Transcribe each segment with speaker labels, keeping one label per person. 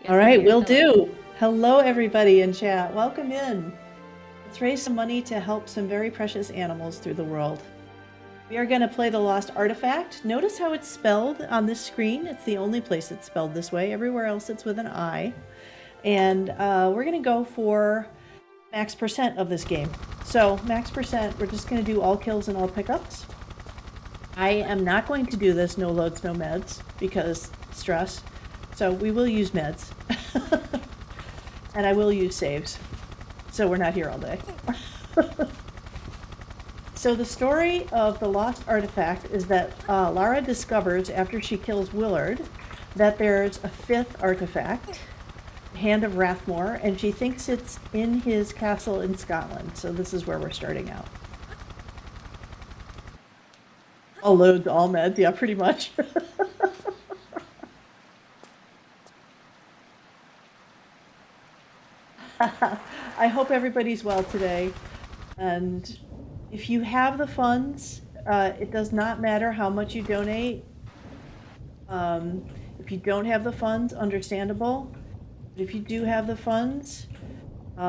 Speaker 1: All right, will do. Hello, everybody in chat. Welcome in. Let's raise some money to help some very precious animals through the world. We are going to play the Lost Artefact. Notice how it's spelled on this screen. It's the only place it's spelled this way. Everywhere else it's with an I. And we're going to go for max percent of this game. So max percent, we're just going to do all kills and all pickups. I am not going to do this no loads, no meds, because stress. So we will use meds. And I will use saves. So we're not here all day. So the story of the Lost Artifact is that Lara discovers after she kills Willard that there's a fifth artifact, Hand of Rathmore, and she thinks it's in his castle in Scotland. So this is where we're starting out. All loads, all meds, yeah, pretty much. I hope everybody's well today. And if you have the funds, it does not matter how much you donate. If you don't have the funds, understandable. But if you do have the funds, we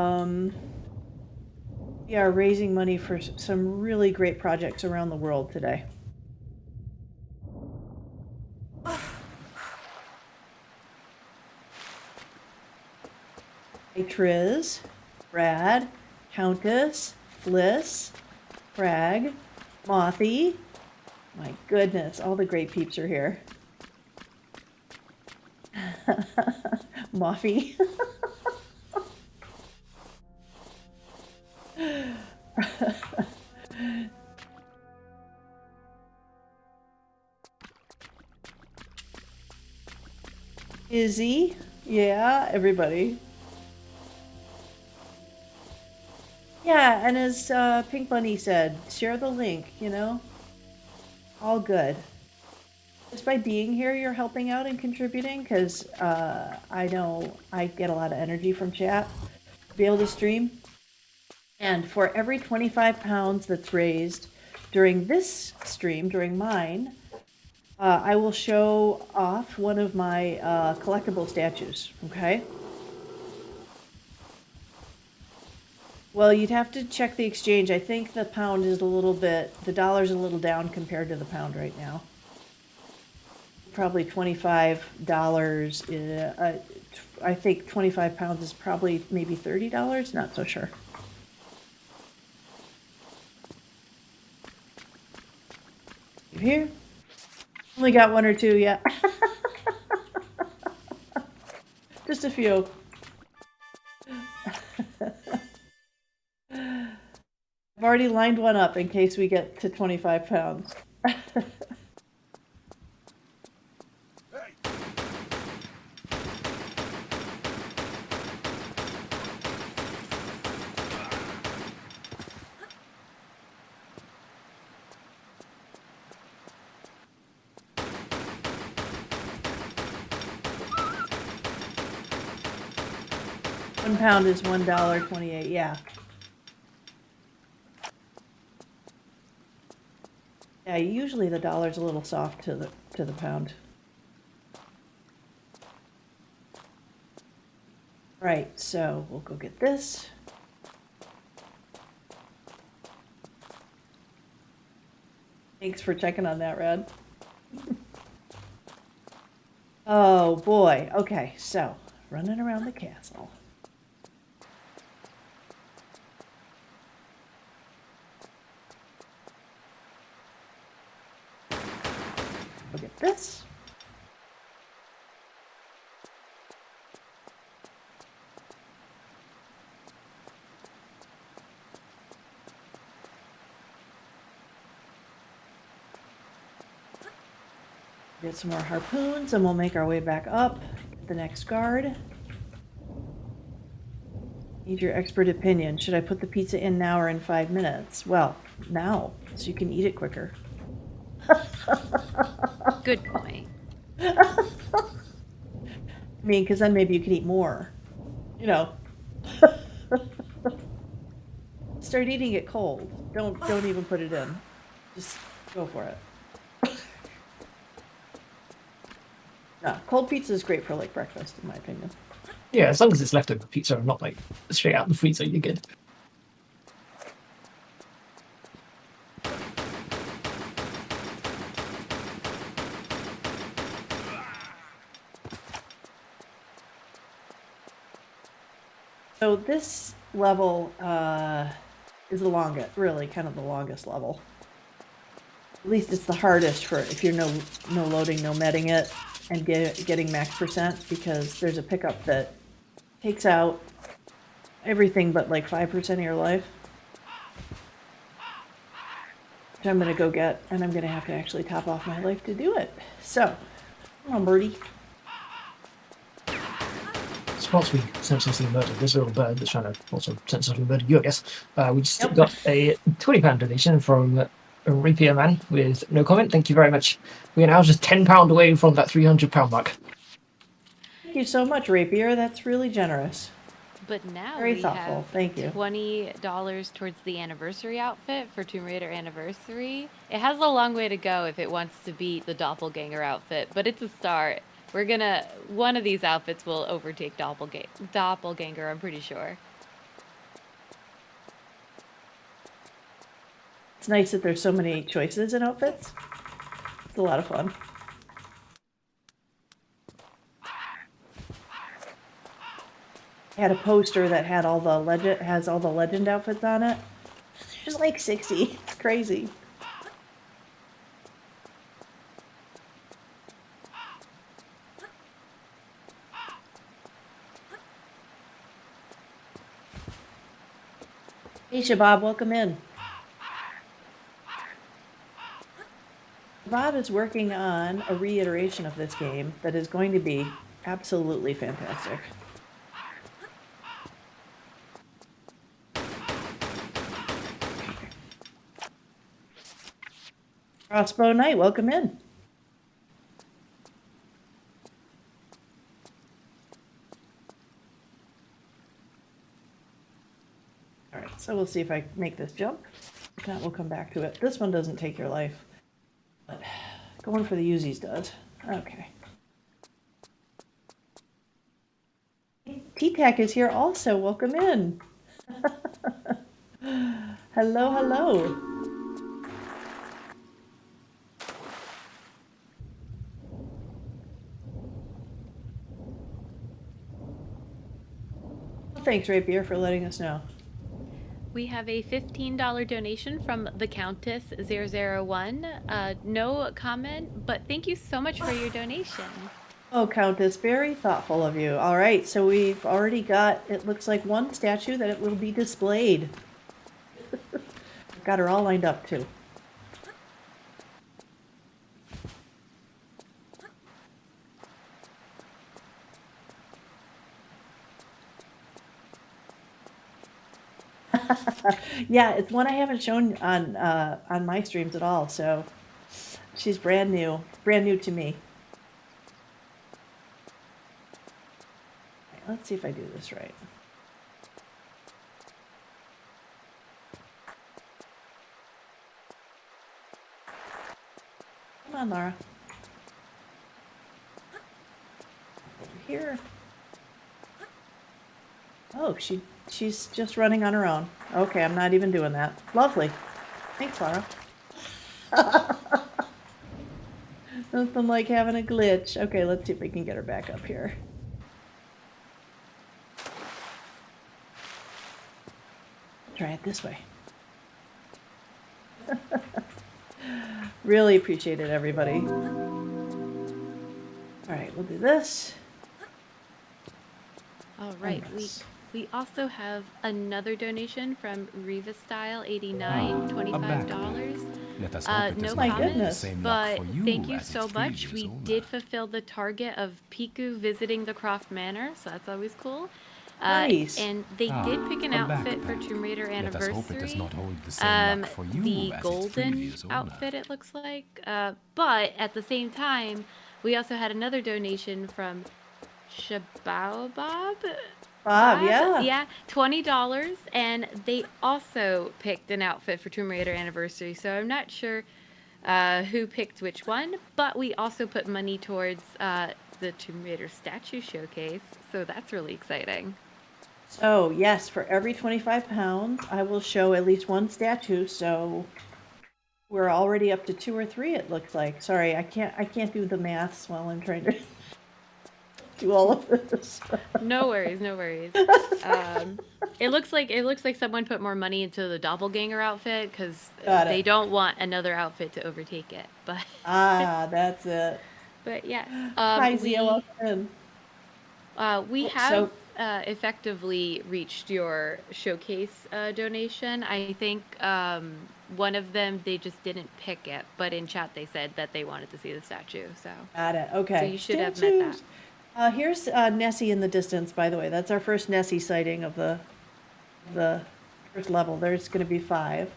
Speaker 1: are raising money for some really great projects around the world today. Hey, Triz, Brad, Countess, Fliss, Crag, Mothy. My goodness, all the great peeps are here. Moffy. Izzy, yeah, everybody. Yeah, and as Pink Bunny said, share the link, you know? All good. Just by being here, you're helping out and contributing, because I know I get a lot of energy from chat to be able to stream. And for every 25 pounds that's raised during this stream, during mine, I will show off one of my collectible statues, okay? Well, you'd have to check the exchange. I think the pound is a little bit, the dollar's a little down compared to the pound right now. Probably $25. I think 25 pounds is probably maybe $30. Not so sure. Here, only got one or two yet. Just a few. I've already lined one up in case we get to 25 pounds. £1 is $1.28, yeah. Yeah, usually the dollar's a little soft to the pound. Right, so we'll go get this. Thanks for checking on that, Rad. Oh boy, okay, so running around the castle. Look at this. Get some more harpoons and we'll make our way back up the next guard. Need your expert opinion. Should I put the pizza in now or in 5 minutes? Well, now, so you can eat it quicker.
Speaker 2: Good point.
Speaker 1: I mean, because then maybe you can eat more. You know. Start eating it cold. Don't even put it in. Just go for it. Cold pizza is great for like breakfast, in my opinion.
Speaker 2: Yeah, as long as it's leftover pizza and not like straight out of the freezer, you're good.
Speaker 1: So this level is the longest, really kind of the longest level. At least it's the hardest for if you're no loading, no medding it, and getting max percent, because there's a pickup that takes out everything but like 5% of your life. Which I'm going to go get, and I'm going to have to actually top off my life to do it. So, come on, birdie.
Speaker 2: So once we senselessly murdered this little bird that's trying to also senselessly murder you, I guess, we just got a £20 donation from a Rapier Man with no comment. Thank you very much. We are now just £10 away from that £300 mark.
Speaker 1: Thank you so much, Rapier. That's really generous.
Speaker 3: But now
Speaker 1: Very
Speaker 3: we
Speaker 1: thoughtful.
Speaker 3: have
Speaker 1: Thank you.
Speaker 3: $20 towards the anniversary outfit for Tomb Raider Anniversary. It has a long way to go if it wants to beat the Doppelganger outfit, but it's a start. One of these outfits will overtake Doppelganger, I'm pretty sure.
Speaker 1: It's nice that there's so many choices in outfits. It's a lot of fun. I had a poster that had all the legend outfits on it. There's like 60. It's crazy. Hey Shabab, welcome in. Shabab is working on a reiteration of this game that is going to be absolutely fantastic. Crossbow Knight, welcome in. All right, so we'll see if I make this jump. If not, we'll come back to it. This one doesn't take your life, but going for the Uzis does. Okay. T-Tac is here also. Welcome in. Hello, hello. Well, thanks, Rapier, for letting us know.
Speaker 3: We have a $15 donation from the Countess 001. No comment, but thank you so much for your donation.
Speaker 1: Oh, Countess, very thoughtful of you. All right, so we've already got, it looks like one statue that it will be displayed. Got her all lined up, too. Yeah, it's one I haven't shown on my streams at all, so she's brand new to me. Right, let's see if I do this right. Come on, Laura. Over here. Oh, she's just running on her own. Okay, I'm not even doing that. Lovely. Thanks, Laura. Nothing like having a glitch. Okay, let's see if we can get her back up here. Try it this way. Really appreciate it, everybody. All right, we'll do this.
Speaker 3: All right, we also have another donation from Riva Style 89, $25.
Speaker 4: Let us hope it
Speaker 3: No
Speaker 4: is
Speaker 1: my
Speaker 4: not
Speaker 1: goodness.
Speaker 4: the same luck
Speaker 3: but
Speaker 4: for you
Speaker 3: thank you
Speaker 4: as
Speaker 3: so
Speaker 4: its
Speaker 3: much.
Speaker 4: previous
Speaker 3: We
Speaker 4: owner.
Speaker 3: did fulfill the target of Piku visiting the Croft Manor, so that's always cool.
Speaker 1: Nice.
Speaker 3: And they did pick an
Speaker 4: come back
Speaker 3: outfit for
Speaker 4: then.
Speaker 3: Tomb Raider
Speaker 4: Let us hope it does
Speaker 3: Anniversary.
Speaker 4: not hold the same luck for you
Speaker 3: The
Speaker 4: as its
Speaker 3: golden
Speaker 4: previous owner.
Speaker 3: outfit, it looks like. But at the same time, we also had another donation from Shabao Bob.
Speaker 1: Bob, yeah.
Speaker 3: Yeah, $20, and they also picked an outfit for Tomb Raider Anniversary. So I'm not sure who picked which one, but we also put money towards the Tomb Raider statue showcase, so that's really exciting.
Speaker 1: So yes, for every 25 pounds, I will show at least one statue. So we're already up to 2 or 3. It looks like. Sorry, I can't do the maths while I'm trying to do all of this.
Speaker 3: No worries, no worries. It looks like someone put more money into the doppelganger outfit because they don't want another outfit to overtake it. But
Speaker 1: that's it.
Speaker 3: but yes,
Speaker 1: Hi, Zia, welcome in.
Speaker 3: we have effectively reached your showcase donation. I think one of them, they just didn't pick it, but in chat they said that they wanted to see the statue. So
Speaker 1: got it. Okay.
Speaker 3: So you should have met that.
Speaker 1: Here's Nessie in the distance, by the way. That's our first Nessie sighting of the first level. There's going to be 5.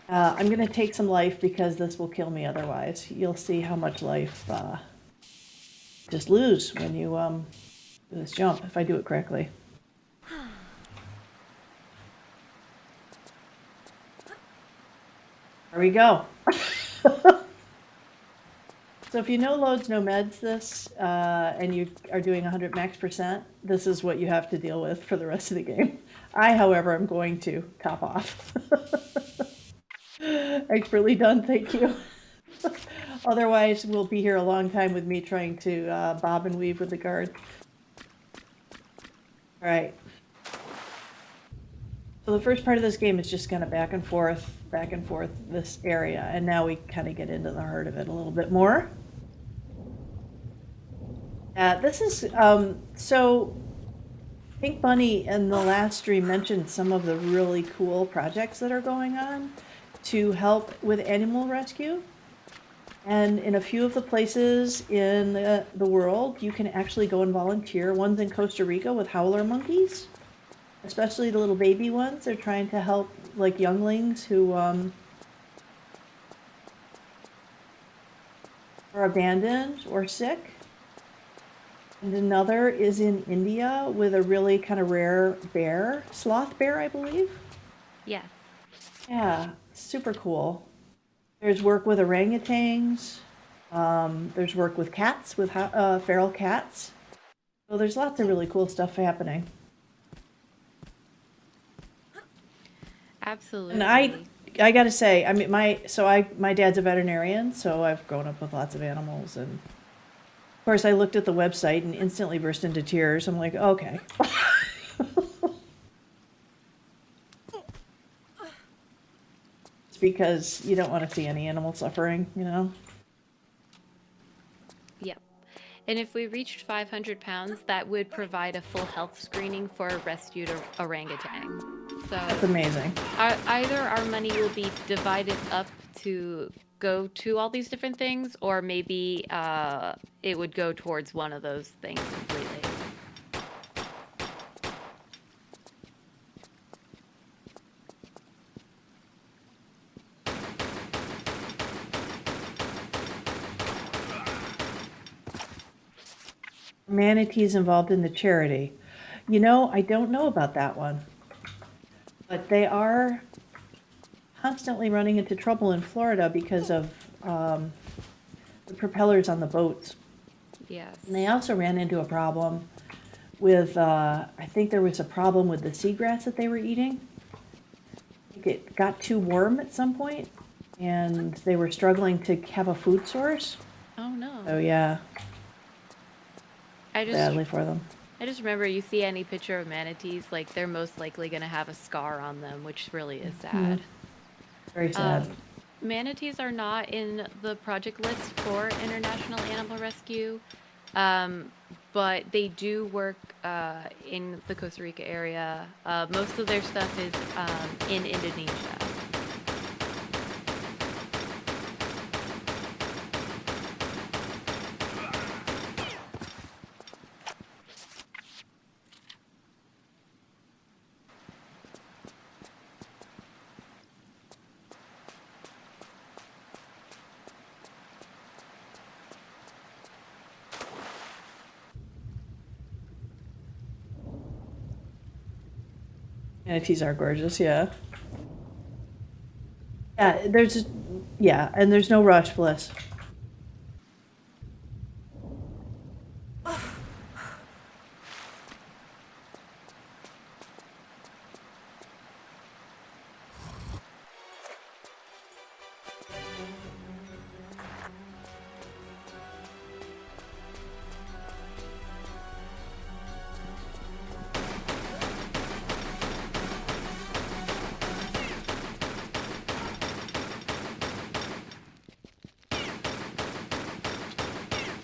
Speaker 1: I'm going to take some life because this will kill me otherwise. You'll see how much life just lose when you do this jump, if I do it correctly. There we go. So if you know loads, no meds this, and you are doing 100 max%, this is what you have to deal with for the rest of the game. I, however, am going to top off. Expertly done, thank you. Otherwise, we'll be here a long time with me trying to bob and weave with the guard. All right. So the first part of this game is just kind of back and forth this area, and now we kind of get into the heart of it a little bit more. This is, so Pink Bunny in the last stream mentioned some of the really cool projects that are going on to help with animal rescue. And in a few of the places in the world, you can actually go and volunteer. One's in Costa Rica with howler monkeys, especially the little baby ones. They're trying to help like younglings who are abandoned or sick. And another is in India with a really kind of rare bear, sloth bear, I believe.
Speaker 3: Yes.
Speaker 1: Yeah, super cool. There's work with orangutans. There's work with cats, with feral cats. So there's lots of really cool stuff happening.
Speaker 3: Absolutely.
Speaker 1: And I got to say, I mean, my dad's a veterinarian, so I've grown up with lots of animals, and of course I looked at the website and instantly burst into tears. I'm like, okay. It's because you don't want to see any animal suffering, you know?
Speaker 3: Yep. And if we reached 500 pounds, that would provide a full health screening for a rescued orangutan. So
Speaker 1: that's amazing.
Speaker 3: Either our money will be divided up to go to all these different things, or maybe it would go towards one of those things completely.
Speaker 1: Manatees involved in the charity. You know, I don't know about that one. But they are constantly running into trouble in Florida because of the propellers on the boats.
Speaker 3: Yes.
Speaker 1: And they also ran into a problem with, I think there was a problem with the seagrass that they were eating. I think it got too warm at some point, and they were struggling to have a food source.
Speaker 3: Oh, no.
Speaker 1: Oh, yeah. Badly for them.
Speaker 3: I just remember, you see any picture of manatees, like, they're most likely going to have a scar on them, which really is sad.
Speaker 1: Very sad.
Speaker 3: Manatees are not in the project list for International Animal Rescue, but they do work in the Costa Rica area. Most of their stuff is in Indonesia.
Speaker 1: Manatees are gorgeous, yeah. Yeah, there's Yeah, and there's no rush, Bliss.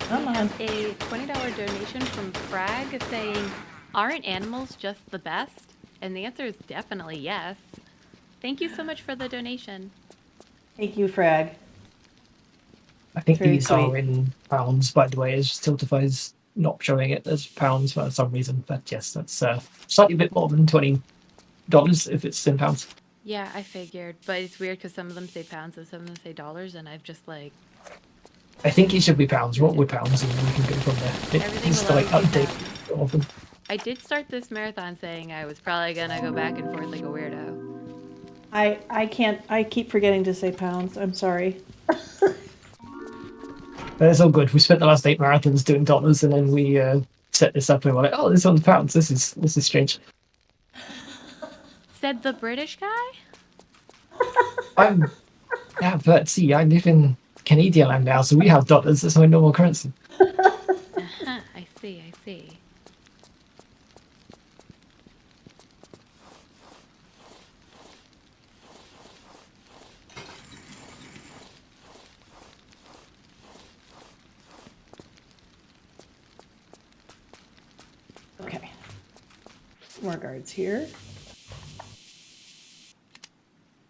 Speaker 1: Come on.
Speaker 3: A $20 donation from Frag saying, aren't animals just the best? And the answer is definitely yes. Thank you so much for the donation.
Speaker 1: Thank you, Frag.
Speaker 2: I think
Speaker 1: Very
Speaker 2: these are
Speaker 1: sweet.
Speaker 2: in pounds, by the way. It's just Tiltify's not showing it as pounds for some reason. But yes, that's slightly a bit more than $20 if it's in pounds.
Speaker 3: Yeah, I figured. But it's weird because some of them say pounds and some of them say dollars. And I've just like...
Speaker 2: I think it should be pounds. What would pounds? And then we can go from there. It
Speaker 3: Everything
Speaker 2: needs
Speaker 3: will
Speaker 2: to like
Speaker 3: always be
Speaker 2: update
Speaker 3: pounds.
Speaker 2: so often.
Speaker 3: I did start this marathon saying I was probably going to go back and forth like a weirdo.
Speaker 1: I can't, I keep forgetting to say pounds. I'm sorry.
Speaker 2: But it's all good. We spent the last 8 marathons doing dollars, and then we set this up, and we're like, oh, this one's pounds. This is strange.
Speaker 3: Said the British guy?
Speaker 2: But see, I live in Canadian land now, so we have dollars. That's my normal currency.
Speaker 3: Uh-huh, I see, I see.
Speaker 1: Okay. More guards here.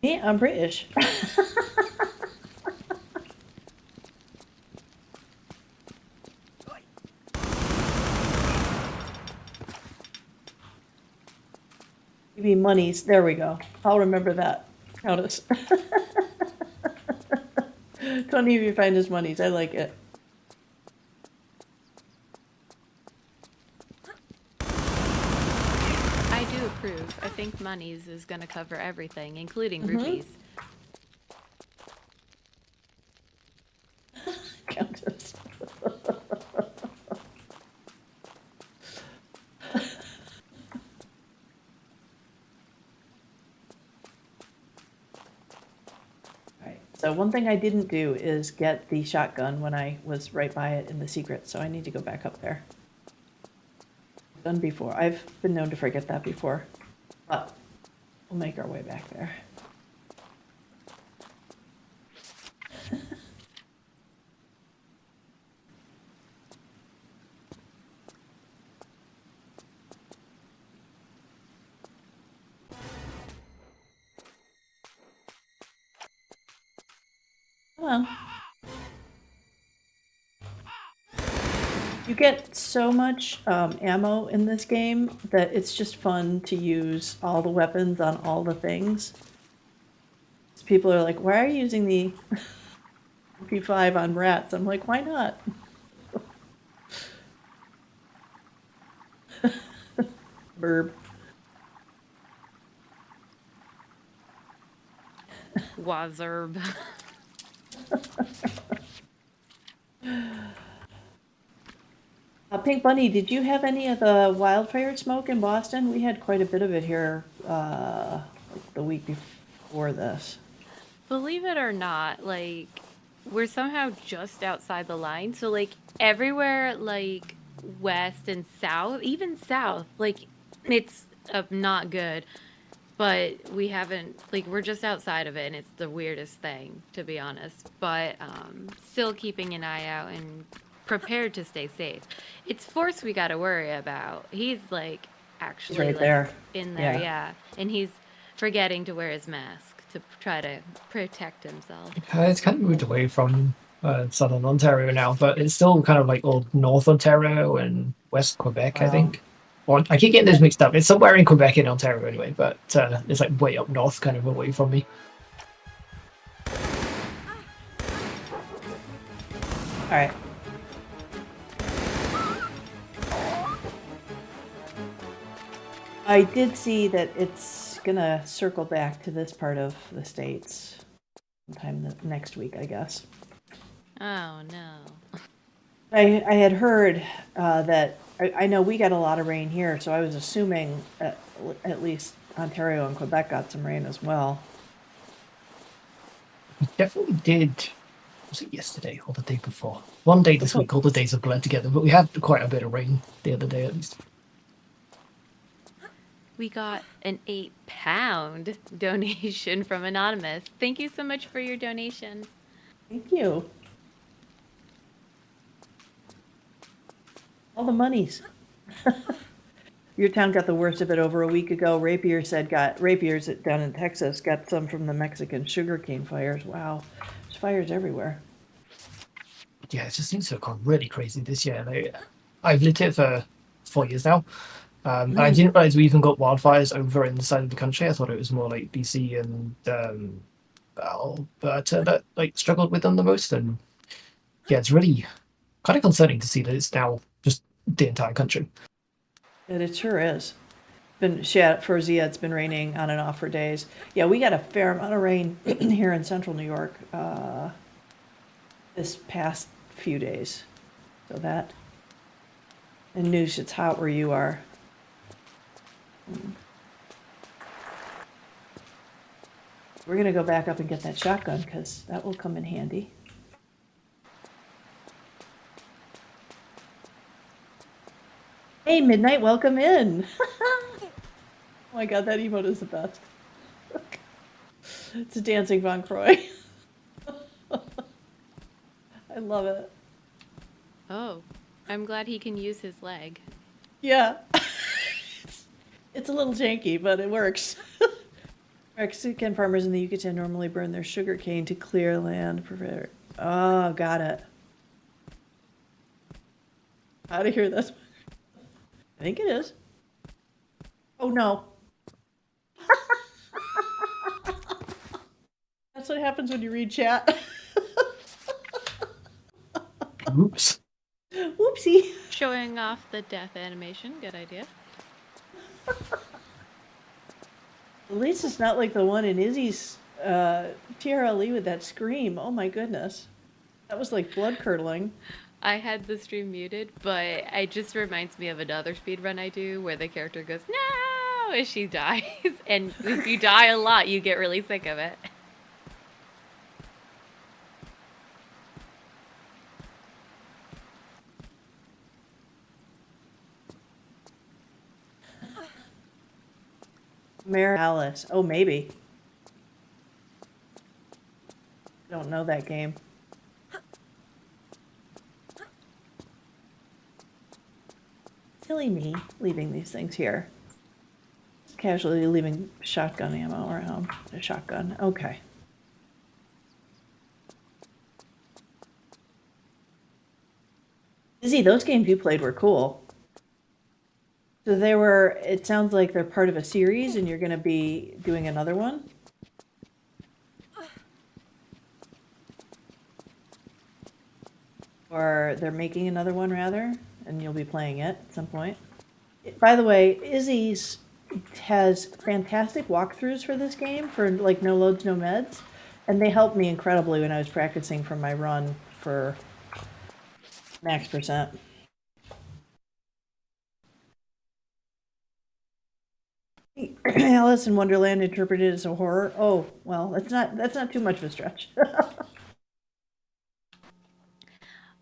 Speaker 1: Yeah, I'm British. Maybe monies. There we go. I'll remember that. Countess. Don't even find his monies. I like it.
Speaker 3: I do approve. I think monies is going to cover everything, including rupees.
Speaker 1: Countess. Alright, so one thing I didn't do is get the shotgun when I was right by it in the secret, so I need to go back up there. Done before. I've been known to forget that before, but we'll make our way back there. Come on. You get so much ammo in this game that it's just fun to use all the weapons on all the things. People are like, why are you using the P5 on rats? I'm like, why not? Burb.
Speaker 3: Wazerb.
Speaker 1: Pink Bunny, did you have any of the wildfire smoke in Boston? We had quite a bit of it here like the week before this.
Speaker 3: Believe it or not, like, we're somehow just outside the line. So, like, everywhere, like, west and south, even south, like, it's not good. But we haven't, like, we're just outside of it, and it's the weirdest thing, to be honest. But still keeping an eye out and prepared to stay safe. It's Force we got to worry about. He's, like, actually
Speaker 1: right
Speaker 3: like,
Speaker 1: there.
Speaker 3: in there,
Speaker 1: Yeah.
Speaker 3: yeah. And he's forgetting to wear his mask to try to protect himself.
Speaker 2: It's kind of moved away from southern Ontario now, but it's still kind of like old North Ontario and West Quebec, I
Speaker 1: Wow.
Speaker 2: think. Or I keep getting those mixed up. It's somewhere in Quebec in Ontario anyway, but it's like way up north, kind of away from me.
Speaker 1: All right. I did see that it's gonna circle back to this part of the States. sometime next week, I guess.
Speaker 3: Oh no.
Speaker 1: I had heard that I know we got a lot of rain here, so I was assuming at least Ontario and Quebec got some rain as well.
Speaker 2: We definitely did. Was it yesterday or the day before? One day this week, all the days have blurred together, but we had quite a bit of rain the other day at least.
Speaker 3: We got an 8-pound donation from Anonymous. Thank you so much for your donation.
Speaker 1: Thank you. All the monies. Your town got the worst of it over a week ago. Rapiers down in Texas got some from the Mexican sugarcane fires. Wow, there's fires everywhere.
Speaker 2: Yeah, it just seems to have gone really crazy this year. I've lived here for 4 years now. And I didn't realize we even got wildfires over in the side of the country. I thought it was more like BC and Alberta that like struggled with them the most. And yeah, it's really kind of concerning to see that it's now just the entire country.
Speaker 1: And it sure is. For Zia, it's been raining on and off for days. Yeah, we got a fair amount of rain here in central New York this past few days. So that. And news, it's hot where you are. We're going to go back up and get that shotgun because that will come in handy. Hey, Midnight, welcome in. Oh my god, that emote is the best. It's a dancing Von Croy. I love it.
Speaker 3: Oh, I'm glad he can use his leg.
Speaker 1: Yeah. It's a little janky, but it works. Mexican farmers in the Yucatan normally burn their sugar cane to clear land. Oh, got it. How to hear this? I think it is. Oh no. That's what happens when you read chat.
Speaker 2: Oops.
Speaker 1: Whoopsie.
Speaker 3: Showing off the death animation. Good idea.
Speaker 1: At least it's not like the one in Izzy's TRLE with that scream. Oh my goodness. That was like blood curdling.
Speaker 3: I had the stream muted, but it just reminds me of another speedrun I do where the character goes, no, as she dies. And if you die a lot, you get really sick of it.
Speaker 1: Mary Alice. Oh, maybe. Don't know that game. Silly me, leaving these things here. Just casually leaving shotgun ammo around. A shotgun. Okay. Izzy, those games you played were cool. So it sounds like they're part of a series and you're going to be doing another one? Or they're making another one, rather, and you'll be playing it at some point. By the way, Izzy's has fantastic walkthroughs for this game, for like no loads, no meds, and they helped me incredibly when I was practicing for my run for max percent. Alice in Wonderland interpreted as a horror. Oh, well, that's not too much of a stretch.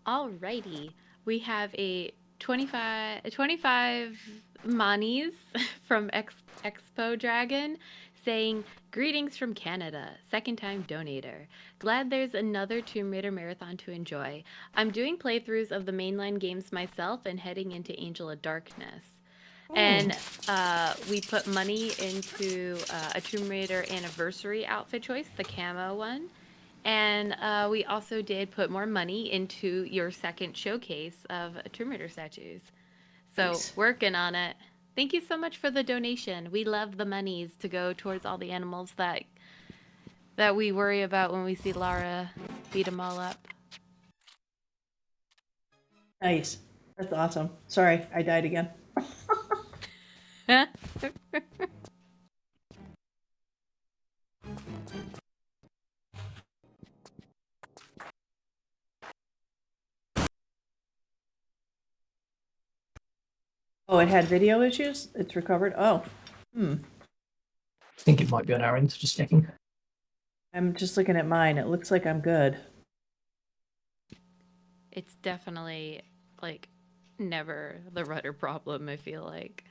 Speaker 3: Alrighty. We have a 25 monies from Expo Dragon saying, greetings from Canada, second time donator. Glad there's another Tomb Raider marathon to enjoy. I'm doing playthroughs of the mainline games myself and heading into Angel of Darkness. And we put money into a Tomb Raider anniversary outfit choice, the camo one. And we also did put more money into your second showcase of Tomb Raider statues. So
Speaker 1: Nice.
Speaker 3: Working on it. Thank you so much for the donation. We love the monies to go towards all the animals that we worry about when we see Lara beat them all up.
Speaker 1: Nice. That's awesome. Sorry, I died again. Oh, it had video issues? It's recovered? Oh.
Speaker 2: I think it might be on our end, just checking.
Speaker 1: I'm just looking at mine. It looks like I'm good.
Speaker 3: It's definitely, like, never the rudder problem, I feel like.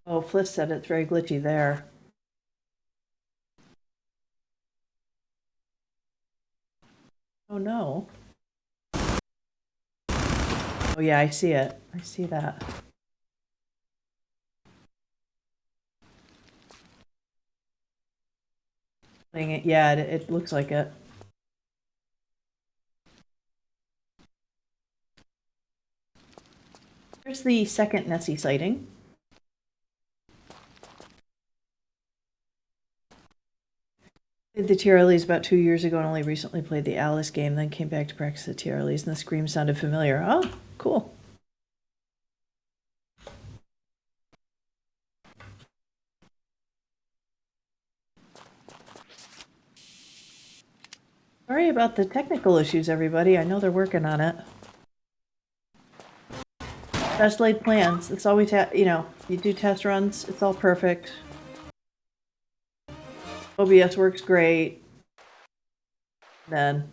Speaker 1: Oh, Fliss said it's very glitchy there. Oh no. Oh yeah, I see it. I see that. Yeah, it looks like it. Here's the second Nessie sighting. Played the TRLs about 2 years ago and only recently played the Alice game, then came back to practice the TRLs and the scream sounded familiar. Oh, cool. Sorry about the technical issues, everybody. I know they're working on it. Best laid plans. It's always, you know, you do test runs, it's all perfect. OBS works great. Then.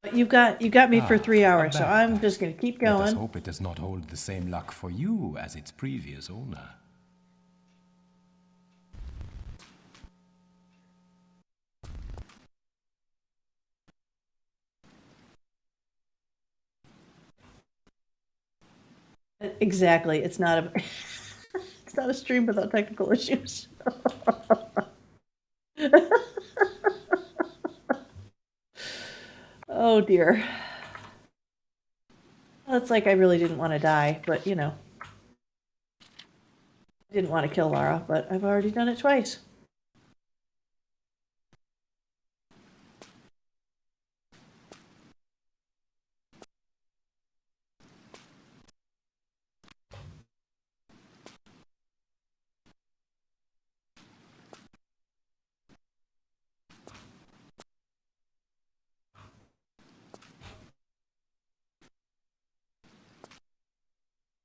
Speaker 1: But you got me for 3 hours, so I'm just gonna keep
Speaker 4: Let us
Speaker 1: going.
Speaker 4: hope it does not hold the same luck for you as its previous owner.
Speaker 1: Exactly. It's not a it's not a stream without technical issues. Oh dear. Well, it's like I really didn't want to die, but you know. I didn't want to kill Lara, but I've already done it twice.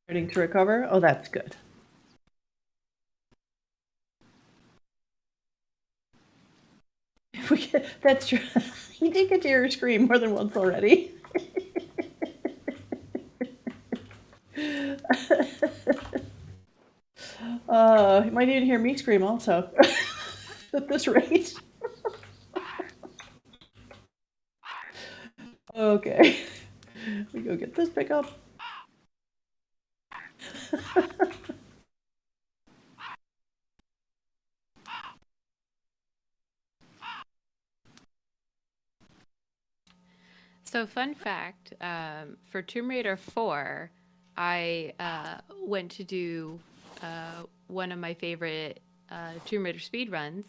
Speaker 1: Starting to recover? Oh, that's good. That's true. You did get to hear her scream more than once already. You might even hear me scream also at this rate. Okay. We go get this pickup.
Speaker 3: So, fun fact, for Tomb Raider 4, I went to do one of my favorite Tomb Raider speed runs.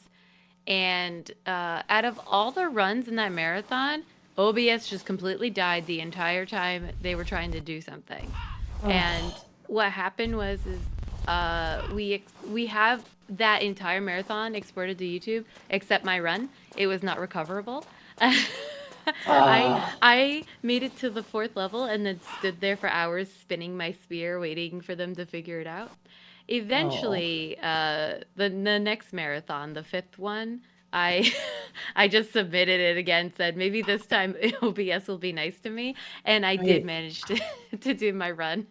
Speaker 3: And out of all the runs in that marathon, OBS just completely died the entire time they were trying to do something. And what happened was we have that entire marathon exported to YouTube, except my run. It was not recoverable. I made it to the 4th level and then stood there for hours spinning my spear, waiting for them to figure it out. Eventually, the next marathon, the 5th one, I I just submitted it again, said maybe this time OBS will be nice to me, and I did manage to do my run.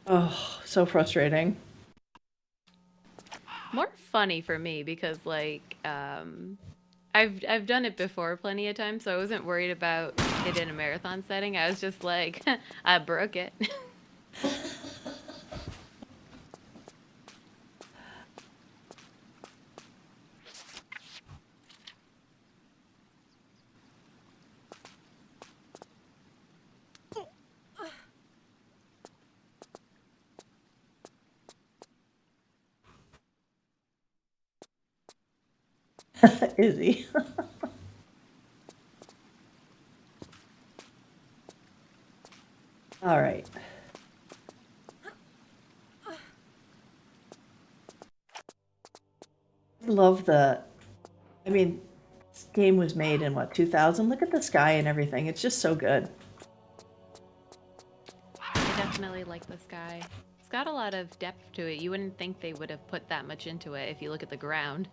Speaker 1: Oh, so frustrating.
Speaker 3: More funny for me because like I've done it before plenty of times, so I wasn't worried about it in a marathon setting. I was just like, I broke it.
Speaker 1: Izzy. All right. love I mean, this game was made in what, 2000? Look at the sky and everything. It's just so good.
Speaker 3: I definitely like this guy. It's got a lot of depth to it. You wouldn't think they would have put that much into it if you look at the ground.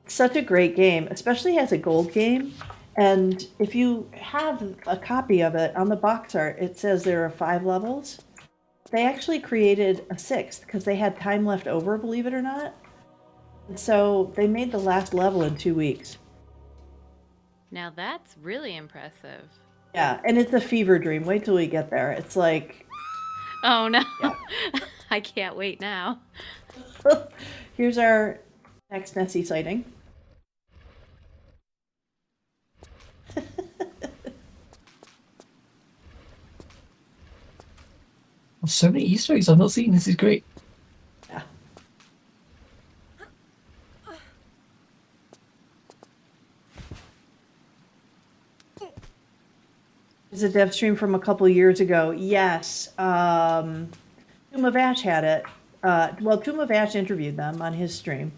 Speaker 1: It's such a great game, especially as a gold game. And if you have a copy of it, on the box art, it says there are 5 levels. They actually created a 6th because they had time left over, believe it or not. And so they made the last level in 2 weeks.
Speaker 3: Now that's really impressive.
Speaker 1: Yeah, and it's a fever dream. Wait till we get there. It's like...
Speaker 3: Oh no.
Speaker 1: Yeah.
Speaker 3: I can't wait now.
Speaker 1: Here's our next Nessie sighting.
Speaker 2: So many Easter eggs I've not seen. This is great.
Speaker 1: Yeah. There's a dev stream from a couple years ago. Yes. Tomb of Ash had it. Well, Tomb of Ash interviewed them on his stream.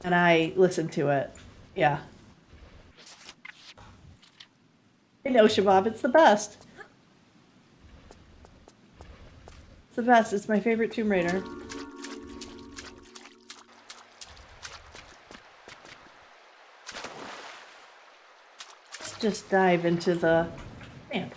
Speaker 1: And I listened to it. Yeah. I know, Shabab. It's the best. It's the best. It's my favorite Tomb Raider. Let's just dive into the lamp.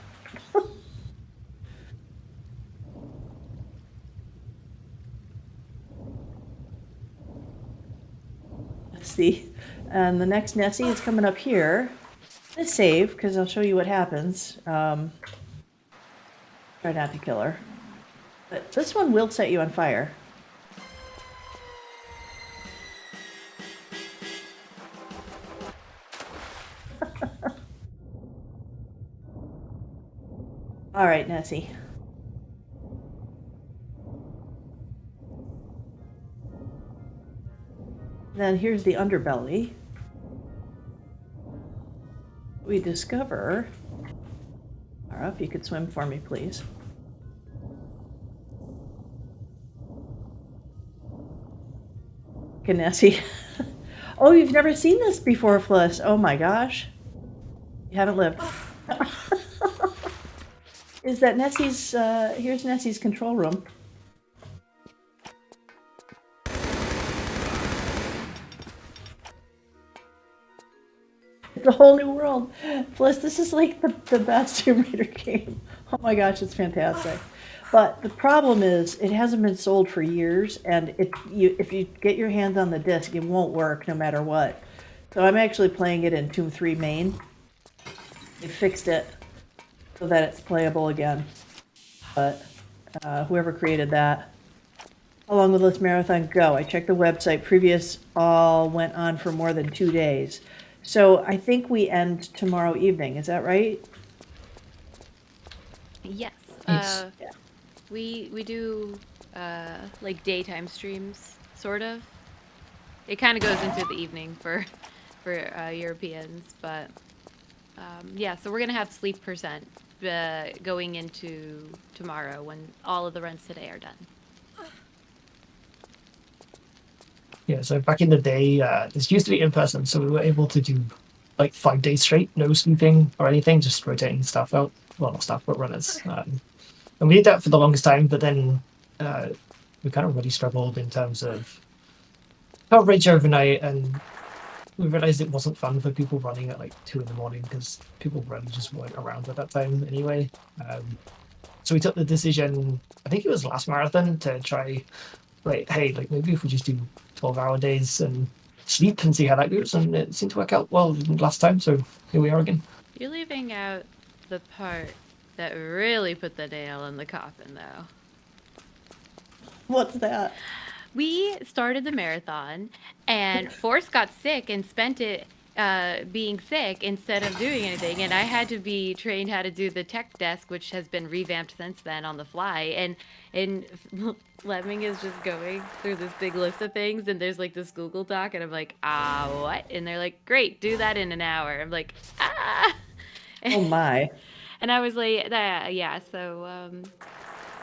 Speaker 1: Let's see. And the next Nessie is coming up here. Let's save, because I'll show you what happens. Try not to kill her. But this one will set you on fire. All right, Nessie. Then here's the underbelly. We discover... Mara, if you could swim for me, please. Okay, Nessie. Oh, you've never seen this before, Fliss. Oh my gosh. You haven't lived. Is that Nessie's... here's Nessie's control room. It's a whole new world. Plus, this is like the best Tomb Raider game. Oh my gosh, it's fantastic. But the problem is, it hasn't been sold for years, and if you get your hands on the disc, it won't work no matter what. So I'm actually playing it in Tomb 3 main. They fixed it so that it's playable again. But whoever created that. How long will this marathon go? I checked the website. Previous all went on for more than 2 days. So I think we end tomorrow evening. Is that right?
Speaker 3: Yes.
Speaker 2: Yes.
Speaker 1: Yeah.
Speaker 3: We do like daytime streams, sort of. It kind of goes into the evening for Europeans, but yeah. So we're gonna have sleep percent going into tomorrow when all of the runs today are done.
Speaker 2: Yeah, so back in the day, this used to be in person, so we were able to do like 5 days straight, no sleeping or anything, just rotating stuff out. Well, not stuff, but runners. And we did that for the longest time, but then we kind of really struggled in terms of coverage overnight, and we realized it wasn't fun for people running at like 2 in the morning because people really just weren't around at that time anyway. So we took the decision, I think it was last marathon, to try, like, hey, like maybe if we just do 12-hour days and sleep and see how that goes, and it seemed to work out well last time, so here we are again.
Speaker 3: You're leaving out the part that really put the nail in the coffin, though.
Speaker 1: What's that?
Speaker 3: We started the marathon, and Forrest got sick and spent it being sick instead of doing anything. And I had to be trained how to do the tech desk, which has been revamped since then on the fly. And Lemming is just going through this big list of things, and there's like this Google Doc, and I'm like, what? And they're like, great, do that in an hour. I'm like, ah.
Speaker 1: Oh my.
Speaker 3: And I was like, yeah, so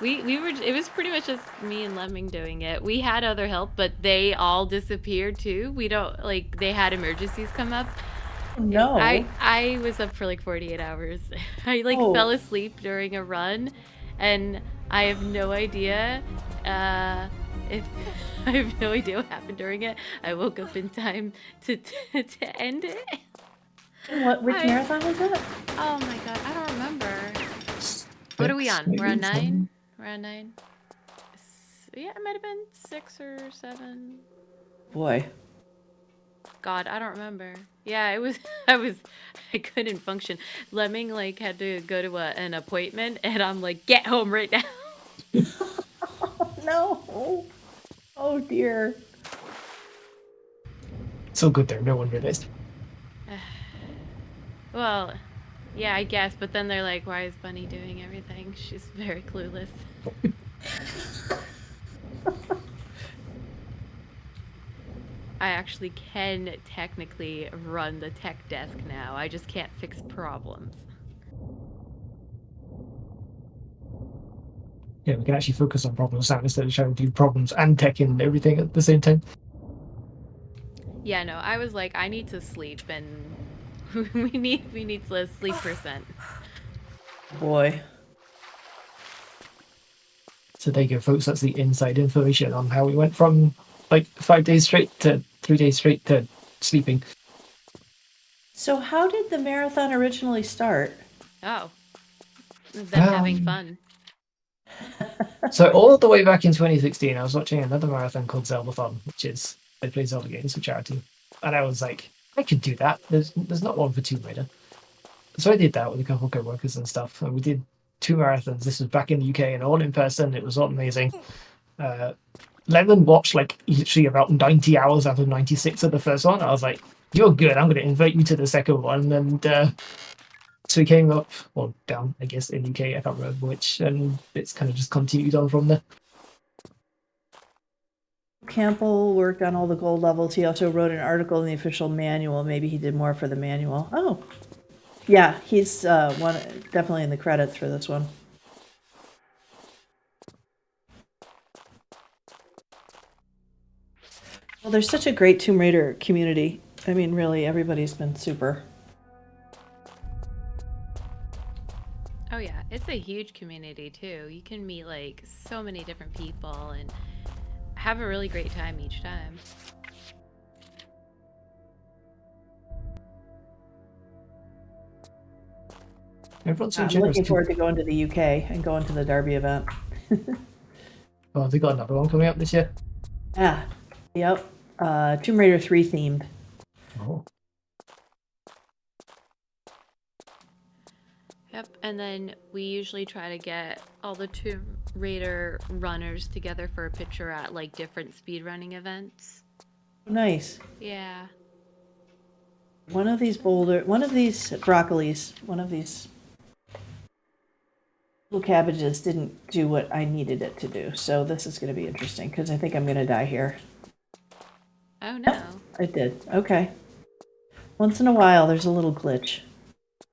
Speaker 3: We were. It was pretty much just me and Lemming doing it. We had other help, but they all disappeared too. We don't like. They had emergencies come up.
Speaker 1: No.
Speaker 3: I was up for like 48 hours. I like
Speaker 1: Oh.
Speaker 3: fell asleep during a run, and I have no idea if I have no idea what happened during it. I woke up in time to end it.
Speaker 1: Which marathon was that?
Speaker 3: Oh my god, I don't remember. What are we on? We're on 9? We're on 9? Yeah, it might have been 6 or 7.
Speaker 1: Boy.
Speaker 3: God, I don't remember. Yeah, it was, I couldn't function. Lemming, like, had to go to an appointment, and I'm like, get home right now.
Speaker 1: No. Oh, dear.
Speaker 2: So good there, no one realized.
Speaker 3: Well, yeah, I guess, but then they're like, why is Bunny doing everything? She's very clueless. I actually can technically run the tech desk now. I just can't fix problems.
Speaker 2: Yeah, we can actually focus on problems now instead of trying to do problems and tech and everything at the same time.
Speaker 3: Yeah, no, I was like, I need to sleep, and we need to sleep percent.
Speaker 1: Boy.
Speaker 2: So there you go, folks. That's the inside information on how we went from like 5 days straight to 3 days straight to sleeping.
Speaker 1: So how did the marathon originally start?
Speaker 3: Oh, them having fun.
Speaker 2: So all the way back in 2016, I was watching another marathon called Zeldathon, which is they play Zelda games for charity, and I was like, I could do that. There's not one for Tomb Raider, so I did that with a couple of co-workers and stuff, and we did 2 marathons. This was back in the UK and all in person. It was all amazing. Lemon watched like literally about 90 hours out of 96 of the first one. I was like, you're good. I'm going to invite you to the second one, and so we came up, or down, I guess, in UK, I can't remember which, and it's kind of just continued on from there.
Speaker 1: Campbell worked on all the gold levels. He also wrote an article in the official manual. Maybe he did more for the manual. Oh, yeah, he's definitely in the credits for this one. Well, there's such a great Tomb Raider community. I mean, really, everybody's been super.
Speaker 3: Oh yeah, it's a huge community too. You can meet like so many different people and have a really great time each time.
Speaker 2: Everyone's so
Speaker 1: I'm
Speaker 2: generous.
Speaker 1: looking forward to going to the UK and going to the Derby event.
Speaker 2: Well, they got another one coming up this year.
Speaker 1: Yeah, yep. Tomb Raider 3 themed.
Speaker 2: Oh.
Speaker 3: Yep, and then we usually try to get all the Tomb Raider runners together for a picture at like different speedrunning events.
Speaker 1: Nice.
Speaker 3: Yeah.
Speaker 1: One of these broccolis, one of these little cabbages didn't do what I needed it to do. So this is going to be interesting because I think I'm going to die here.
Speaker 3: Oh no.
Speaker 1: Yep, I did. Okay. Once in a while, there's a little glitch.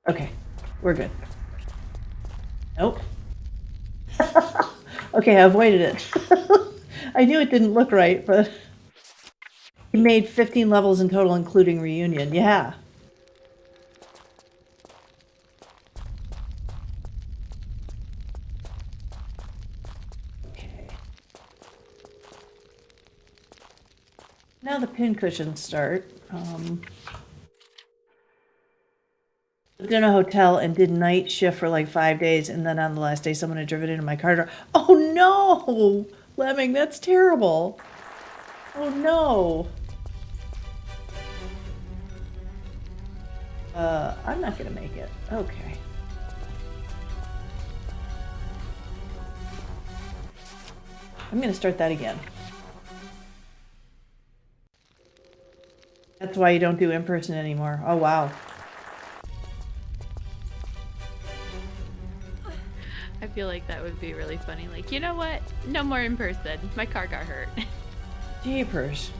Speaker 1: Okay, we're good. Nope. Okay, I avoided it. I knew it didn't look right, but he made 15 levels in total, including reunion. Yeah. Okay. Now the pin cushions start. Lived in a hotel and did night shift for like 5 days, and then on the last day, someone had driven into my car door. Oh no, Lemming, that's terrible. Oh no. I'm not gonna make it. Okay. I'm gonna start that again. That's why you don't do in-person anymore. Oh wow.
Speaker 3: I feel like that would be really funny. Like, you know what? No more in person. My car got hurt.
Speaker 1: Jeepers.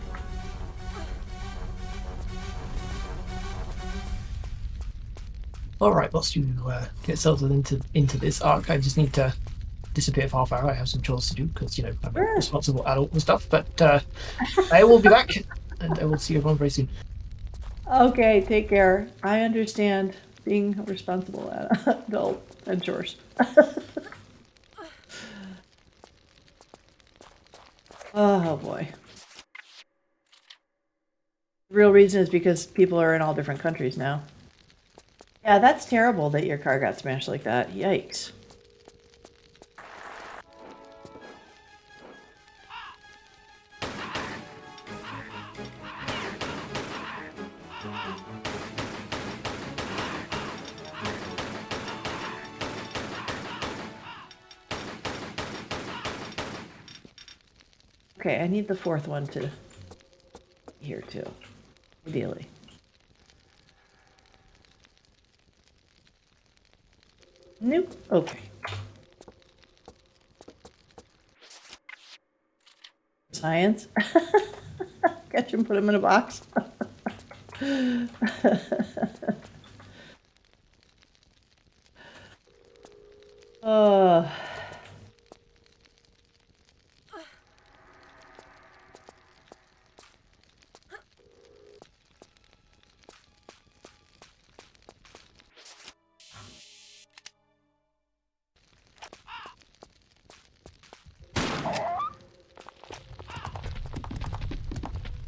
Speaker 2: All right, whilst you get settled into this arc, I just need to disappear for half hour. I have some chores to do because, you know, I'm a
Speaker 1: Sure.
Speaker 2: responsible adult and stuff. But I will be back, and I will see everyone very soon.
Speaker 1: Okay, take care. I understand being a responsible adult and chores. Oh boy. The real reason is because people are in all different countries now. Yeah, that's terrible that your car got smashed like that. Yikes. Okay, I need the fourth one to be here too, ideally. Nope. Okay. Science. Catch him, put him in a box. uh,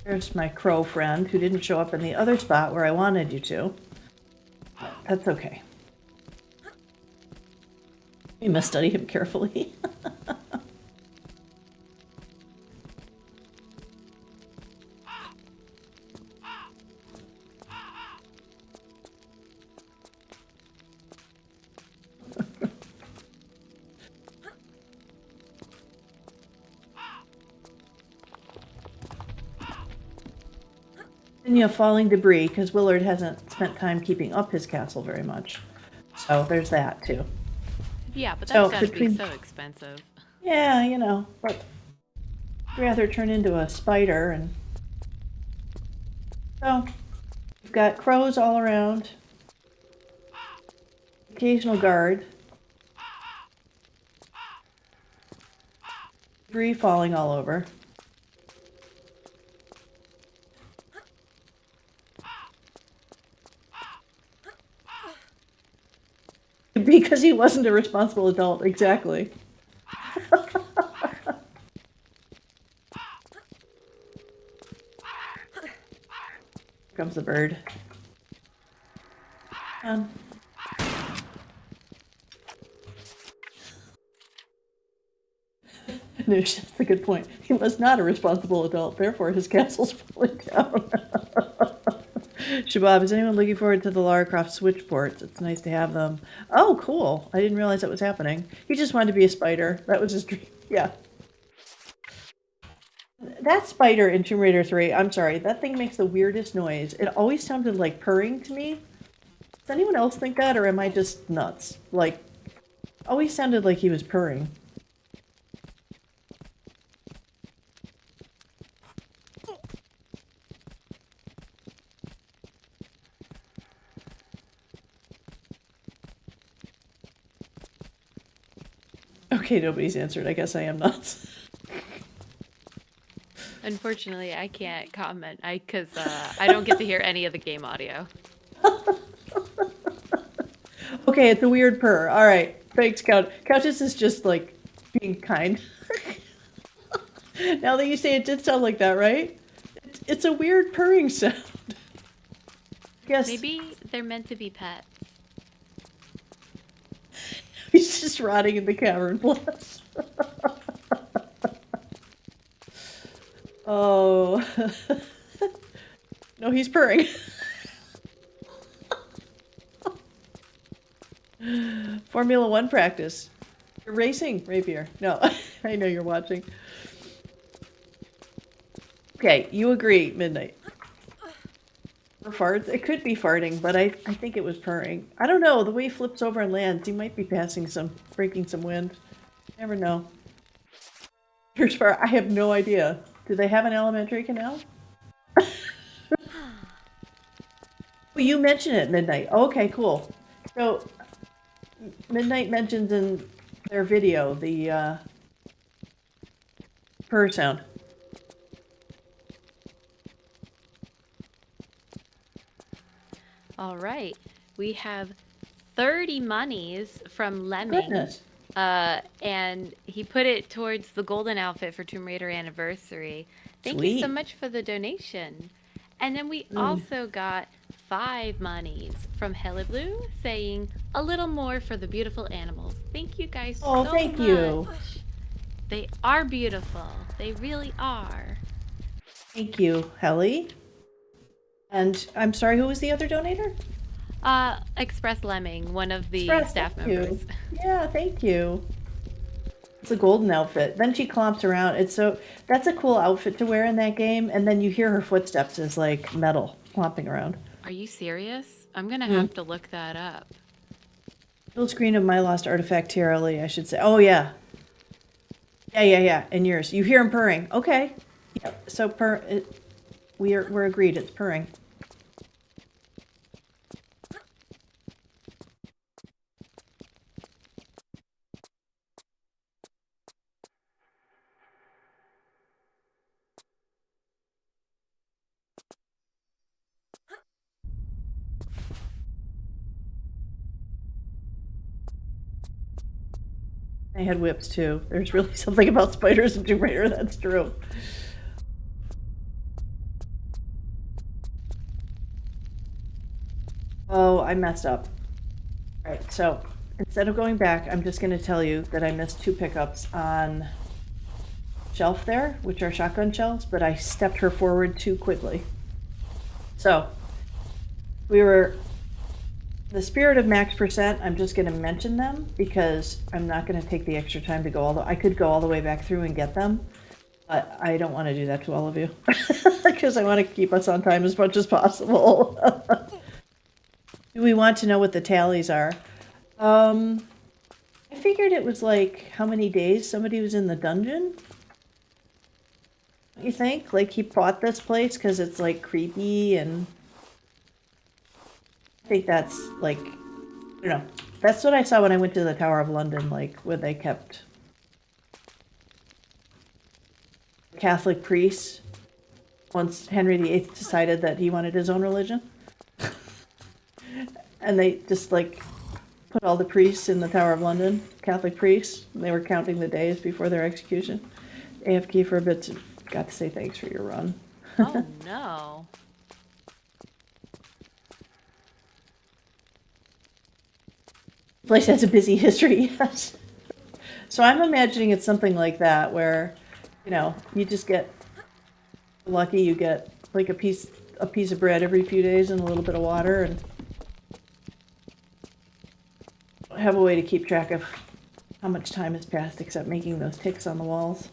Speaker 1: There's my crow friend who didn't show up in the other spot where I wanted you to. That's okay. We must study him carefully. And you have falling debris because Willard hasn't spent time keeping up his castle very much. So there's that too.
Speaker 3: Yeah, but
Speaker 1: So
Speaker 3: that's gotta
Speaker 1: between-
Speaker 3: be so expensive.
Speaker 1: Yeah, you know, but I'd rather turn into a spider. And so we've got crows all around, occasional guard, debris falling all over. Because he wasn't a responsible adult, exactly. Here comes the bird. No, that's a good point. He was not a responsible adult, therefore his castle's falling down. Shabab, is anyone looking forward to the Lara Croft switch ports? It's nice to have them. Oh, cool. I didn't realize that was happening. He just wanted to be a spider. That was his dream. Yeah. That spider in Tomb Raider 3, I'm sorry, that thing makes the weirdest noise. It always sounded like purring to me. Does anyone else think that, or am I just nuts? Like, always sounded like he was purring. Okay, nobody's answered. I guess I am nuts.
Speaker 3: Unfortunately, I can't comment because I don't get to hear any of the game audio.
Speaker 1: Okay, it's a weird purr. All right, thanks, Couch. Couches is just like being kind. Now that you say it did sound like that, right? It's a weird purring sound. Yes.
Speaker 3: Maybe they're meant to be pets.
Speaker 1: He's just rotting in the cavern, bless. Oh. No, he's purring. Formula One practice. You're racing, Rapier. No, I know you're watching. Okay, you agree, Midnight. Or farts? It could be farting, but I think it was purring. I don't know. The way he flips over and lands, he might be breaking some wind. Never know. Here's far. I have no idea. Do they have an elementary canal? Well, you mention it, Midnight. Okay, cool. So, Midnight mentions in their video, the purr sound.
Speaker 3: All right. We have 30 monies from Lemming.
Speaker 1: Goodness.
Speaker 3: And he put it towards the golden outfit for Tomb Raider Anniversary. Thank you so
Speaker 1: Sweet.
Speaker 3: much for the donation. And then we also got 5 monies from Hella Blue saying a little more for the beautiful animals. Thank you guys so much.
Speaker 1: Thank you.
Speaker 3: They are beautiful. They really are.
Speaker 1: Thank you, Helly. And I'm sorry, who was the other donator?
Speaker 3: Express Lemming, one of the
Speaker 1: Express,
Speaker 3: staff
Speaker 1: thank you.
Speaker 3: members.
Speaker 1: Yeah, thank you. It's a golden outfit. Then she clomps around. That's a cool outfit to wear in that game. And then you hear her footsteps as like metal clomping around.
Speaker 3: Are you serious? I'm gonna have to look that up.
Speaker 1: Full screen of My Lost Artifact TRL, I should say. Oh yeah. Yeah. And yours. You hear him purring. Okay. Yeah. So we're agreed. It's purring. I had whips too. There's really something about spiders in Tomb Raider that's true. Oh, I messed up. All right, so instead of going back, I'm just going to tell you that I missed 2 pickups on shelf there, which are shotgun shells, but I stepped her forward too quickly. So the spirit of max percent, I'm just going to mention them because I'm not going to take the extra time to go I could go all the way back through and get them, but I don't want to do that to all of you because I want to keep us on time as much as possible. Do we want to know what the tallies are? I figured it was like how many days somebody was in the dungeon. You think? Like he bought this place because it's like creepy, and I think that's like, I don't know. That's what I saw when I went to the Tower of London, like where they kept Catholic priests once Henry VIII decided that he wanted his own religion. And they just like put all the priests in the Tower of London, Catholic priests. And they were counting the days before their execution. AFK for a bit. Got to say thanks for your run.
Speaker 3: Oh no.
Speaker 1: Place has a busy history, yes. So I'm imagining it's something like that where, you just get lucky, you get like a piece of bread every few days and a little bit of water, and have a way to keep track of how much time has passed except making those ticks on the walls.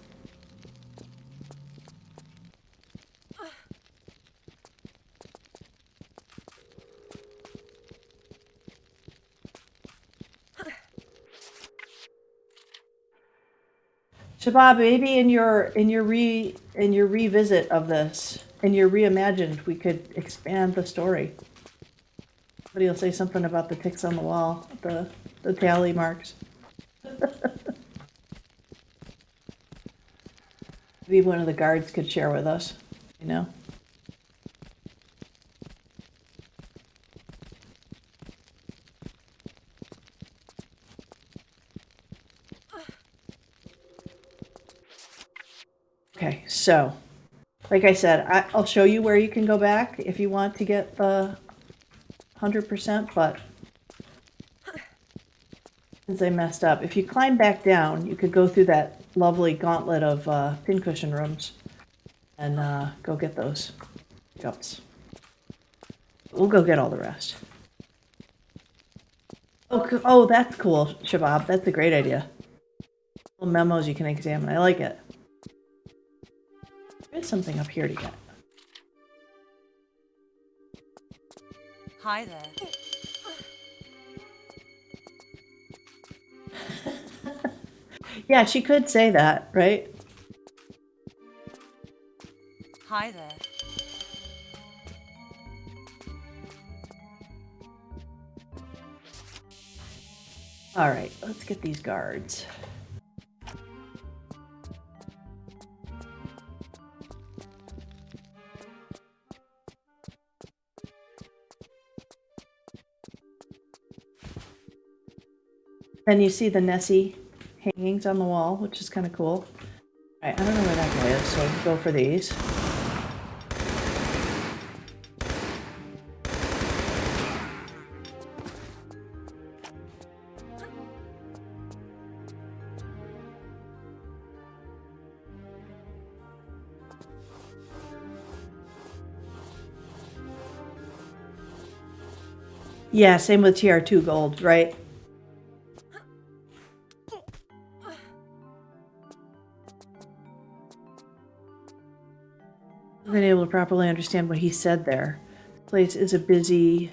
Speaker 1: Shabab, maybe in your revisit of this, in your reimagined, we could expand the story. Somebody will say something about the ticks on the wall, the tally marks. Maybe one of the guards could share with us, Okay, so, like I said, I'll show you where you can go back if you want to get the 100%, but since I messed up, if you climb back down, you could go through that lovely gauntlet of pincushion rooms and go get those pickups. We'll go get all the rest. Oh, that's cool, Shabab. That's a great idea. Little memos you can examine. I like it. There's something up here to get.
Speaker 5: Hi there.
Speaker 1: Yeah, she could say that, right?
Speaker 5: Hi there.
Speaker 1: All right, let's get these guards. Then you see the Nessie hangings on the wall, which is kind of cool. All right, I don't know where that guy is, so I'll go for these. Yeah, same with TR2 gold, right? I've been able to properly understand what he said there. This place is a busy...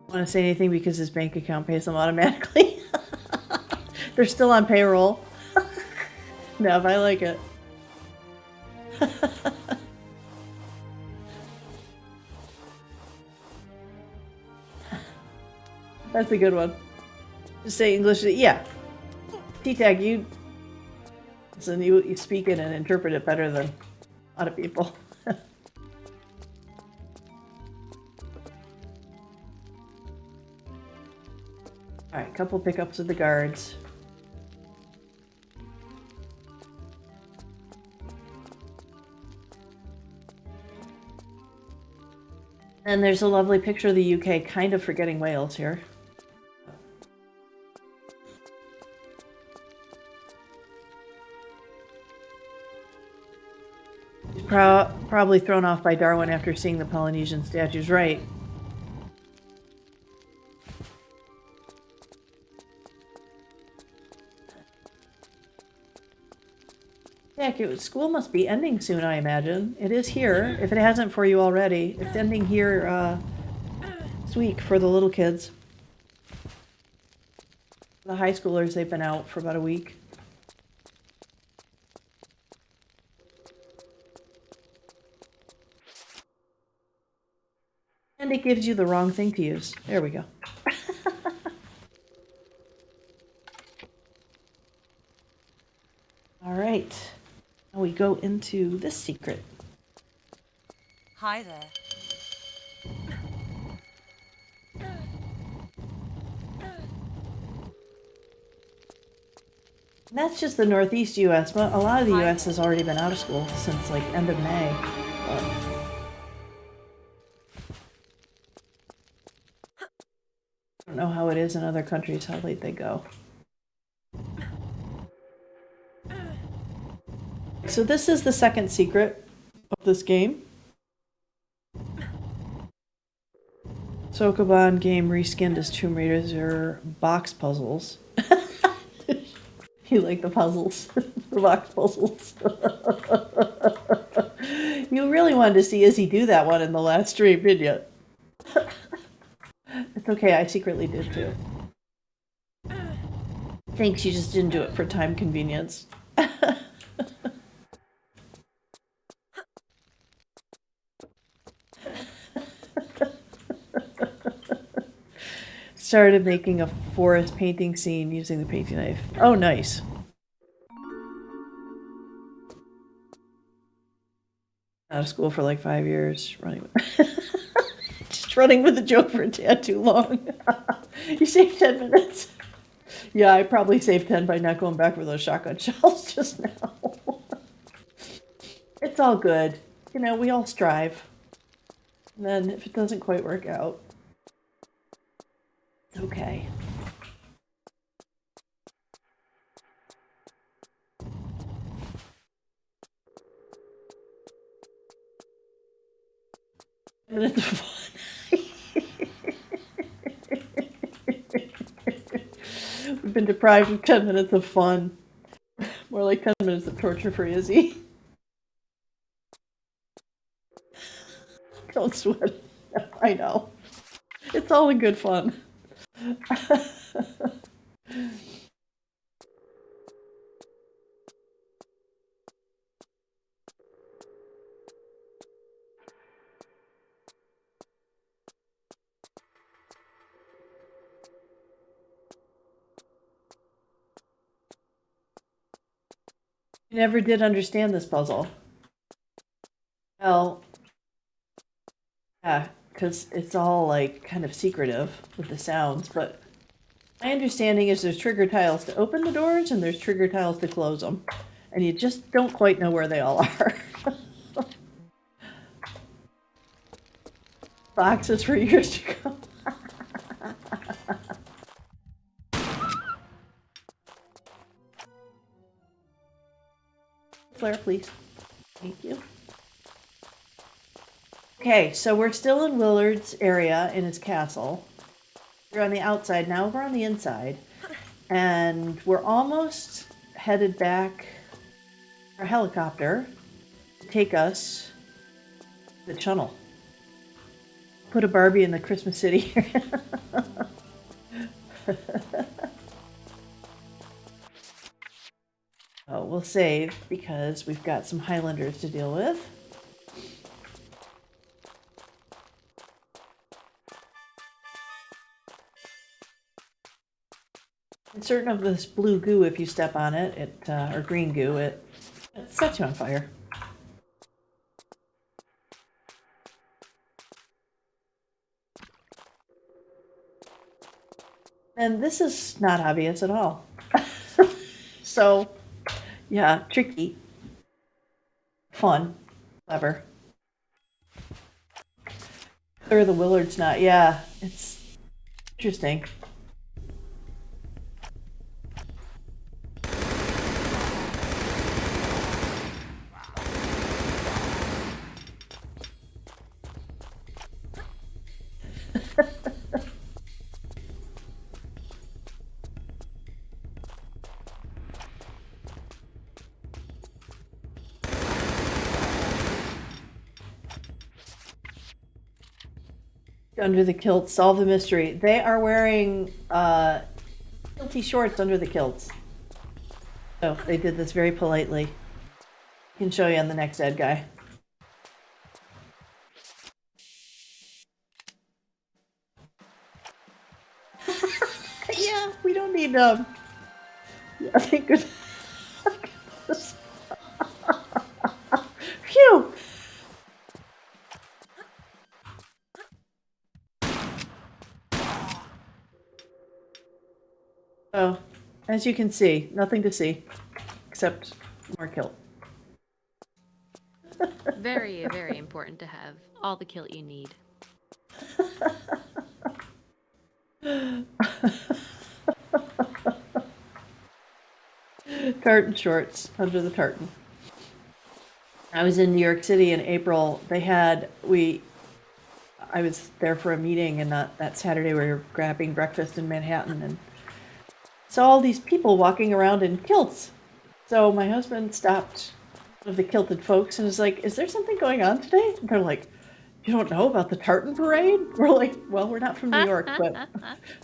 Speaker 1: want to say anything because his bank account pays them automatically. They're still on payroll. Nev, I like it. That's a good one. Just say English. Yeah. T-Tag, you listen, you speak it and interpret it better than a lot of people. Alright, couple pickups with the guards. And there's a lovely picture of the UK kind of forgetting Wales here. He's probably thrown off by Darwin after seeing the Polynesian statues, right? Heck, school must be ending soon, I imagine. It is here, if it hasn't for you already. It's ending here this week for the little kids. The high schoolers, they've been out for about a week. And it gives you the wrong thing to use. There we go. All right. Now we go into this secret.
Speaker 5: Hi there.
Speaker 1: And that's just the Northeast U.S., but a lot of the U.S. has already been out of school since like end of May. I don't know how it is in other countries, how late they go. So this is the second secret of this game. Sokoban game reskinned as Tomb Raiders are box puzzles. You like the puzzles, the box puzzles. You really wanted to see Izzy do that one in the last stream, didn't you? It's okay, I secretly did too. Thanks, you just didn't do it for time convenience. Started making a forest painting scene using the painting knife. Oh, nice. Out of school for like 5 years, running. Just running with a joke for a tad too long. You saved 10 minutes. Yeah, I probably saved 10 by not going back for those shotgun shells just now. It's all good. You know, we all strive. And then if it doesn't quite work out, it's okay. Minutes of fun. We've been deprived of 10 minutes of fun. More like 10 minutes of torture for Izzy. Don't sweat it. I know. It's all in good fun. I never did understand this puzzle. Well, yeah, because it's all like kind of secretive with the sounds, but my understanding is there's trigger tiles to open the doors and there's trigger tiles to close them. And you just don't quite know where they all are. Boxes for years to come. Flare, please. Thank you. Okay, so we're still in Willard's area in his castle. We're on the outside, now we're on the inside. And we're almost headed back our helicopter to take us to the tunnel. Put a Barbie in the Christmas city. Oh, we'll save because we've got some Highlanders to deal with. And certain of this blue goo, if you step on it, or green goo, it sets you on fire. And this is not obvious at all. So, yeah, tricky, fun, clever. Or the Willard's not, yeah, it's interesting. Under the kilts, solve the mystery. They are wearing kilty shorts under the kilts. So they did this very politely. I can show you on the next Ed guy. Yeah, we don't need I think good. Phew. Oh, as you can see, nothing to see except more kilt.
Speaker 3: Very, very important to have all the kilt you need.
Speaker 1: Tartan shorts under the tartan. I was in New York City in April. I was there for a meeting, and that Saturday we were grabbing breakfast in Manhattan and saw all these people walking around in kilts. So my husband stopped one of the kilted folks and was like, "Is there something going on today?" And they're like, "You don't know about the tartan parade?" We're like, "Well, we're not from New York, but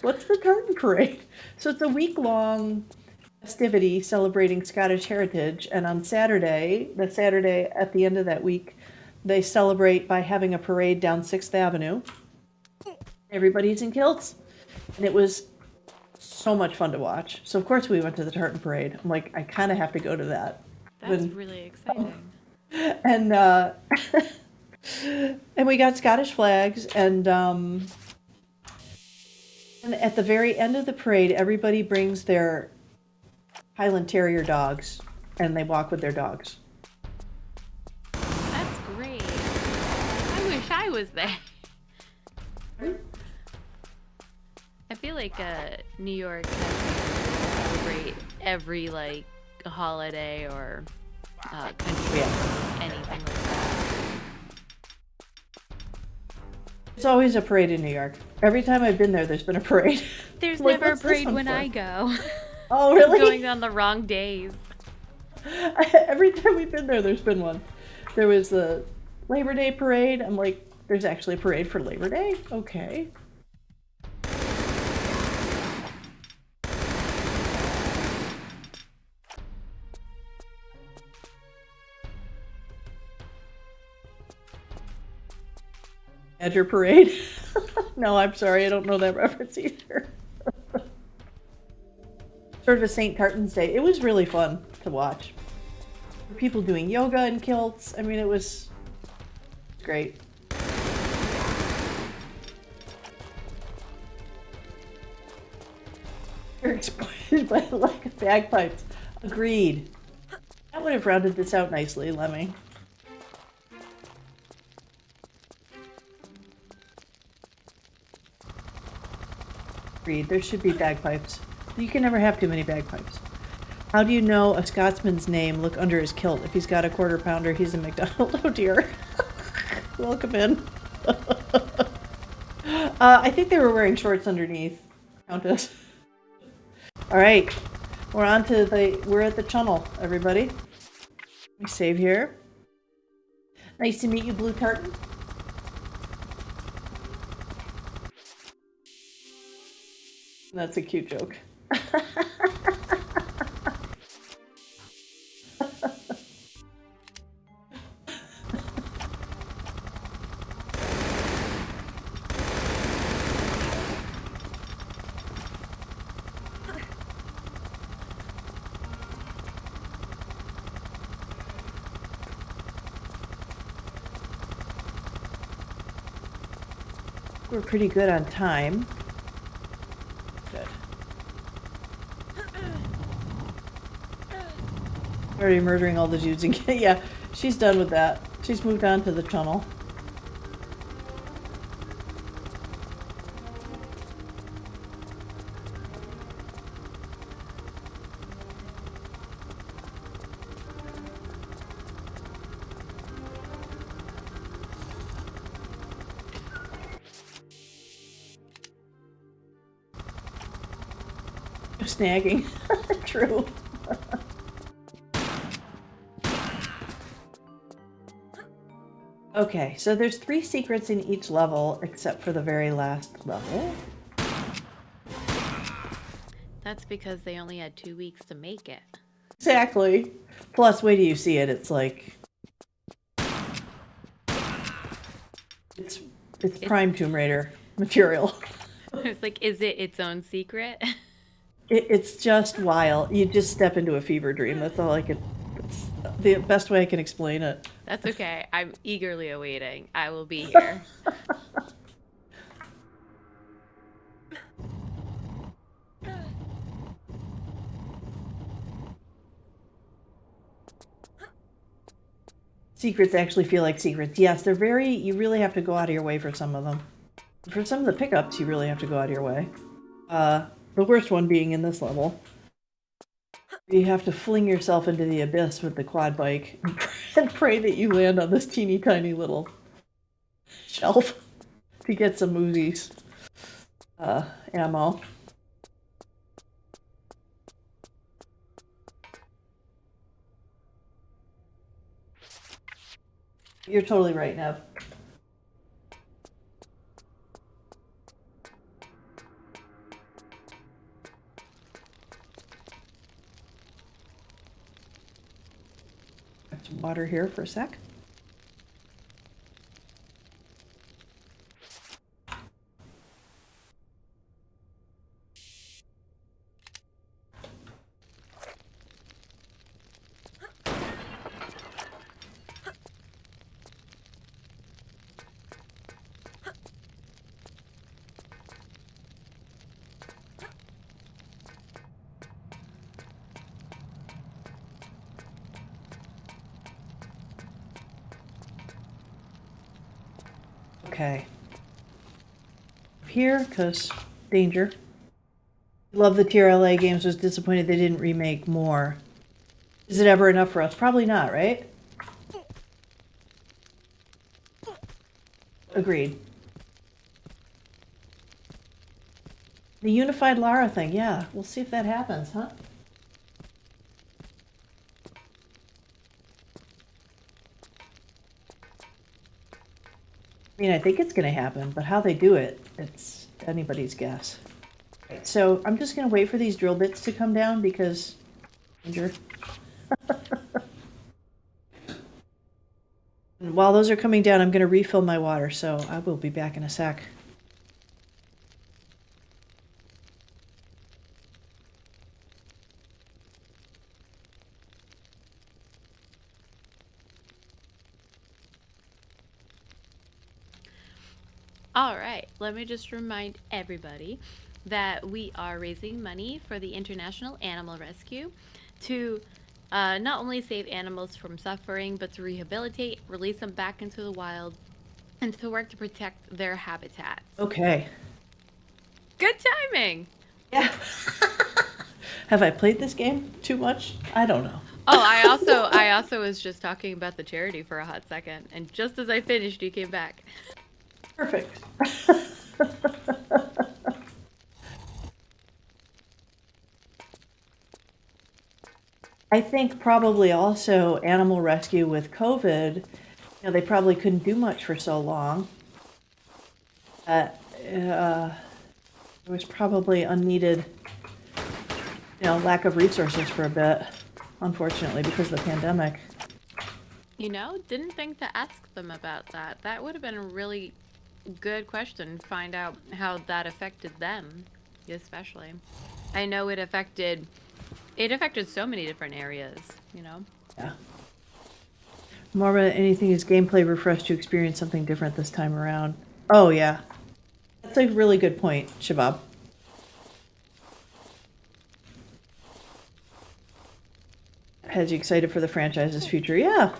Speaker 1: what's the tartan parade?" So it's a week-long festivity celebrating Scottish heritage, and on Saturday, the Saturday at the end of that week, they celebrate by having a parade down 6th Avenue. Everybody's in kilts, and it was so much fun to watch. So of course we went to the tartan parade. I'm like, I kind of have to go to that.
Speaker 3: That's really exciting.
Speaker 1: And and we got Scottish flags, and at the very end of the parade, everybody brings their Highland Terrier dogs, and they walk with their dogs.
Speaker 3: That's great. I wish I was there. I feel like New York has to celebrate every like holiday or country, anything like that.
Speaker 1: There's always a parade in New York. Every time I've been there, there's been a parade.
Speaker 3: There's
Speaker 1: Like,
Speaker 3: never a
Speaker 1: what's this
Speaker 3: parade
Speaker 1: one
Speaker 3: when
Speaker 1: for?
Speaker 3: I go.
Speaker 1: Oh, really?
Speaker 3: I'm going on the wrong days.
Speaker 1: Every time we've been there, there's been one. There was the Labor Day parade. I'm like, there's actually a parade for Labor Day? Okay. Badger parade? No, I'm sorry, I don't know that reference either. Sort of a St. Tartan's Day. It was really fun to watch. People doing yoga in kilts. I mean, it was great. You're exploited by the lack of bagpipes. Agreed. That would have rounded this out nicely, Lemmy. Agreed. There should be bagpipes. You can never have too many bagpipes. How do you know a Scotsman's name? Look under his kilt. If he's got a quarter pounder, he's a McDonald. Oh dear. Welcome in. I think they were wearing shorts underneath, Countess. All right, we're at the tunnel, everybody. Let me save here. Nice to meet you, Blue Tartan. That's a cute joke. We're pretty good on time. Good. Already murdering all the dudes again. Yeah, she's done with that. She's moved on to the tunnel. Snagging. True. Okay, so there's 3 secrets in each level, except for the very last level.
Speaker 3: That's because they only had 2 weeks to make it.
Speaker 1: Exactly. Plus, wait till you see it. It's like it's prime Tomb Raider material.
Speaker 3: It's like, is it its own secret?
Speaker 1: It's just wild. You just step into a fever dream. That's all I could. It's the best way I can explain it.
Speaker 3: That's okay. I'm eagerly awaiting. I will be here.
Speaker 1: Secrets actually feel like secrets. Yes, they're very. You really have to go out of your way for some of them. For some of the pickups, you really have to go out of your way. The worst one being in this level. You have to fling yourself into the abyss with the quad bike and pray that you land on this teeny tiny little shelf to get some Uzis ammo. You're totally right, Nev. Got some water here for a sec. Okay. Here, because danger. Love the TRLA games, was disappointed they didn't remake more. Is it ever enough for us? Probably not, right? Agreed. The unified Lara thing, yeah. We'll see if that happens, huh? I mean, I think it's going to happen, but how they do it, it's anybody's guess. Right, so I'm just going to wait for these drill bits to come down because danger. And while those are coming down, I'm going to refill my water, so I will be back in a sec.
Speaker 3: All right, let me just remind everybody that we are raising money for the International Animal Rescue to not only save animals from suffering, but to rehabilitate, release them back into the wild, and to work to protect their habitats.
Speaker 1: Okay.
Speaker 3: Good timing.
Speaker 1: Yeah. Have I played this game too much? I don't know.
Speaker 3: Oh, I also was just talking about the charity for a hot second, and just as I finished, you came back.
Speaker 1: Perfect. I think probably also animal rescue with COVID, they probably couldn't do much for so long. There was probably unneeded, lack of resources for a bit, unfortunately, because of the pandemic.
Speaker 3: Didn't think to ask them about that. That would have been a really good question. Find out how that affected them, especially. I know it affected so many different areas,
Speaker 1: Yeah. More than anything is gameplay refreshed to experience something different this time around. Oh, yeah. That's a really good point, Shabab. Has you excited for the franchise's future? Yeah.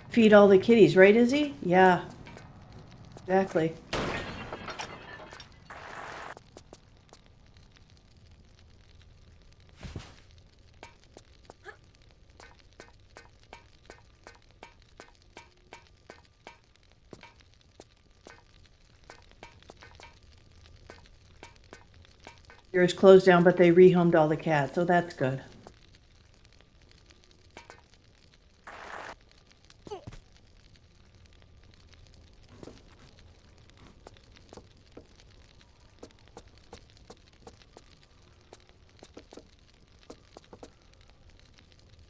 Speaker 1: Feed all the kitties, right, Izzy? Yeah. Exactly. Yours closed down, but they rehomed all the cats, so that's good.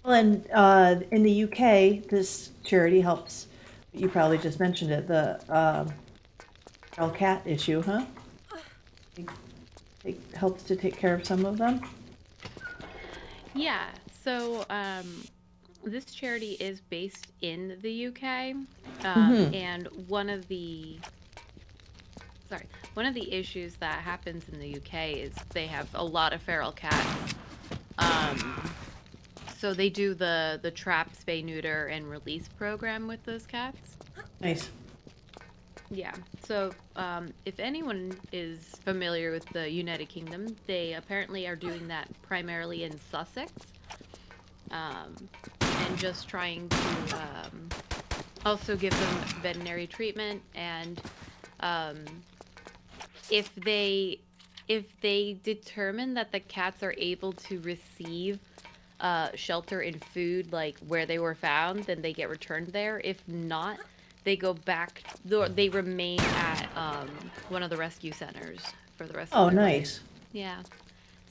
Speaker 1: Well, and in the UK, this charity helps. You probably just mentioned it, the feral cat issue, huh? It helps to take care of some of them.
Speaker 3: Yeah. So, this charity is based in the UK, and one of the issues that happens in the UK is they have a lot of feral cats. So they do the trap, spay, neuter, and release program with those cats.
Speaker 1: Nice.
Speaker 3: Yeah. So, if anyone is familiar with the United Kingdom, they apparently are doing that primarily in Sussex, and just trying to also give them veterinary treatment. And if they determine that the cats are able to receive shelter and food like where they were found, then they get returned there. If not, they go back. They remain at one of the rescue centers for the rest of their life.
Speaker 1: Nice.
Speaker 3: Yeah.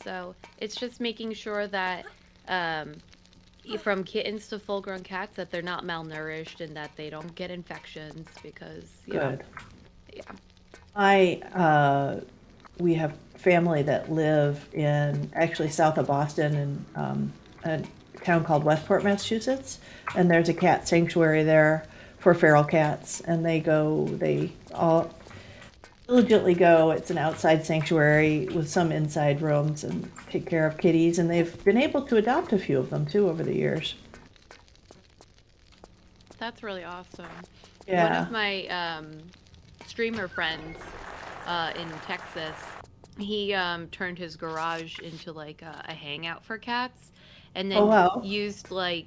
Speaker 3: So it's just making sure that from kittens to full-grown cats that they're not malnourished and that they don't get infections because
Speaker 1: Good.
Speaker 3: Yeah.
Speaker 1: We have family that live in actually south of Boston in a town called Westport, Massachusetts, and there's a cat sanctuary there for feral cats, and they all diligently go. It's an outside sanctuary with some inside rooms and take care of kitties, and they've been able to adopt a few of them too over the years.
Speaker 3: That's really awesome.
Speaker 1: Yeah.
Speaker 3: One of my streamer friends in Texas, he turned his garage into like a hangout for cats, and then used like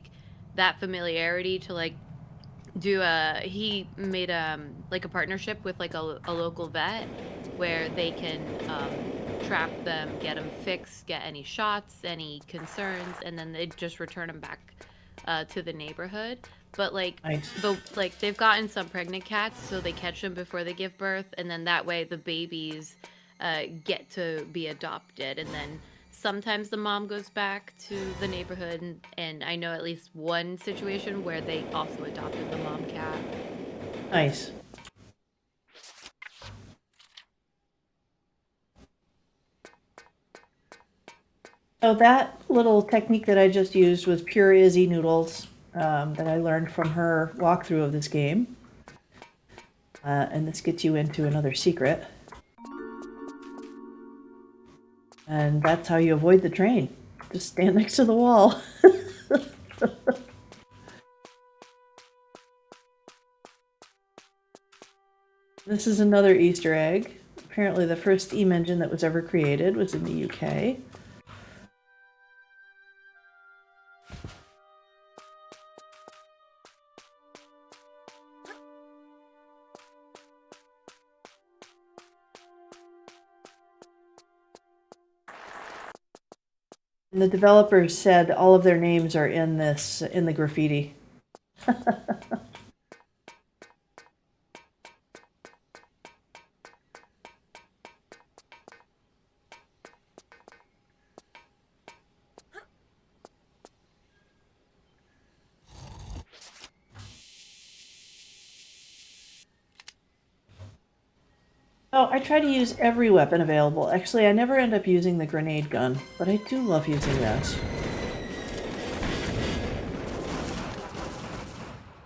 Speaker 3: that familiarity to like he made like a partnership with like a local vet where they can trap them, get them fixed, get any shots, any concerns, and then they just return them back to the neighborhood. But like
Speaker 1: Nice.
Speaker 3: they've gotten some pregnant cats, so they catch them before they give birth, and then that way the babies get to be adopted, and then sometimes the mom goes back to the neighborhood, and I know at least one situation where they also adopted the mom cat.
Speaker 1: Nice. So that little technique that I just used was pure Izzy noodles that I learned from her walkthrough of this game. And this gets you into another secret. And that's how you avoid the train. Just stand next to the wall. This is another Easter egg. Apparently the first steam engine that was ever created was in the UK. And the developers said all of their names are in the graffiti. Oh, I try to use every weapon available. Actually, I never end up using the grenade gun, but I do love using this.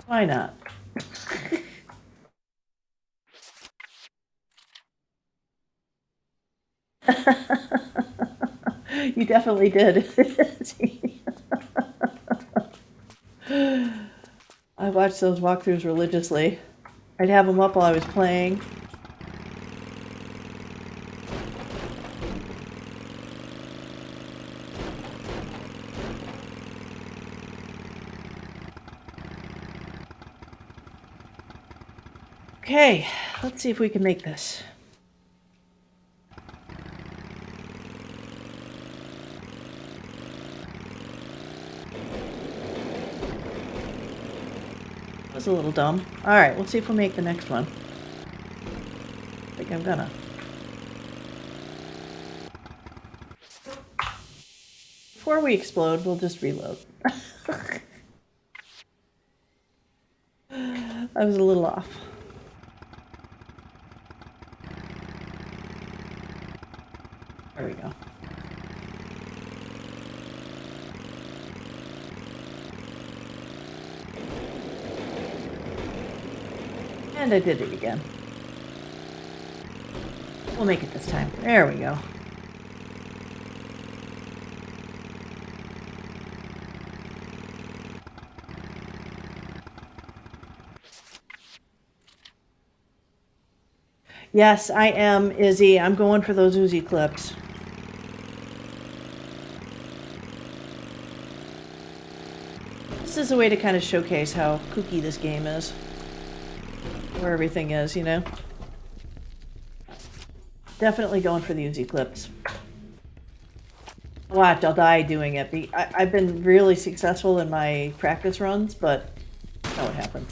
Speaker 1: Why not? You definitely did. I watched those walkthroughs religiously. I'd have them up while I was playing. Okay, let's see if we can make this. That was a little dumb. Alright, we'll see if we make the next one. I think I'm gonna. Before we explode, we'll just reload. I was a little off. There we go. And I did it again. We'll make it this time. There we go. Yes, I am, Izzy. I'm going for those Uzi clips. This is a way to kind of showcase how kooky this game is. Where everything is, you know? Definitely going for the Uzi clips. Watch, I'll die doing it. I've been really successful in my practice runs, but you know what happens.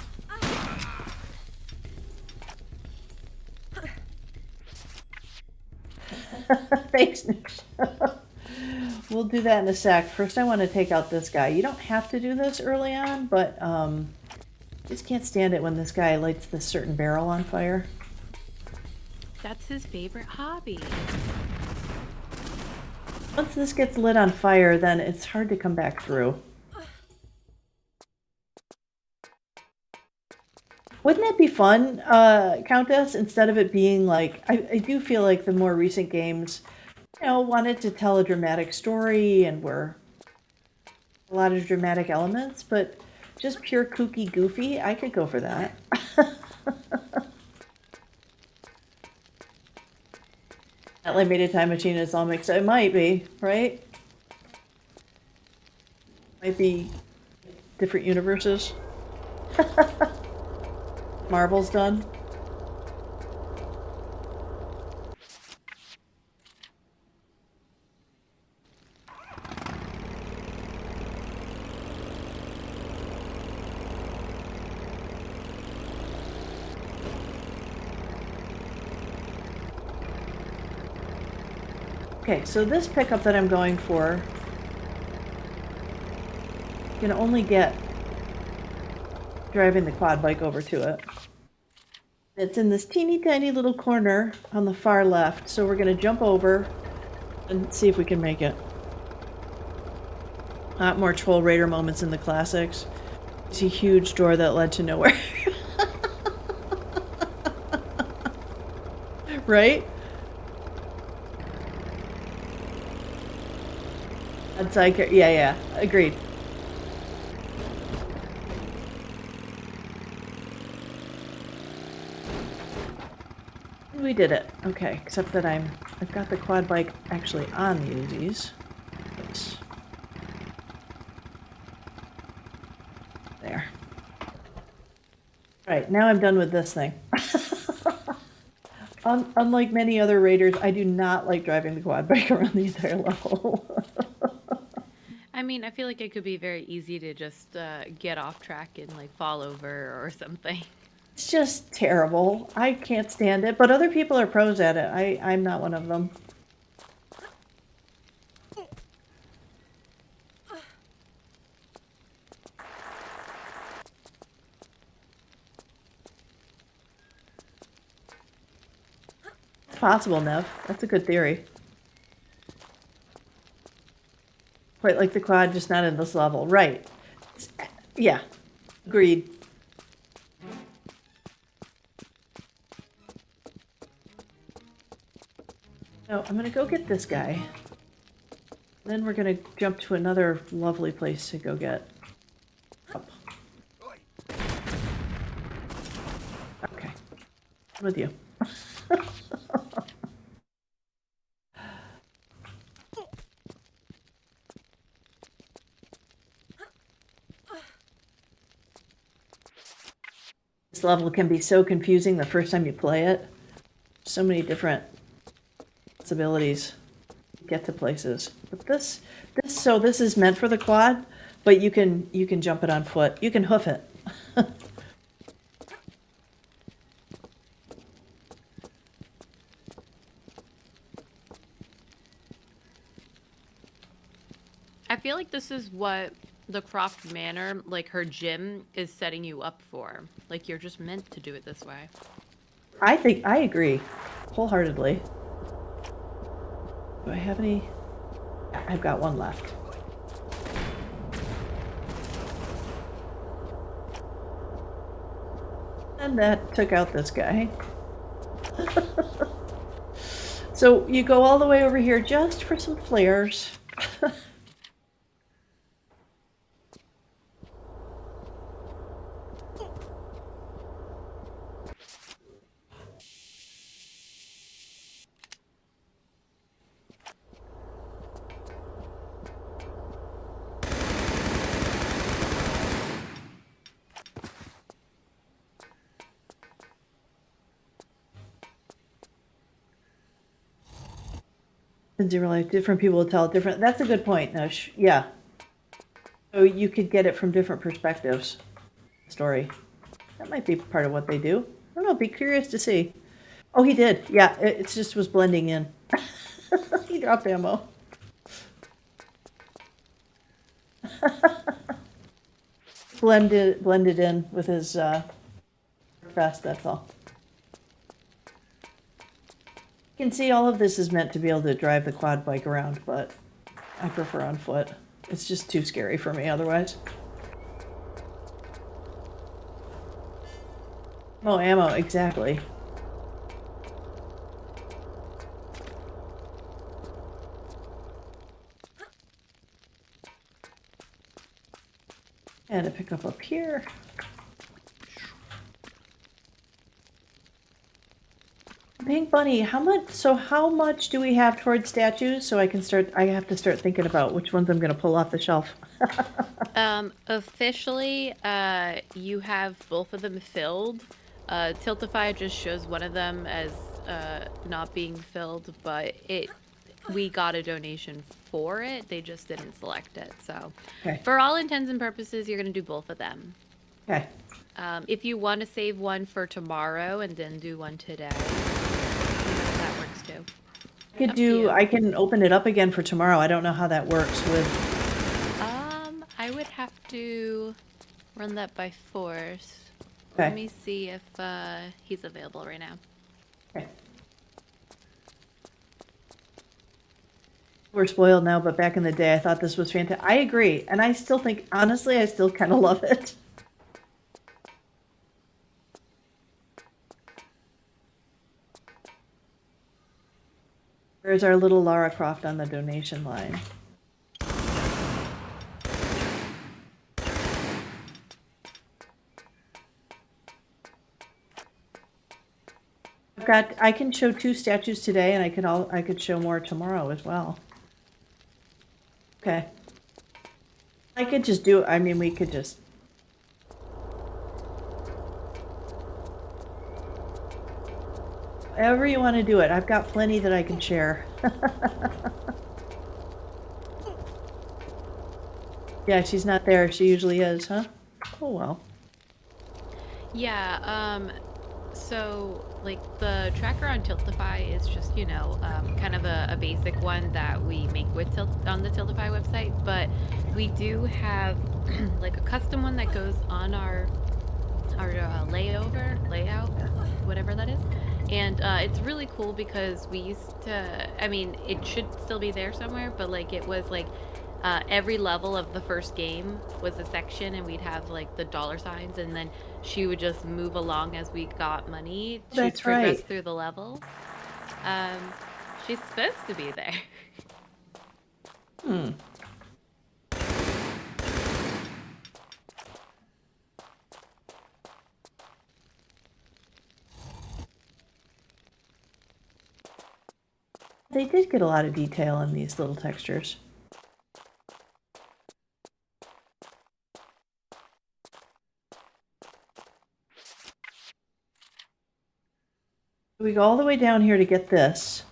Speaker 1: Thanks, Nisha. We'll do that in a sec. First, I want to take out this guy. You don't have to do this early on, but just can't stand it when this guy lights this certain barrel on fire.
Speaker 3: That's his favorite hobby.
Speaker 1: Once this gets lit on fire, then it's hard to come back through. Wouldn't that be fun, Countess? Instead of it being like, I do feel like the more recent games, you know, wanted to tell a dramatic story and were a lot of dramatic elements, but just pure kooky goofy, I could go for that. That limited time machine is all mixed up. It might be, right? Might be different universes. Marvel's done. Okay, so this pickup that I'm going for, you can only get driving the quad bike over to it. It's in this teeny tiny little corner on the far left, so we're going to jump over and see if we can make it. Not more Troll Raider moments in the classics. It's a huge door that led to nowhere. Right? That's like, yeah, agreed. We did it. Okay, except that I've got the quad bike actually on the Uzis. Oops. There. Right, now I'm done with this thing. Unlike many other raiders, I do not like driving the quad bike around the entire level.
Speaker 3: I mean, I feel like it could be very easy to just get off track and like fall over or something.
Speaker 1: It's just terrible. I can't stand it, but other people are pros at it. I'm not one of them. It's possible, Nev. That's a good theory. Quite like the quad, just not in this level. Right. Yeah. Agreed. So I'm going to go get this guy. Then we're going to jump to another lovely place to go get up. Okay. I'm with you. This level can be so confusing the first time you play it. So many different possibilities to get to places. But this is meant for the quad, but you can jump it on foot. You can hoof it.
Speaker 3: I feel like this is what the Croft Manor, like her gym, is setting you up for. Like you're just meant to do it this way.
Speaker 1: I think I agree wholeheartedly. Do I have any? I've got one left. And that took out this guy. So you go all the way over here just for some flares. In zero life, different people will tell it different. That's a good point, Nush. Yeah. So you could get it from different perspectives. Story. That might be part of what they do. I don't know. Be curious to see. Oh, he did. Yeah, it just was blending in. He dropped ammo. Blended in with his vest. That's all. You can see all of this is meant to be able to drive the quad bike around, but I prefer on foot. It's just too scary for me otherwise. Oh, ammo, exactly. And to pick up here. Pink Bunny, how much do we have towards statues so I have to start thinking about which ones I'm going to pull off the shelf.
Speaker 3: Officially, you have both of them filled. Tiltify just shows one of them as not being filled, but we got a donation for it. They just didn't select it. So
Speaker 1: Okay.
Speaker 3: for all intents and purposes, you're going to do both of them.
Speaker 1: Okay.
Speaker 3: If you want to save one for tomorrow and then do one today, that works too.
Speaker 1: I can open it up again for tomorrow. I don't know how that works with.
Speaker 3: I would have to run that by Force.
Speaker 1: Okay.
Speaker 3: Let me see if he's available right now.
Speaker 1: Okay. We're spoiled now, but back in the day, I thought this was fantastic. I agree, and I still think, honestly, I still kind of love it. There's our little Lara Croft on the donation line. I can show 2 statues today, and I could show more tomorrow as well. Okay. I could just do, I mean, we could just. However you want to do it. I've got plenty that I can share. Yeah, she's not there. She usually is, huh? Oh, well.
Speaker 3: Yeah, so like the tracker on Tiltify is just, you know, kind of a basic one that we make with on the Tiltify website, but we do have like a custom one that goes on our layout, whatever that is. And it's really cool because we used to, I mean, it should still be there somewhere, but like it was like every level of the first game was a section, and we'd have like the dollar signs, and then she would just move along as we got money to
Speaker 1: That's
Speaker 3: progress
Speaker 1: right.
Speaker 3: through the levels. She's supposed to be there.
Speaker 1: Hmm. They did get a lot of detail in these little textures. We go all the way down here to get this,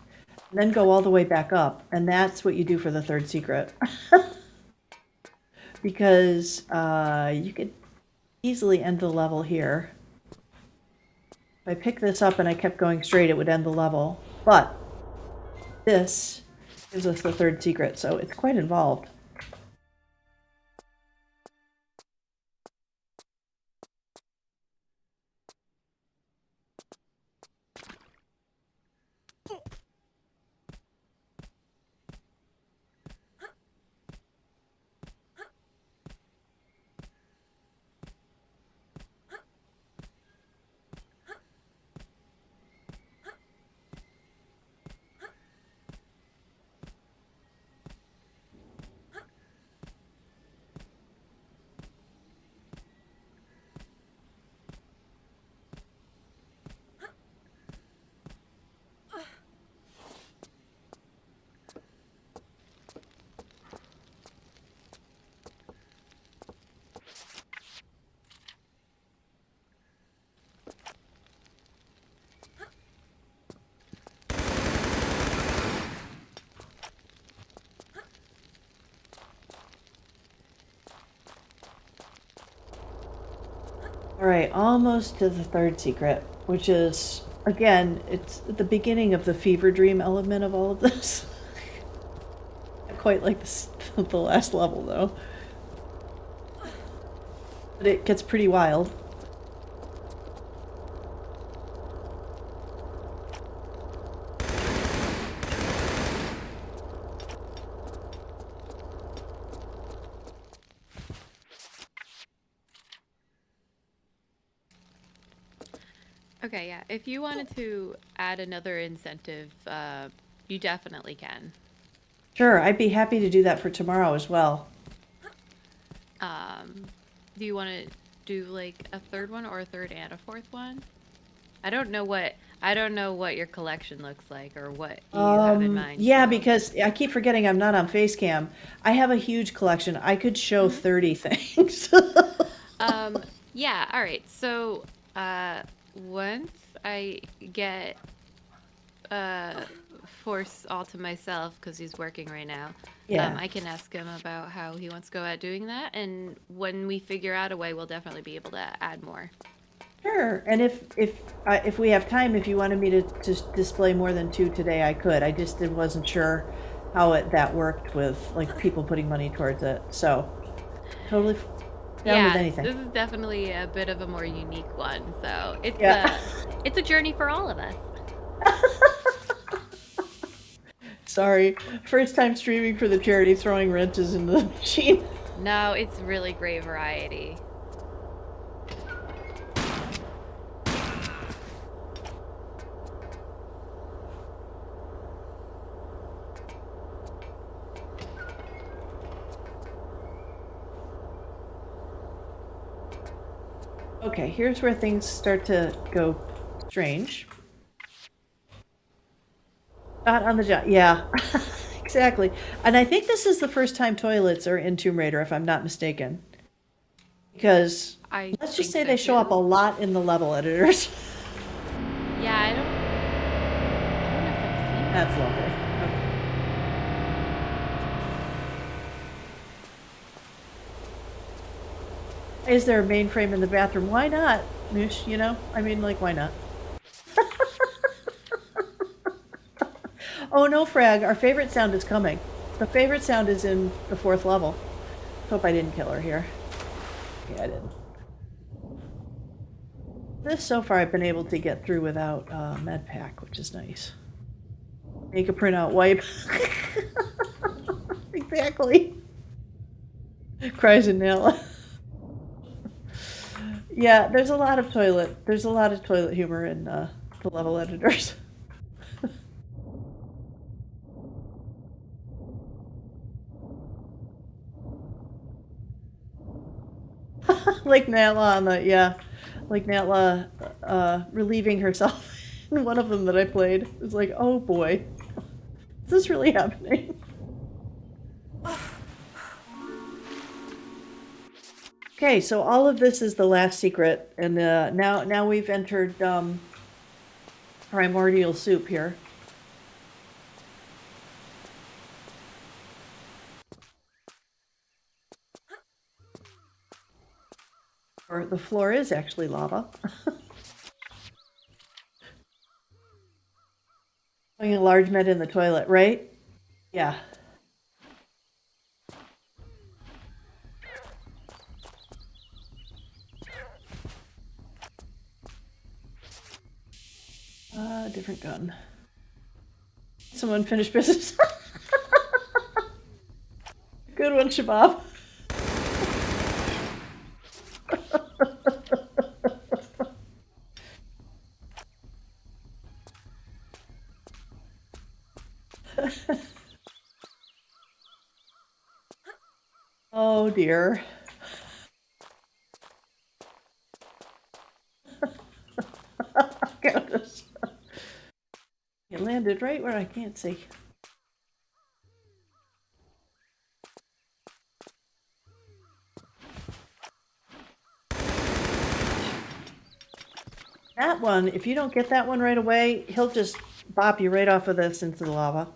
Speaker 1: and then go all the way back up, and that's what you do for the 3rd secret. Because you could easily end the level here. If I pick this up and I kept going straight, it would end the level. But this gives us the 3rd secret, so it's quite involved. All right, almost to the 3rd secret, which is, again, it's the beginning of the fever dream element of all of this. Not quite like the last level, though. But it gets pretty wild.
Speaker 3: Okay, yeah. If you wanted to add another incentive, you definitely can.
Speaker 1: Sure, I'd be happy to do that for tomorrow as well.
Speaker 3: Do you want to do like a 3rd one, or a 3rd and a 4th one? I don't know what your collection looks like, or what you have in mind.
Speaker 1: Yeah,
Speaker 3: so-
Speaker 1: because I keep forgetting I'm not on Facecam. I have a huge collection. I could show 30 things.
Speaker 3: Yeah, all right. So, once I get Force all to myself, because he's working right now,
Speaker 1: Yeah.
Speaker 3: I can ask him about how he wants to go at doing that, and when we figure out a way, we'll definitely be able to add more.
Speaker 1: Sure. And if we have time, if you wanted me to display more than 2 today, I could. I just wasn't sure how that worked with like people putting money towards it. So totally down with
Speaker 3: Yeah,
Speaker 1: anything.
Speaker 3: this is definitely a bit of a more unique one. So
Speaker 1: Yeah.
Speaker 3: it's a journey for all of us.
Speaker 1: Sorry. First time streaming for the charity, throwing wrenches into the machine.
Speaker 3: No, it's really great variety.
Speaker 1: Okay, here's where things start to go strange. Not on the job. Yeah, exactly. And I think this is the first time toilets are in Tomb Raider, if I'm not mistaken. Because let's just say they show up a lot in the level editors.
Speaker 3: Yeah, I don't know if I've seen
Speaker 1: That's lovely. Okay. Is there a mainframe in the bathroom? Why not, Noosh? You know? I mean, like, why not? Oh no, Frag, our favorite sound is coming. The favorite sound is in the 4th level. Hope I didn't kill her here. Yeah, I didn't. This, so far, I've been able to get through without med pack, which is nice. Make a printout wipe. Exactly. Cries in Nella. Yeah, there's a lot of toilet humor in the level editors. Like Nala on the, yeah, like Nala relieving herself in one of them that I played. It's like, oh boy, is this really happening? Okay, so all of this is the last secret, and now we've entered primordial soup here. Or the floor is actually lava. Putting a large med in the toilet, right? Yeah. Different gun. Some unfinished business. Good one, Shabab. Oh dear. Goodness. It landed right where I can't see. That one, if you don't get that one right away, he'll just bop you right off of this into the lava.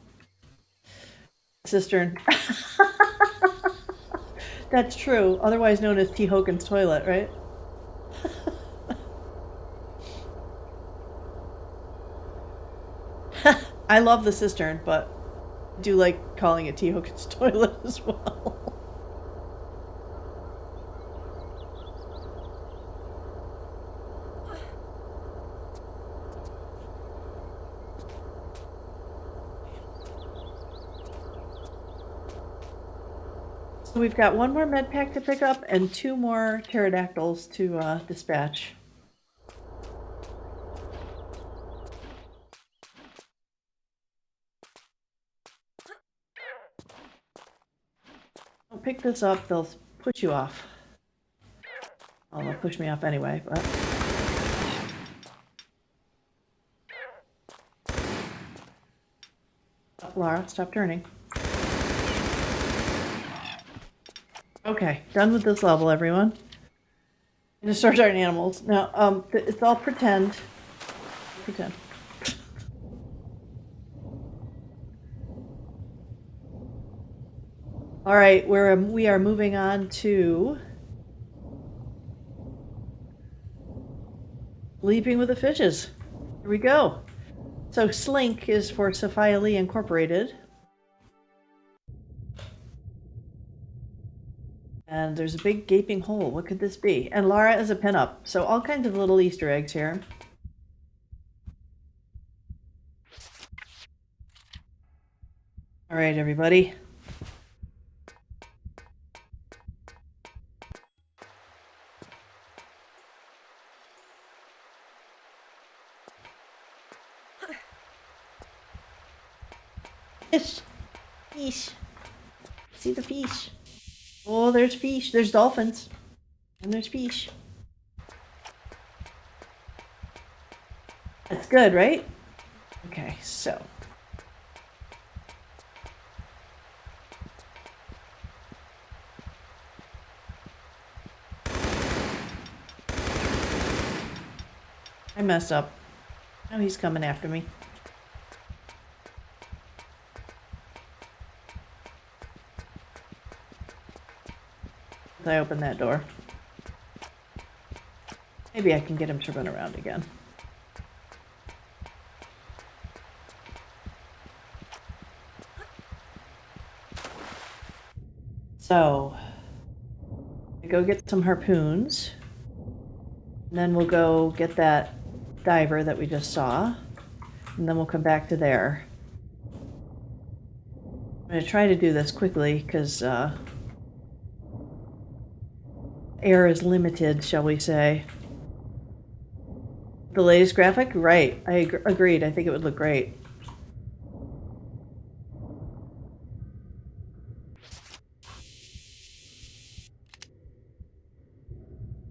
Speaker 1: Cistern. That's true, otherwise known as T. Hogan's toilet, right? I love the cistern, but I do like calling it T. Hogan's toilet as well. So we've got one more med pack to pick up and 2 more pterodactyls to dispatch. Don't pick this up, they'll push you off. Well, they'll push me off anyway, but... Stop, Lara, stop turning. Okay, done with this level, everyone. I'm gonna start starting animals. Now, it's all pretend. Pretend. All right, we are moving on to Leaping with the fishes. Here we go. So Slink is for Sophia Lee Incorporated. And there's a big gaping hole. What could this be? And Lara is a pinup. So all kinds of little Easter eggs here. All right, everybody. Fish. Fish. See the fish. Oh, there's fish. There's dolphins. And there's fish. That's good, right? Okay, so. I messed up. Now he's coming after me. I open that door. Maybe I can get him to run around again. So, I go get some harpoons. And then we'll go get that diver that we just saw. And then we'll come back to there. I'm going to try to do this quickly because air is limited, shall we say. The latest graphic? Right. I agreed. I think it would look great.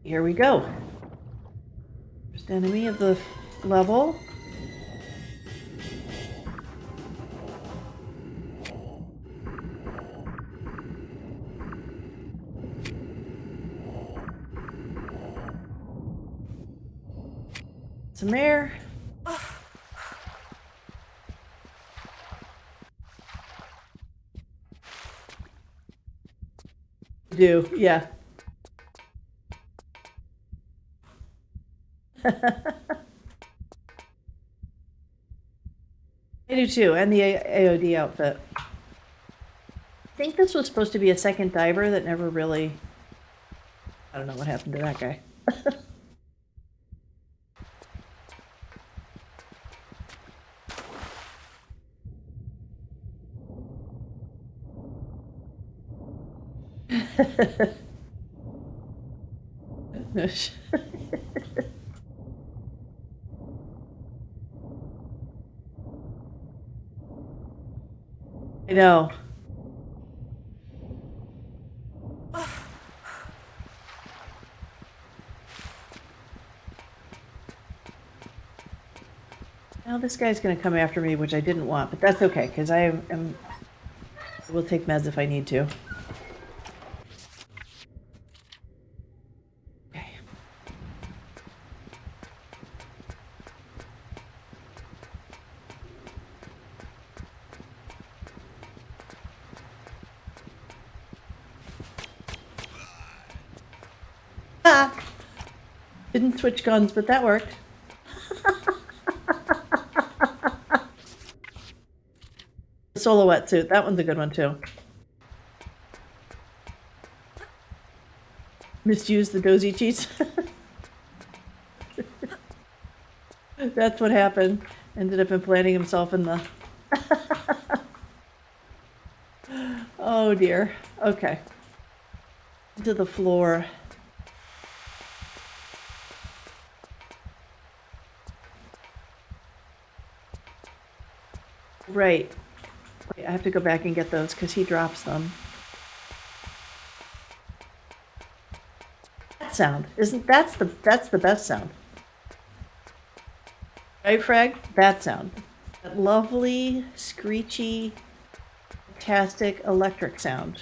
Speaker 1: Here we go. First enemy of the level. Some air. Do, yeah. I do too, and the AOD outfit. I think this was supposed to be a second diver that never really... I don't know what happened to that guy. I know. Now this guy's going to come after me, which I didn't want, but that's okay, because I will take meds if I need to. Okay. Ah! Didn't switch guns, but that worked. Solo wetsuit, that one's a good one too. Misused the dozy cheese. That's what happened. Ended up implanting himself in the... Oh dear. Okay. To the floor. Right. Wait, I have to go back and get those because he drops them. That sound. That's the best sound. Right, Frag? That sound. That lovely, screechy, fantastic electric sound.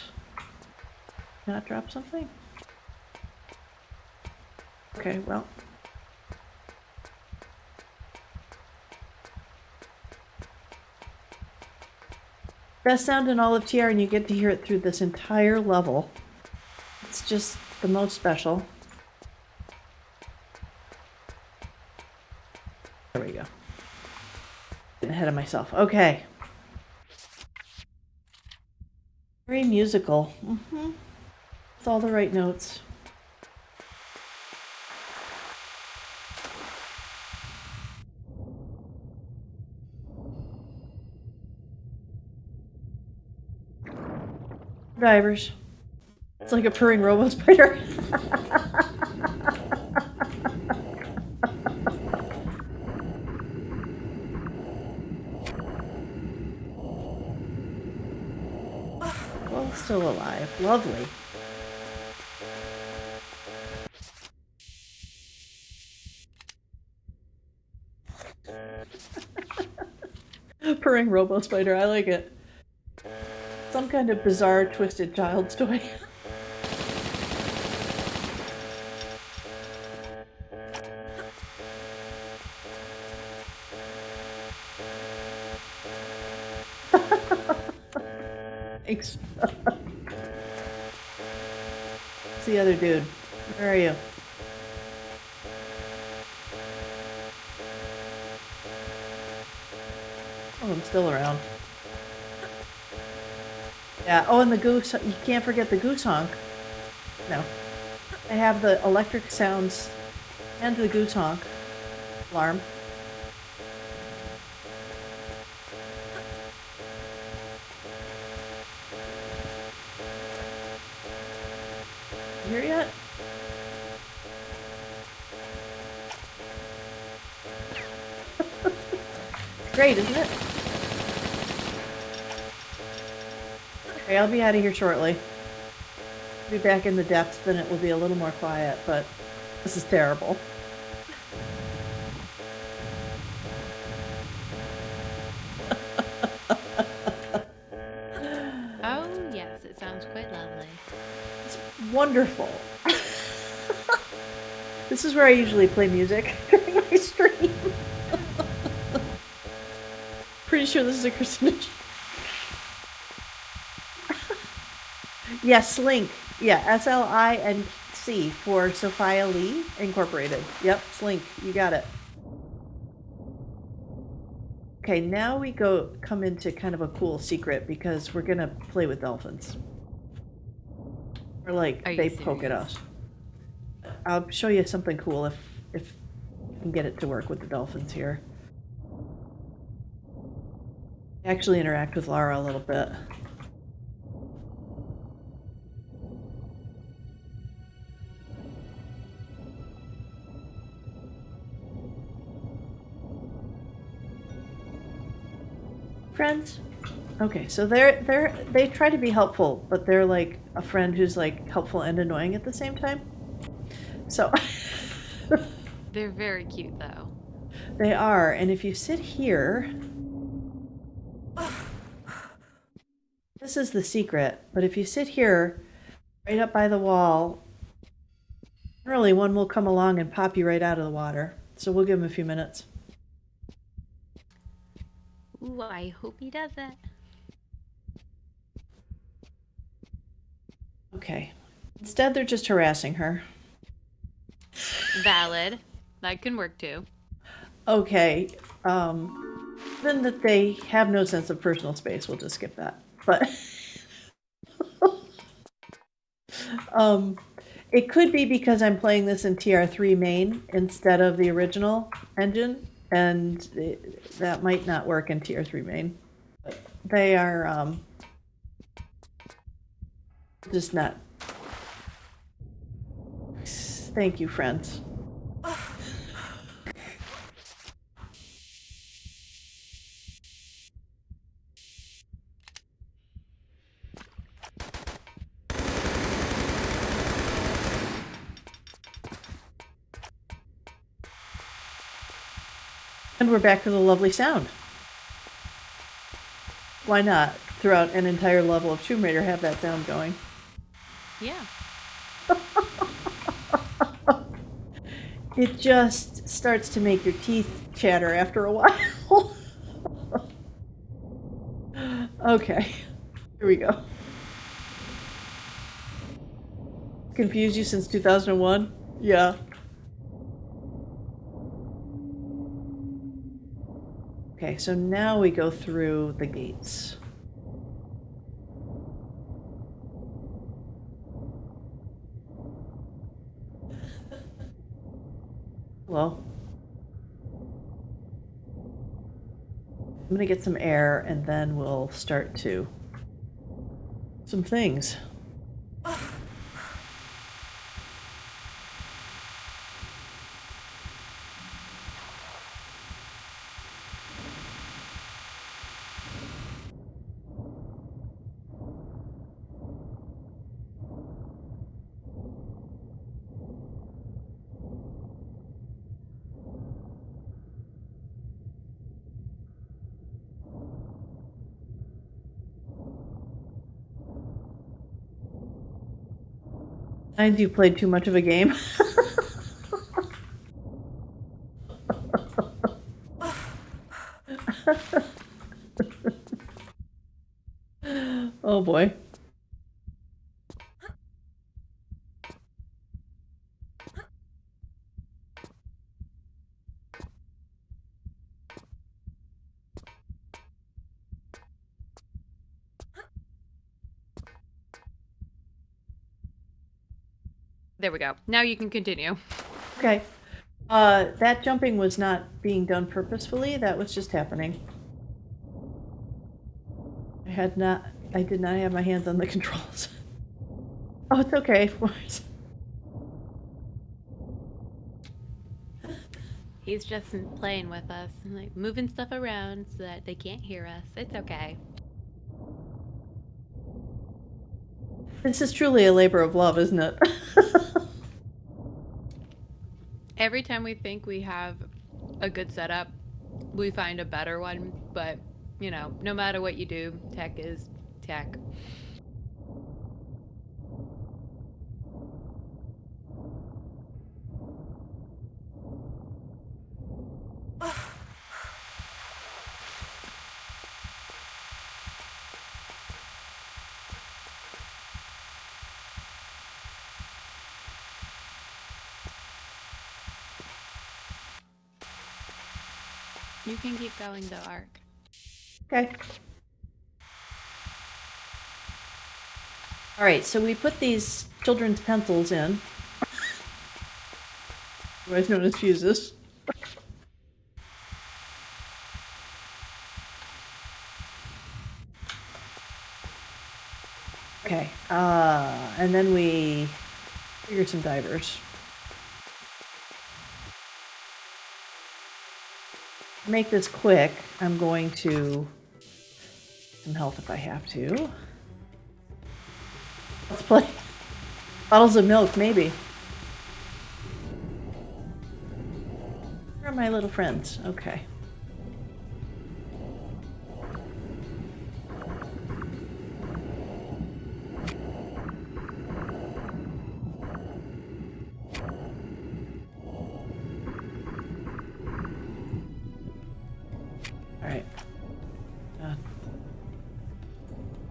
Speaker 1: Can I drop something? Okay, well. Best sound in all of TR, and you get to hear it through this entire level. It's just the most special. There we go. Getting ahead of myself. Okay. Very musical. Mm-hmm. It's all the right notes. Divers. It's like a purring robo spider. Well, still alive. Lovely. Purring robo spider. I like it. Some kind of bizarre, twisted child's toy. Thanks. It's the other dude. Where are you? Oh, I'm still around. Yeah, oh, and the goose, you can't forget the goose honk. No. I have the electric sounds and the goose honk alarm. You here yet? Great, isn't it? Okay, I'll be out of here shortly. Be back in the depths, then it will be a little more quiet, but this is terrible.
Speaker 3: Oh, yes, it sounds quite lovely.
Speaker 1: It's wonderful. This is where I usually play music during my stream. Pretty sure this is a Christina. Yeah, Slink. Yeah, SLINC for Sophia Lee Incorporated. Yep, Slink. You got it. Okay, now we come into kind of a cool secret because we're gonna play with dolphins. Or like
Speaker 3: Are you
Speaker 1: they poke at
Speaker 3: serious?
Speaker 1: us. I'll show you something cool if I can get it to work with the dolphins here. Actually interact with Lara a little bit. Friends? Okay, so they try to be helpful, but they're like a friend who's like helpful and annoying at the same time. So
Speaker 3: They're very cute, though.
Speaker 1: they are, and if you sit here, this is the secret, but if you sit here right up by the wall, generally one will come along and pop you right out of the water. So we'll give him a few minutes.
Speaker 3: Ooh, I hope he does it.
Speaker 1: Okay. Instead, they're just harassing her.
Speaker 3: Valid. That can work too.
Speaker 1: Okay. Then that they have no sense of personal space, we'll just skip that. But it could be because I'm playing this in TR3 main instead of the original engine, and that might not work in TR3 main. But they are just not. Thank you, friends. And we're back to the lovely sound. Why not? Throughout an entire level of Tomb Raider, have that sound going.
Speaker 3: Yeah.
Speaker 1: It just starts to make your teeth chatter after a while. Okay, here we go. Confused you since 2001? Yeah. Okay, so now we go through the gates. Hello. I'm gonna get some air and then we'll start to some things. And you played too much of a game. Oh boy.
Speaker 3: There we go. Now you can continue.
Speaker 1: Okay. That jumping was not being done purposefully. That was just happening. I did not have my hands on the controls. Oh, it's okay.
Speaker 3: He's just playing with us, like moving stuff around so that they can't hear us. It's okay.
Speaker 1: This is truly a labor of love, isn't it?
Speaker 3: Every time we think we have a good setup, we find a better one. But, you know, no matter what you do, tech is tech. You can keep going though, Ark.
Speaker 1: Okay. All right, so we put these children's pencils in, otherwise known as fuses. Okay, and then we figure some divers. To make this quick, I'm going to some health if I have to. Let's play bottles of milk, maybe. Where are my little friends? Okay. Alright.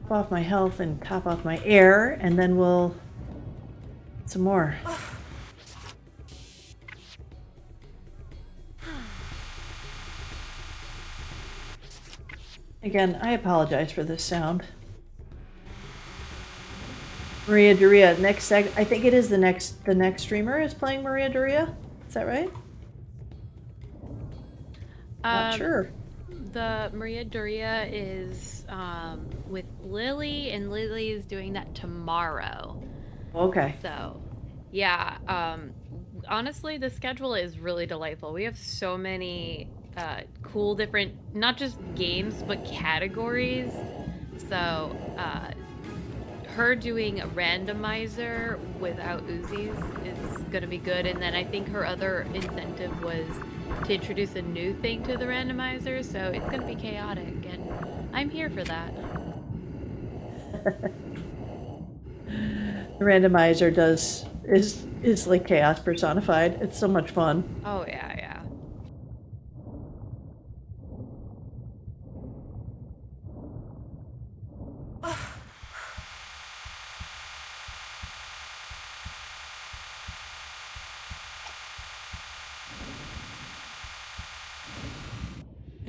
Speaker 1: Top off my health and top off my air, and then we'll some more. Again, I apologize for this sound. Maria Doria, I think it is the next streamer is playing Maria Doria. Is that right? Not sure.
Speaker 3: The Maria Doria is with Lily, and Lily is doing that tomorrow.
Speaker 1: Okay.
Speaker 3: So, yeah. Honestly, the schedule is really delightful. We have so many cool different, not just games, but categories. So, her doing a randomizer without Uzis is going to be good. And then I think her other incentive was to introduce a new thing to the randomizer. So it's going to be chaotic, and I'm here for that.
Speaker 1: The randomizer is like chaos personified. It's so much fun.
Speaker 3: Oh, yeah, yeah.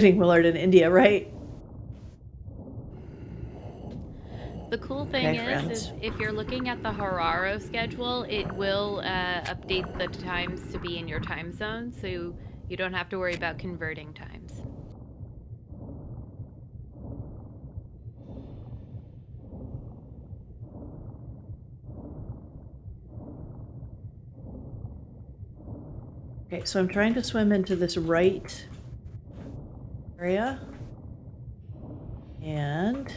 Speaker 1: Getting Willard in India, right?
Speaker 3: The cool thing
Speaker 1: Okay, friends.
Speaker 3: is if you're looking at the Hararo schedule, it will update the times to be in your time zone, so you don't have to worry about converting times.
Speaker 1: Okay, so I'm trying to swim into this right area, and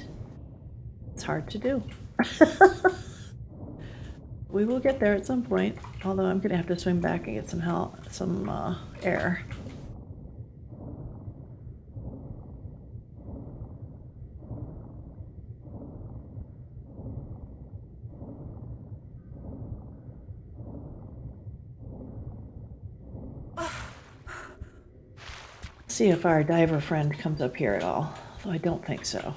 Speaker 1: it's hard to do. We will get there at some point, although I'm gonna have to swim back and get some help, some air. See if our diver friend comes up here at all, though I don't think so.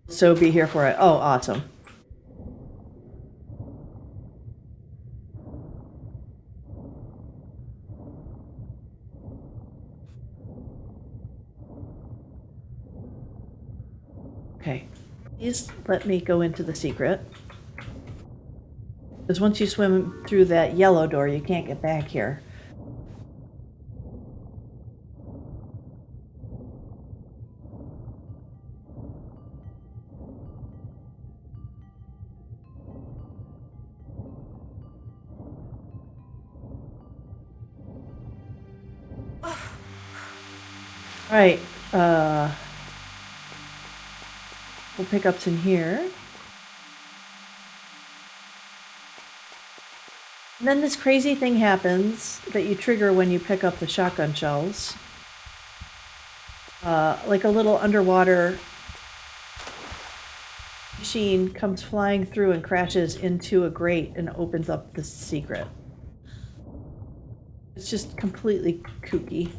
Speaker 1: So be here for it. Oh, awesome. Okay, please let me go into the secret. Because once you swim through that yellow door, you can't get back here. All right, we'll pick up some here. And then this crazy thing happens that you trigger when you pick up the shotgun shells. Like a little underwater machine comes flying through and crashes into a grate and opens up the secret. It's just completely kooky.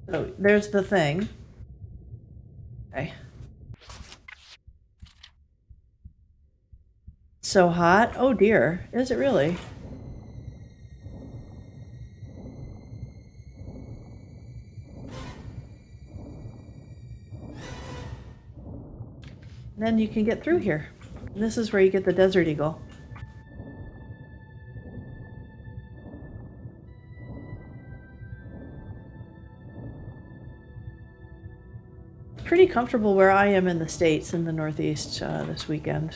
Speaker 1: So there's the thing. Okay. So hot. Oh dear. Is it really? And then you can get through here. And this is where you get the Desert Eagle. Pretty comfortable where I am in the States in the Northeast this weekend.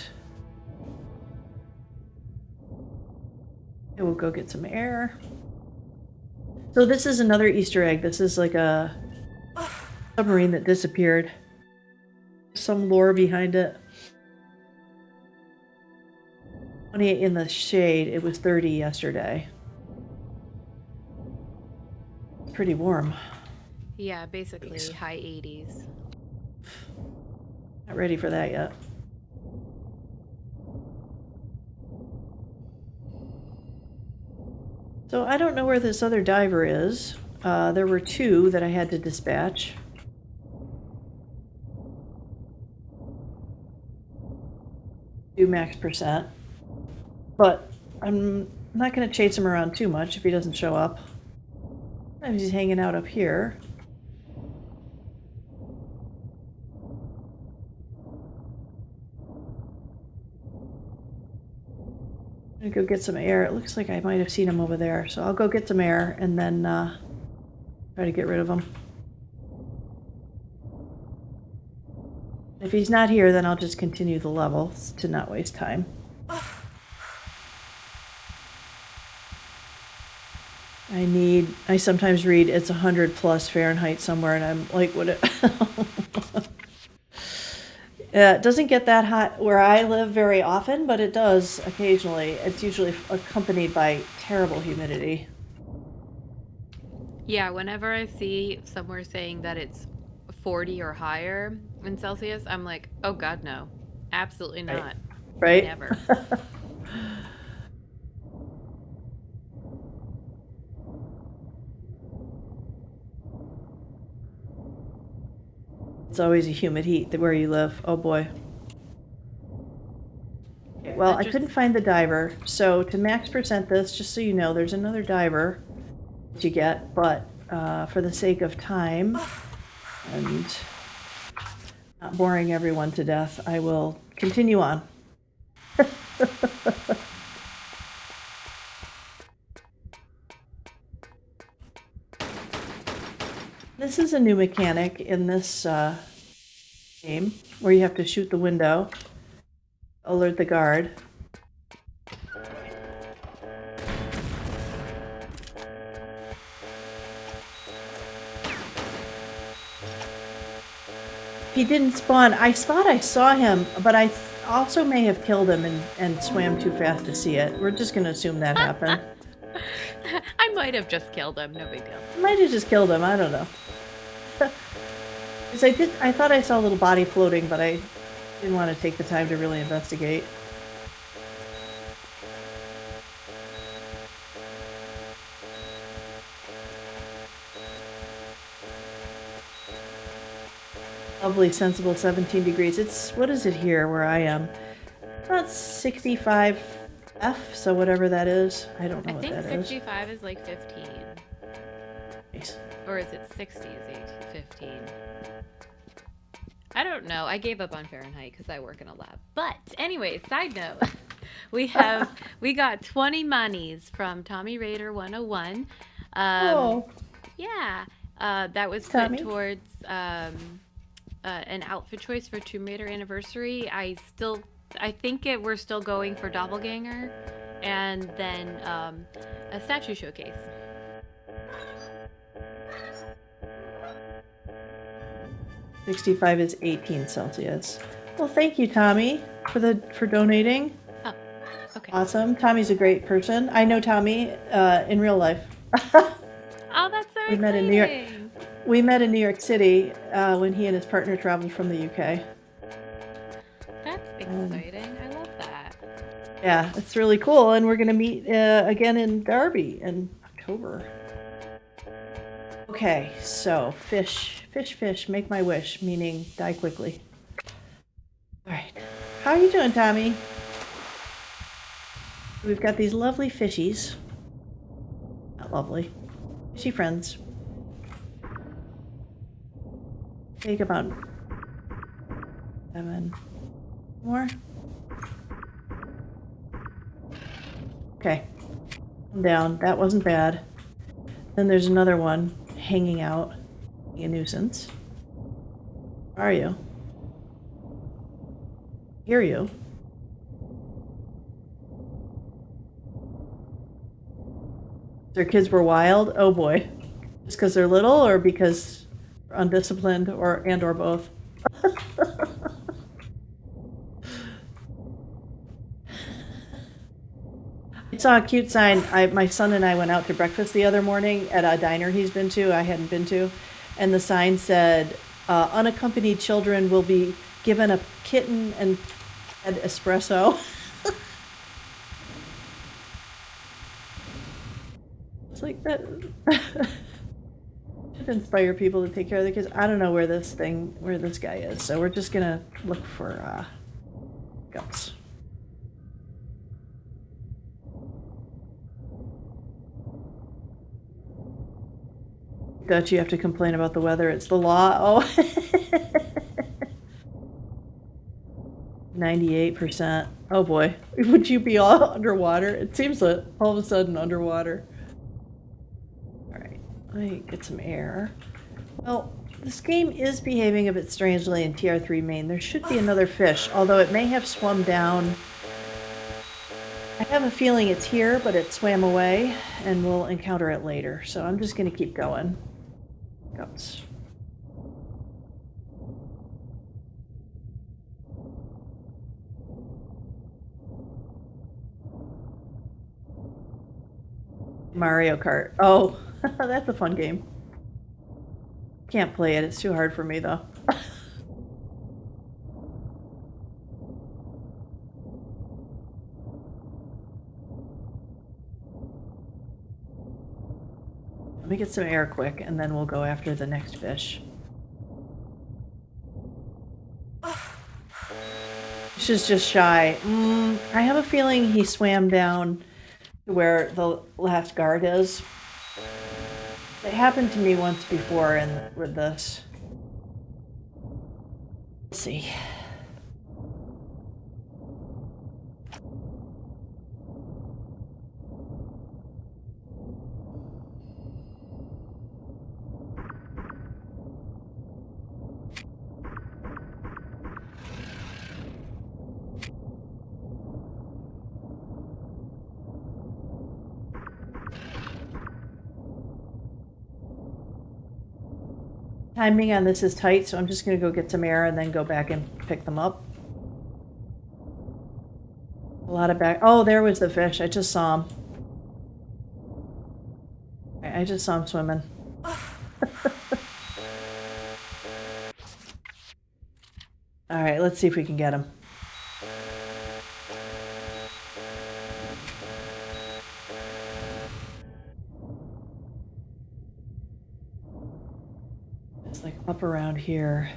Speaker 1: Okay, we'll go get some air. So this is another Easter egg. This is like a submarine that disappeared. Some lore behind it. 28 in the shade. It was 30 yesterday. Pretty warm.
Speaker 3: Yeah, basically high 80s.
Speaker 1: Not ready for that yet. So I don't know where this other diver is. There were two that I had to dispatch. Do max percent. But I'm not going to chase him around too much if he doesn't show up. Sometimes he's hanging out up here. I'm gonna go get some air. It looks like I might have seen him over there, so I'll go get some air and then try to get rid of him. If he's not here, then I'll just continue the levels to not waste time. I sometimes read it's 100 plus Fahrenheit somewhere, and I'm like, what it... It doesn't get that hot where I live very often, but it does occasionally. It's usually accompanied by terrible humidity.
Speaker 3: Yeah, whenever I see somewhere saying that it's 40 or higher in Celsius, I'm like, oh God, no. Absolutely not.
Speaker 1: Right?
Speaker 3: Never.
Speaker 1: It's always a humid heat where you live. Oh boy. Okay, well,
Speaker 3: That
Speaker 1: I
Speaker 3: just-
Speaker 1: couldn't find the diver, so to max percent this, just so you know, there's another diver that you get, but for the sake of time and not boring everyone to death, I will continue on. This is a new mechanic in this game, where you have to shoot the window, alert the guard. He didn't spawn. I thought I saw him, but I also may have killed him and swam too fast to see it. We're just going to assume that happened.
Speaker 3: I might have just killed him. No big deal.
Speaker 1: I might have just killed him. I don't know. Because I thought I saw a little body floating, but I didn't want to take the time to really investigate. Lovely, sensible 17 degrees. It's, what is it here where I am? About 65 F, so whatever that is. I don't know what that is.
Speaker 3: I think 65 is like 15.
Speaker 1: Nice.
Speaker 3: Or is it 60 is 15? I don't know. I gave up on Fahrenheit because I work in a lab. But anyway, side note, we got 20 monies from Tommy Raider 101.
Speaker 1: Oh.
Speaker 3: Yeah. That was put
Speaker 1: Tommy.
Speaker 3: towards an outfit choice for Tomb Raider Anniversary. I think we're still going for Doppelganger, and then a statue showcase.
Speaker 1: $65 is 18 Celsius. Well, thank you, Tommy, for donating.
Speaker 3: Oh, okay.
Speaker 1: Awesome. Tommy's a great person. I know Tommy in real life.
Speaker 3: Oh, that's so
Speaker 1: We
Speaker 3: exciting.
Speaker 1: met in New York. We met in New York City when he and his partner traveled from the UK.
Speaker 3: That's exciting. I love that.
Speaker 1: Yeah, it's really cool. And we're going to meet again in Derby in October. Okay, so fish, make my wish, meaning die quickly. All right. How are you doing, Tommy? We've got these lovely fishies. Not lovely. Fishy friends. Take about 7 more. Okay. Calm down. That wasn't bad. Then there's another one hanging out. A nuisance. Where are you? Hear you. Their kids were wild? Oh boy. Just because they're little or because they're undisciplined or both? I saw a cute sign. My son and I went out to breakfast the other morning at a diner he's been to, I hadn't been to, and the sign said, unaccompanied children will be given a kitten and fed espresso. It's like that should inspire people to take care of their kids. I don't know where this guy is, so we're just gonna look for guts. Dutch, you have to complain about the weather. It's the law. Oh. 98%. Oh boy. Would you be all underwater? It seems that all of a sudden underwater. Alright, let me get some air. Well, this game is behaving a bit strangely in TR3 main. There should be another fish, although it may have swum down. I have a feeling it's here, but it swam away, and we'll encounter it later. So I'm just going to keep going. Oops. Mario Kart. Oh, that's a fun game. Can't play it. It's too hard for me, though. Let me get some air quick, and then we'll go after the next fish. fish is just shy. I have a feeling he swam down to where the last guard is. It happened to me once before with this. Let's see. Timing on this is tight, so I'm just going to go get some air and then go back and pick them up. A lot of back. Oh, there was the fish. I just saw him. I just saw him swimming. All right, let's see if we can get him. It's like up around here.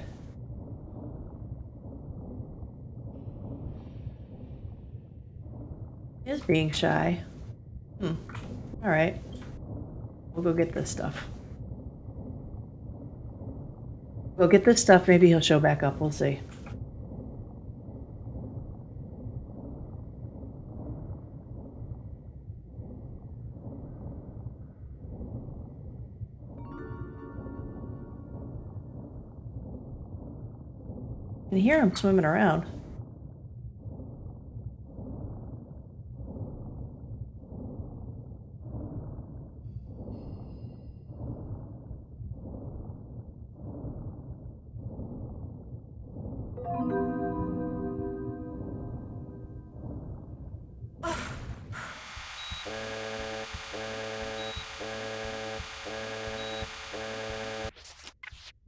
Speaker 1: He is being shy. All right. We'll go get this stuff. Go get this stuff. Maybe he'll show back up. We'll see. I can hear him swimming around.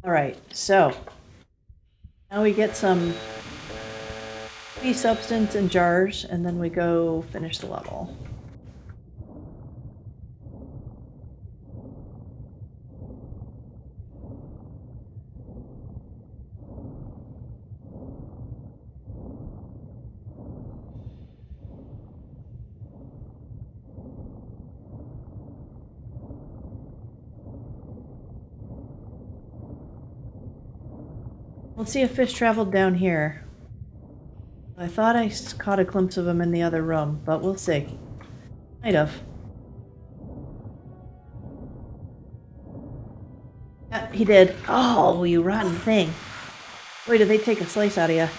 Speaker 1: All right, so now we get some pea substance in jars, and then we go finish the level. Let's see if fish traveled down here. I thought I caught a glimpse of him in the other room, but we'll see. Might have. Yeah, he did. Oh, you rotten thing. Boy, did they take a slice out of you.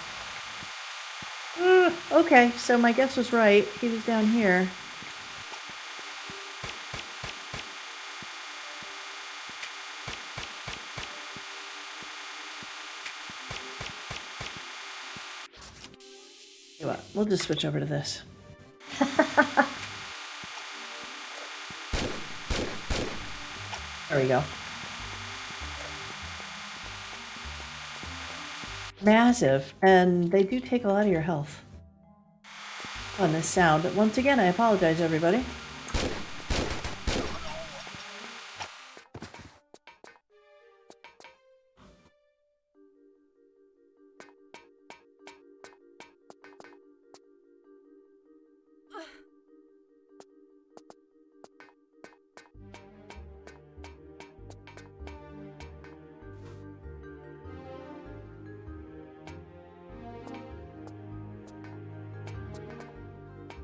Speaker 1: Okay, so my guess was right. He was down here. You know what? We'll just switch over to this. There we go. Massive, and they do take a lot of your health on this sound. Once again, I apologize, everybody.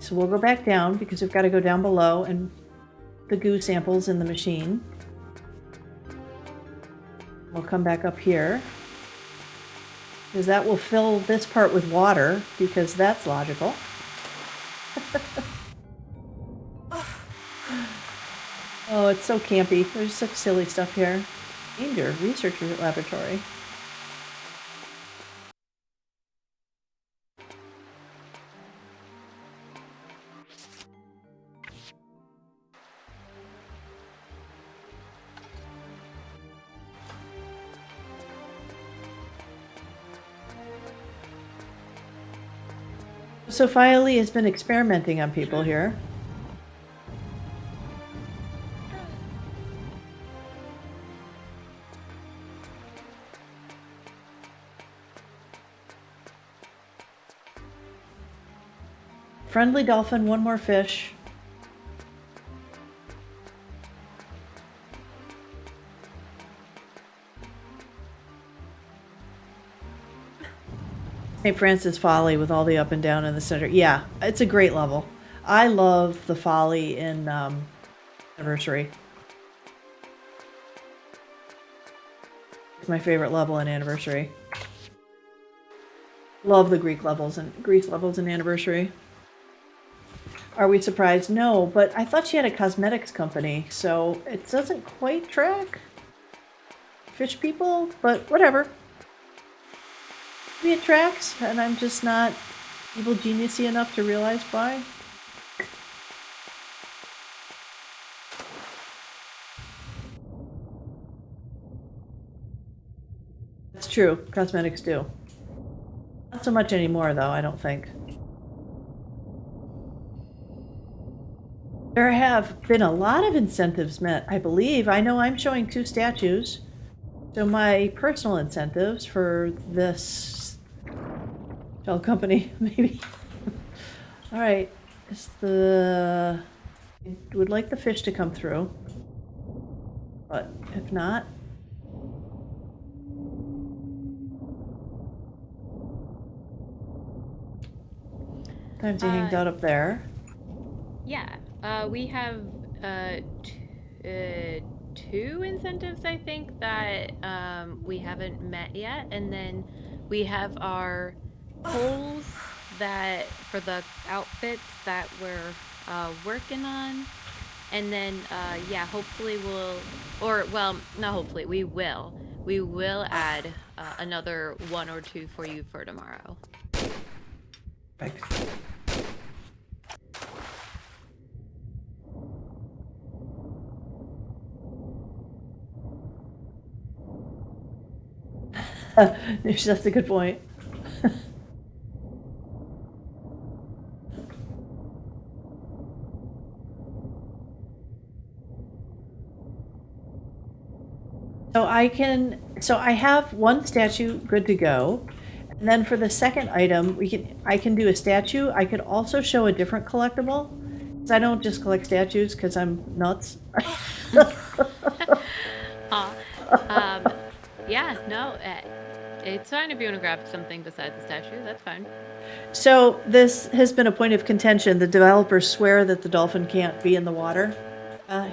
Speaker 1: So we'll go back down because we've got to go down below and the goo samples in the machine. We'll come back up here because that will fill this part with water because that's logical. Oh, it's so campy. There's such silly stuff here. Danger, research laboratory. So Lee has been experimenting on people here. Friendly dolphin, one more fish. St. Francis Folly with all the up and down in the center. Yeah, it's a great level. I love the Folly in Anniversary. It's my favorite level in Anniversary. Love the Greek levels and Anniversary. Are we surprised? No, but I thought she had a cosmetics company, so it doesn't quite track fish people, but whatever. Maybe it tracks, and I'm just not evil geniusy enough to realize why. That's true. Cosmetics do. Not so much anymore, though, I don't think. There have been a lot of incentives met, I believe. I know I'm showing 2 statues. So my personal incentives for this shell company, maybe. All right. I would like the fish to come through. But if not, times he hangs out up there.
Speaker 3: Yeah, we have 2 incentives, I think, that we haven't met yet, and then we have our polls that for the outfits that we're working on, and then yeah, hopefully not hopefully, we will add another 1 or 2 for you for tomorrow.
Speaker 1: Perfect. That's a good point. So I have 1 statue good to go. And then for the second item, I can do a statue. I could also show a different collectible. Because I don't just collect statues because I'm nuts.
Speaker 3: Yeah, no, it's fine if you want to grab something besides the statue. That's fine.
Speaker 1: So this has been a point of contention. The developers swear that the dolphin can't be in the water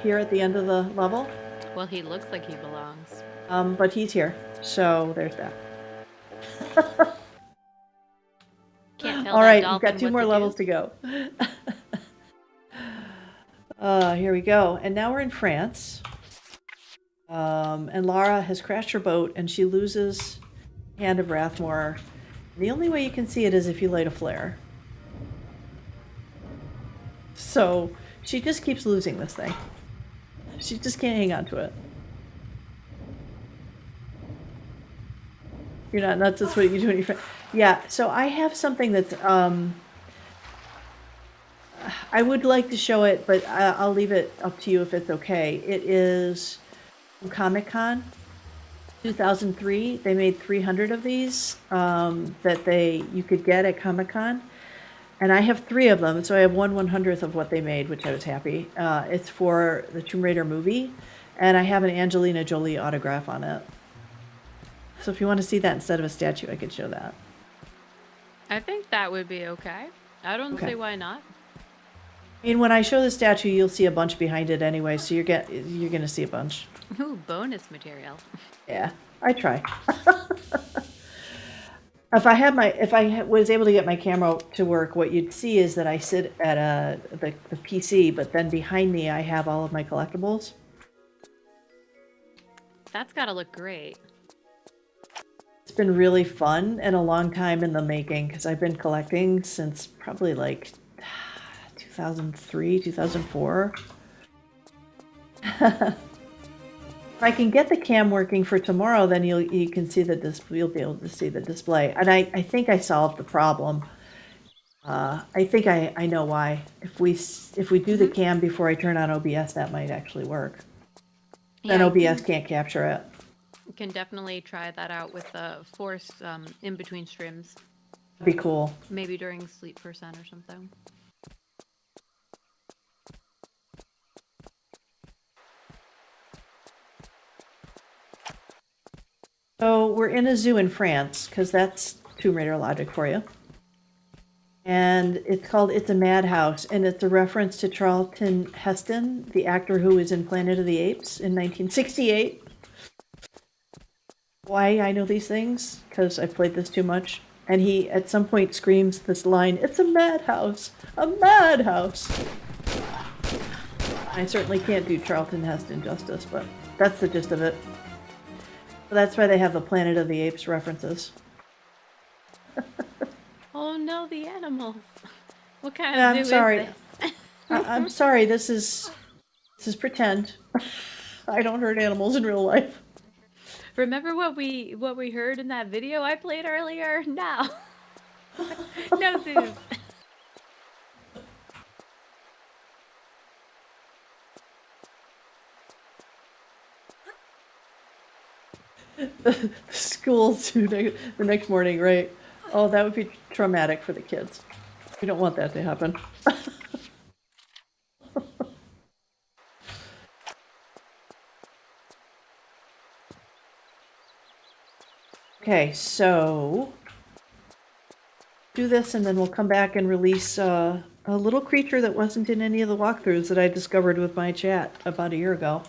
Speaker 1: here at the end of the level.
Speaker 3: Well, he looks like he belongs.
Speaker 1: But he's here, so there's that.
Speaker 3: Can't tell
Speaker 1: All
Speaker 3: that
Speaker 1: right, we've
Speaker 3: dolphin
Speaker 1: got 2
Speaker 3: what
Speaker 1: more
Speaker 3: to
Speaker 1: levels
Speaker 3: do.
Speaker 1: to go. Here we go. And now we're in France. And Lara has crashed her boat, and she loses Hand of Wrathmore. The only way you can see it is if you light a flare. So she just keeps losing this thing. She just can't hang on to it. You're not nuts, that's what you do when you're... Yeah, so I have something that's... I would like to show it, but I'll leave it up to you if it's okay. It is from Comic-Con 2003. They made 300 of these that you could get at Comic-Con. And I have 3 of them, so I have 1/100th of what they made, which I was happy. It's for the Tomb Raider movie, and I have an Angelina Jolie autograph on it. So if you want to see that instead of a statue, I could show that.
Speaker 3: I think that would be okay. I don't see why not.
Speaker 1: I mean, when I show the statue, you'll see a bunch behind it anyway, so you're gonna see a bunch.
Speaker 3: Ooh, bonus material.
Speaker 1: Yeah, I try. If I was able to get my camera to work, what you'd see is that I sit at the PC, but then behind me I have all of my collectibles.
Speaker 3: That's gotta look great.
Speaker 1: It's been really fun and a long time in the making because I've been collecting since probably like 2003, 2004. If I can get the cam working for tomorrow, then you can see you'll be able to see the display. And I think I solved the problem. I think I know why. If we do the cam before I turn on OBS, that might actually work. Then OBS can't capture it.
Speaker 3: You can definitely try that out with the force in between streams.
Speaker 1: That'd be cool.
Speaker 3: Maybe during sleep % or something.
Speaker 1: So we're in a zoo in France, because that's Tomb Raider logic for you. And it's called It's a Madhouse, and it's a reference to Charlton Heston, the actor who was in Planet of the Apes in 1968. Why I know these things? Because I've played this too much. And he, at some point, screams this line, "It's a madhouse! A madhouse!" I certainly can't do Charlton Heston justice, but that's the gist of it. So that's why they have the Planet of the Apes references.
Speaker 3: Oh no, the animals. What kind
Speaker 1: Yeah,
Speaker 3: of
Speaker 1: I'm
Speaker 3: zoo
Speaker 1: sorry.
Speaker 3: is this?
Speaker 1: I'm sorry, this is pretend. I don't hurt animals in real life.
Speaker 3: Remember what we heard in that video I played earlier? No. No zoos.
Speaker 1: School to the next morning, right? Oh, that would be traumatic for the kids. We don't want that to happen. Okay, so do this and then we'll come back and release a little creature that wasn't in any of the walkthroughs that I discovered with my chat about a year ago.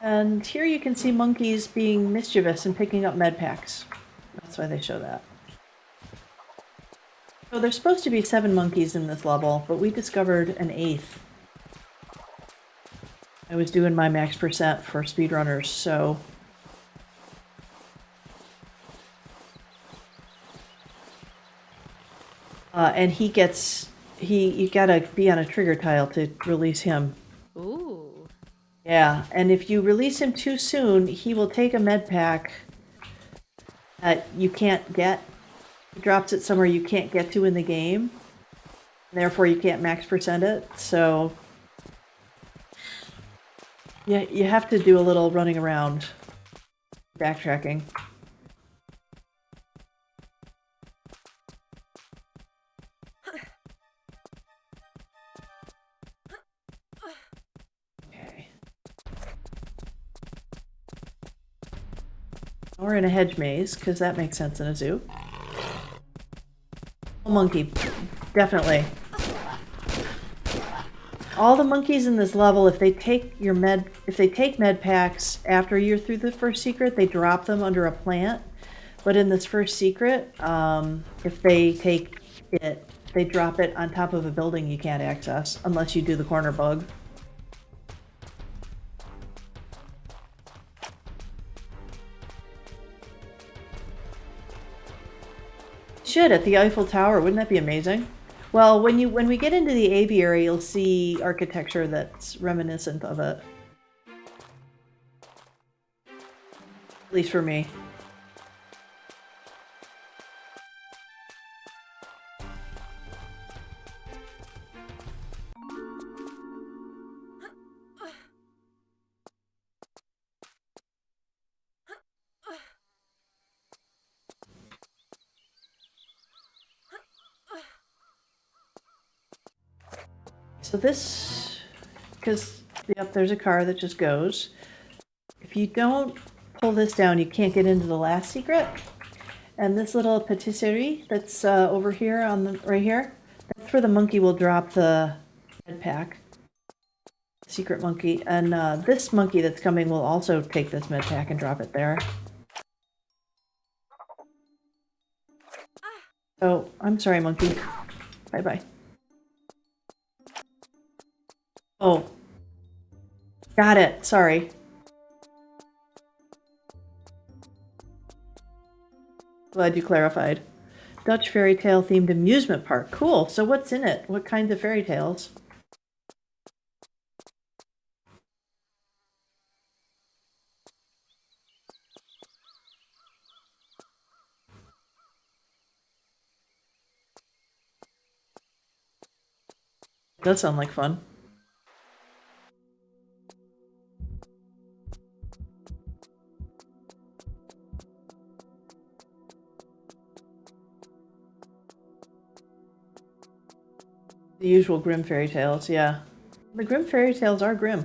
Speaker 1: And here you can see monkeys being mischievous and picking up med packs. That's why they show that. So there's supposed to be 7 monkeys in this level, but we discovered an 8th. I was doing my max percent for speedrunners, so... and he gets... you gotta be on a trigger tile to release him.
Speaker 3: Ooh.
Speaker 1: Yeah, and if you release him too soon, he will take a med pack that you can't get. He drops it somewhere you can't get to in the game. And therefore, you can't max percent it. So, yeah, you have to do a little running around, backtracking. Okay. We're in a hedge maze, because that makes sense in a zoo. Monkey, definitely. All the monkeys in this level, if they take med packs after you're through the first secret, they drop them under a plant. But in this first secret, if they take it, they drop it on top of a building you can't access unless you do the corner bug. Should at the Eiffel Tower, wouldn't that be amazing? Well, when we get into the aviary, you'll see architecture that's reminiscent of it. At least for me. So this, because, yep, there's a car that just goes. If you don't pull this down, you can't get into the last secret. And this little patisserie that's over here on the right here, that's where the monkey will drop the med pack. Secret monkey. And this monkey that's coming will also take this med pack and drop it there. Oh, I'm sorry, monkey. Bye-bye. Oh. Got it. Sorry. Glad you clarified. Dutch fairy tale themed amusement park. Cool. So what's in it? What kinds of fairy tales? Does sound like fun. The usual Grimm fairy tales, yeah. The Grimm fairy tales are grim.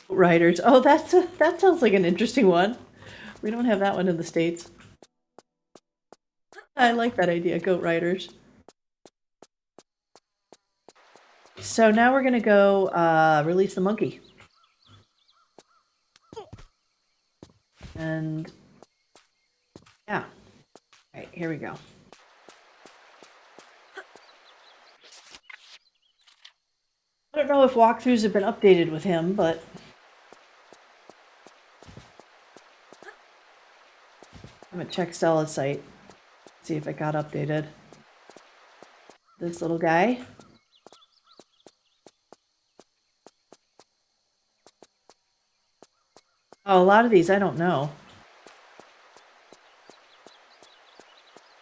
Speaker 1: Riders. Oh, that sounds like an interesting one. We don't have that one in the States. I like that idea, goat riders. So now we're gonna go release the monkey. And yeah. All right, here we go. I don't know if walkthroughs have been updated with him, but I haven't checked Stella's site. See if it got updated. This little guy. Oh, a lot of these I don't know.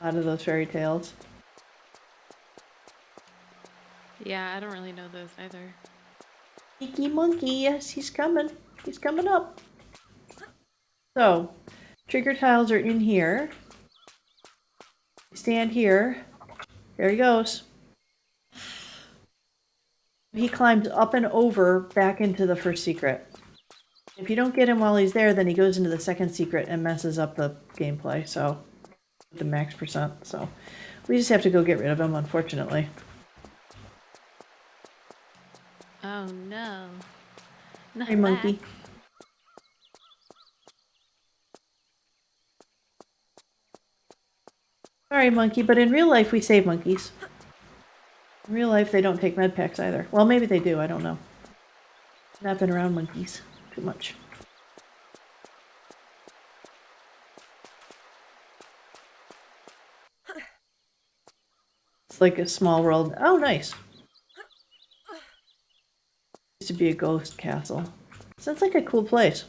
Speaker 1: A lot of those fairy tales.
Speaker 3: Yeah, I don't really know those either.
Speaker 1: Sneaky monkey, yes, he's coming. He's coming up. So, trigger tiles are in here. Stand here. There he goes. He climbs up and over back into the first secret. If you don't get him while he's there, then he goes into the second secret and messes up the gameplay, so the max percent. So we just have to go get rid of him, unfortunately.
Speaker 3: Oh no. Not
Speaker 1: Hey, monkey.
Speaker 3: that.
Speaker 1: Sorry, monkey, but in real life we save monkeys. In real life they don't take med packs either. Well, maybe they do, I don't know. Not been around monkeys too much. It's like a small world. Oh, nice. Used to be a ghost castle. Sounds like a cool place.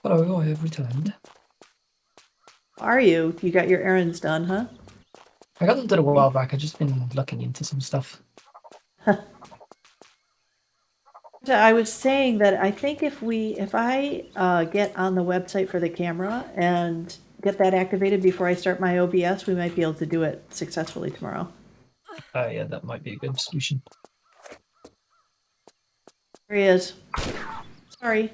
Speaker 2: Hello, I have returned.
Speaker 1: Are you? You got your errands done, huh?
Speaker 2: I got them done a while back. I've just been looking into some stuff.
Speaker 1: So I was saying that I think if I get on the website for the camera and get that activated before I start my OBS, we might be able to do it successfully tomorrow.
Speaker 2: Yeah, that might be a good solution.
Speaker 1: There he is. Sorry.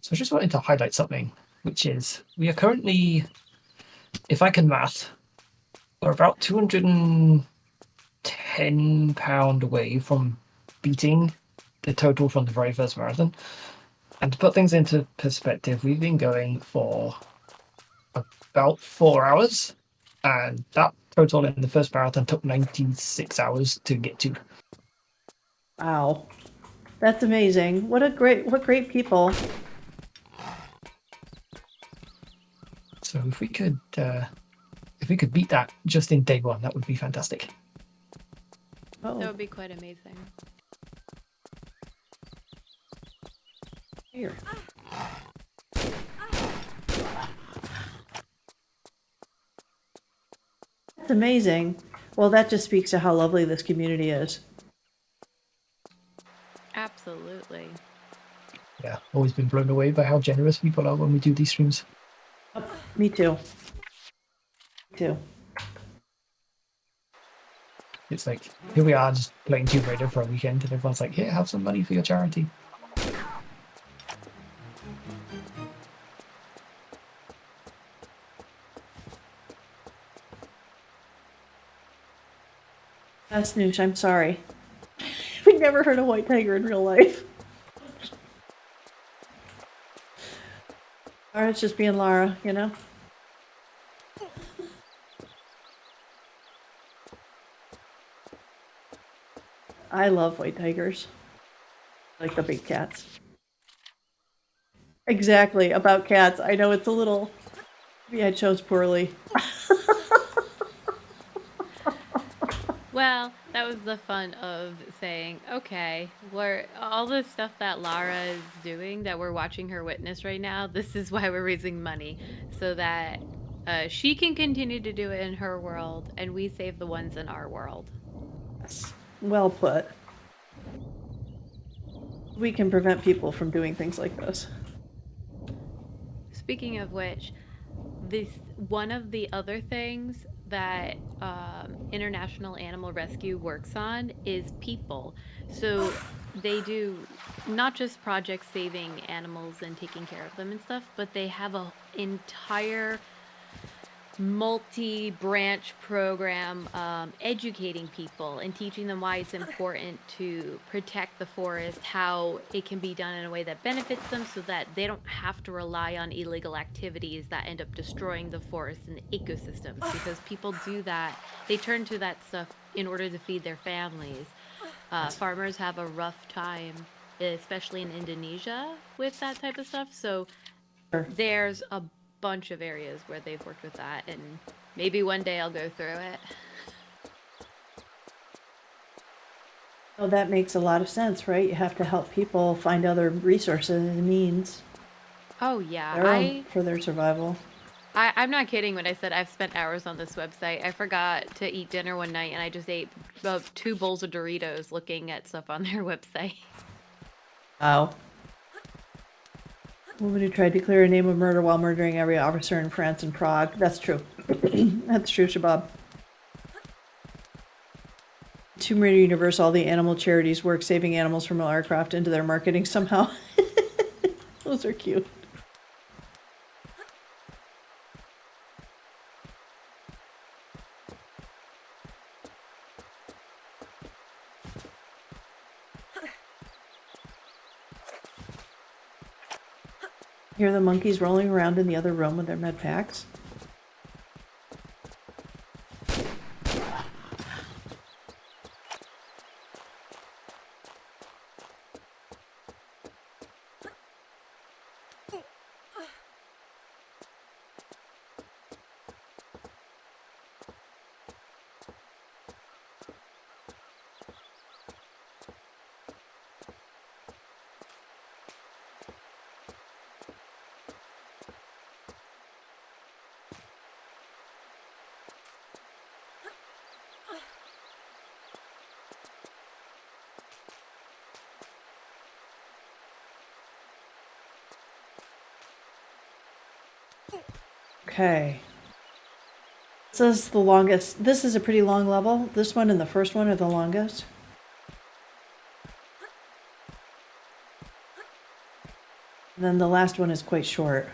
Speaker 2: So I just wanted to highlight something, which is we are currently, if I can math, we're about £210 away from beating the total from the very first marathon. And to put things into perspective, we've been going for about 4 hours, and that total in the first marathon took 96 hours to get to.
Speaker 1: Wow. That's amazing. What great people.
Speaker 2: So if we could beat that just in day one, that would be fantastic.
Speaker 1: Oh,
Speaker 3: That would be quite amazing.
Speaker 1: here. That's amazing. Well, that just speaks to how lovely this community is.
Speaker 3: Absolutely.
Speaker 2: Yeah, always been blown away by how generous people are when we do these streams.
Speaker 1: Oh, me too. Me too.
Speaker 2: It's like, here we are just playing Tomb Raider for a weekend, and everyone's like, here, have some money for your charity.
Speaker 1: Snoosh, I'm sorry. We never heard a white tiger in real life. Lara's just being Lara, you know? I love white tigers. Like the big cats. Exactly, about cats. I know it's a little Maybe I chose poorly.
Speaker 3: Well, that was the fun of saying, okay, we're all the stuff that Lara is doing that we're watching her witness right now, this is why we're raising money. So that she can continue to do it in her world and we save the ones in our world.
Speaker 1: Yes. Well put. We can prevent people from doing things like this.
Speaker 3: Speaking of which, this one of the other things that International Animal Rescue works on is people. So they do not just projects saving animals and taking care of them and stuff, but they have a entire multi-branch program educating people and teaching them why it's important to protect the forest, how it can be done in a way that benefits them so that they don't have to rely on illegal activities that end up destroying the forest and the ecosystems, because people do that. They turn to that stuff in order to feed their families. Farmers have a rough time, especially in Indonesia, with that type of stuff. So there's a bunch of areas where they've worked with that, and maybe one day I'll go through it.
Speaker 1: Oh, that makes a lot of sense, right? You have to help people find other resources and means
Speaker 3: Oh yeah,
Speaker 1: for their survival.
Speaker 3: I'm not kidding when I said I've spent hours on this website. I forgot to eat dinner one night and I just ate about 2 bowls of Doritos looking at stuff on their website.
Speaker 1: Wow. Woman who tried to clear a name of murder while murdering every officer in France and Prague. That's true. That's true, Shabab. Tomb Raider Universe, all the animal charities work saving animals from Lara Croft into their marketing somehow. Those are cute. Hear the monkeys rolling around in the other room with their med packs. Okay. This is the longest. This is a pretty long level. This one and the first one are the longest. And then the last one is quite short.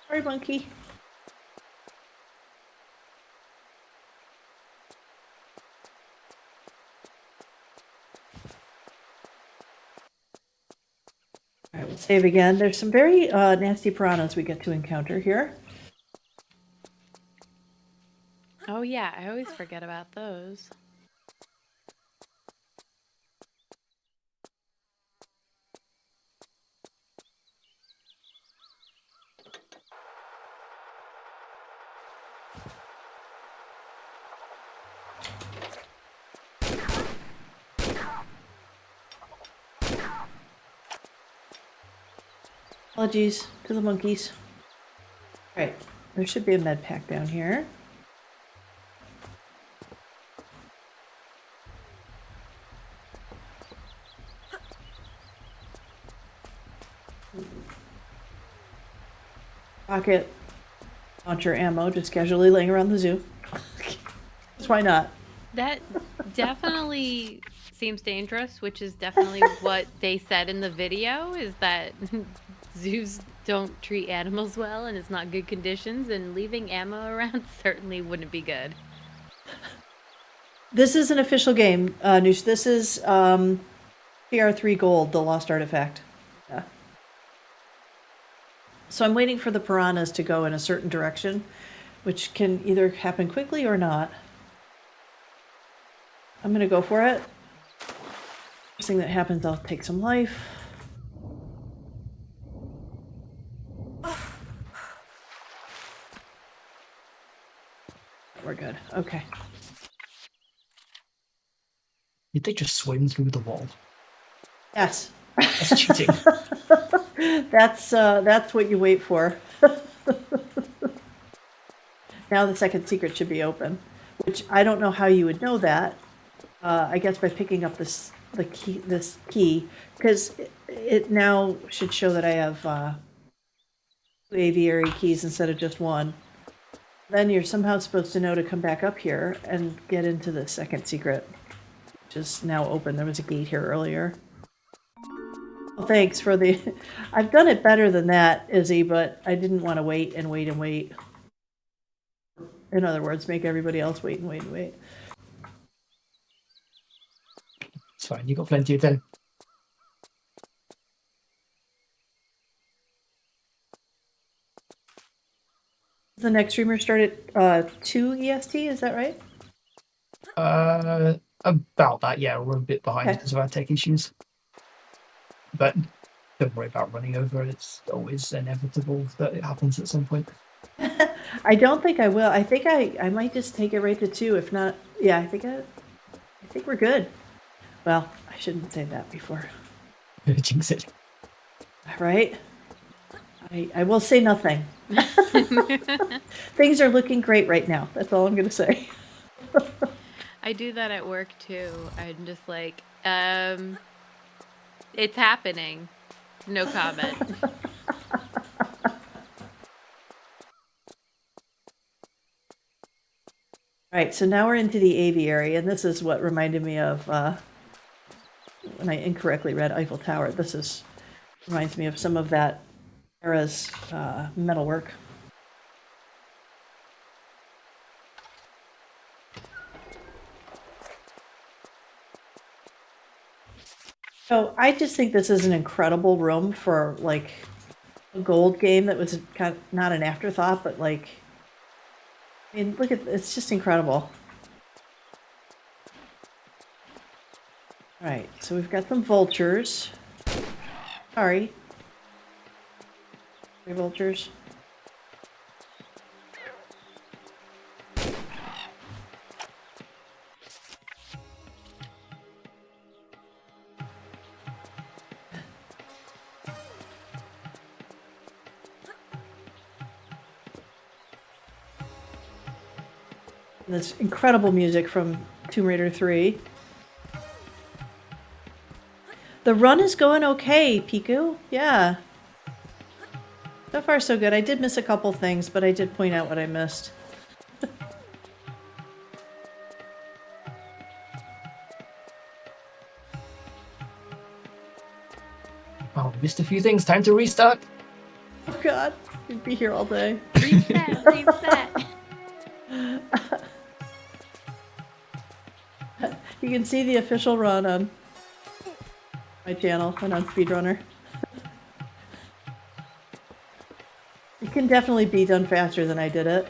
Speaker 1: Sorry, monkey. All right, we'll save again. There's some very nasty piranhas we get to encounter here.
Speaker 3: Oh yeah, I always forget about those.
Speaker 1: Apologies to the monkeys. All right, there should be a med pack down here. Rocket launcher ammo just casually laying around the zoo. Why not?
Speaker 3: That definitely seems dangerous, which is definitely what they said in the video, is that zoos don't treat animals well and it's not good conditions, and leaving ammo around certainly wouldn't be good.
Speaker 1: This is an official game, Noosh. This is TR3 Gold, the Lost Artifact. Yeah. So I'm waiting for the piranhas to go in a certain direction, which can either happen quickly or not. I'm gonna go for it. First thing that happens, I'll take some life. We're good. Okay.
Speaker 2: Did they just swim through the wall?
Speaker 1: Yes.
Speaker 2: That's cheating.
Speaker 1: That's what you wait for. Now the second secret should be open, which I don't know how you would know that. I guess by picking up this key, because it now should show that I have 2 aviary keys instead of just one. Then you're somehow supposed to know to come back up here and get into the second secret, which is now open. There was a gate here earlier. Well, thanks for the... I've done it better than that, Izzy, but I didn't want to wait and wait and wait. In other words, make everybody else wait and wait and wait.
Speaker 2: It's fine. You've got plenty of time.
Speaker 1: The next streamer started 2 EST, is that right?
Speaker 2: About that, yeah. We're a bit behind
Speaker 1: Okay.
Speaker 2: because of our tech issues. But don't worry about running over. It's always inevitable that it happens at some point.
Speaker 1: I don't think I will. I think I might just take it right to 2. If not, yeah, I think we're good. Well, I shouldn't say that before.
Speaker 2: Jinx it.
Speaker 1: Right? I will say nothing. Things are looking great right now. That's all I'm going to say.
Speaker 3: I do that at work too. I'm just like, it's happening. No comment.
Speaker 1: Right, so now we're into the aviary, and this is what reminded me of when I incorrectly read Eiffel Tower. This reminds me of some of that era's metalwork. So I just think this is an incredible room for like a gold game that was kind of not an afterthought, but like, I mean, look at, it's just incredible. All right, so we've got some vultures. Sorry. Vultures. This incredible music from Tomb Raider 3. The run is going okay, Piku. Yeah. So far, so good. I did miss a couple things, but I did point out what I missed.
Speaker 2: Oh, missed a few things. Time to restart.
Speaker 1: Oh god, you'd be here all day.
Speaker 3: Reset, reset.
Speaker 1: You can see the official run on my channel and on Speedrunner. It can definitely be done faster than I did it.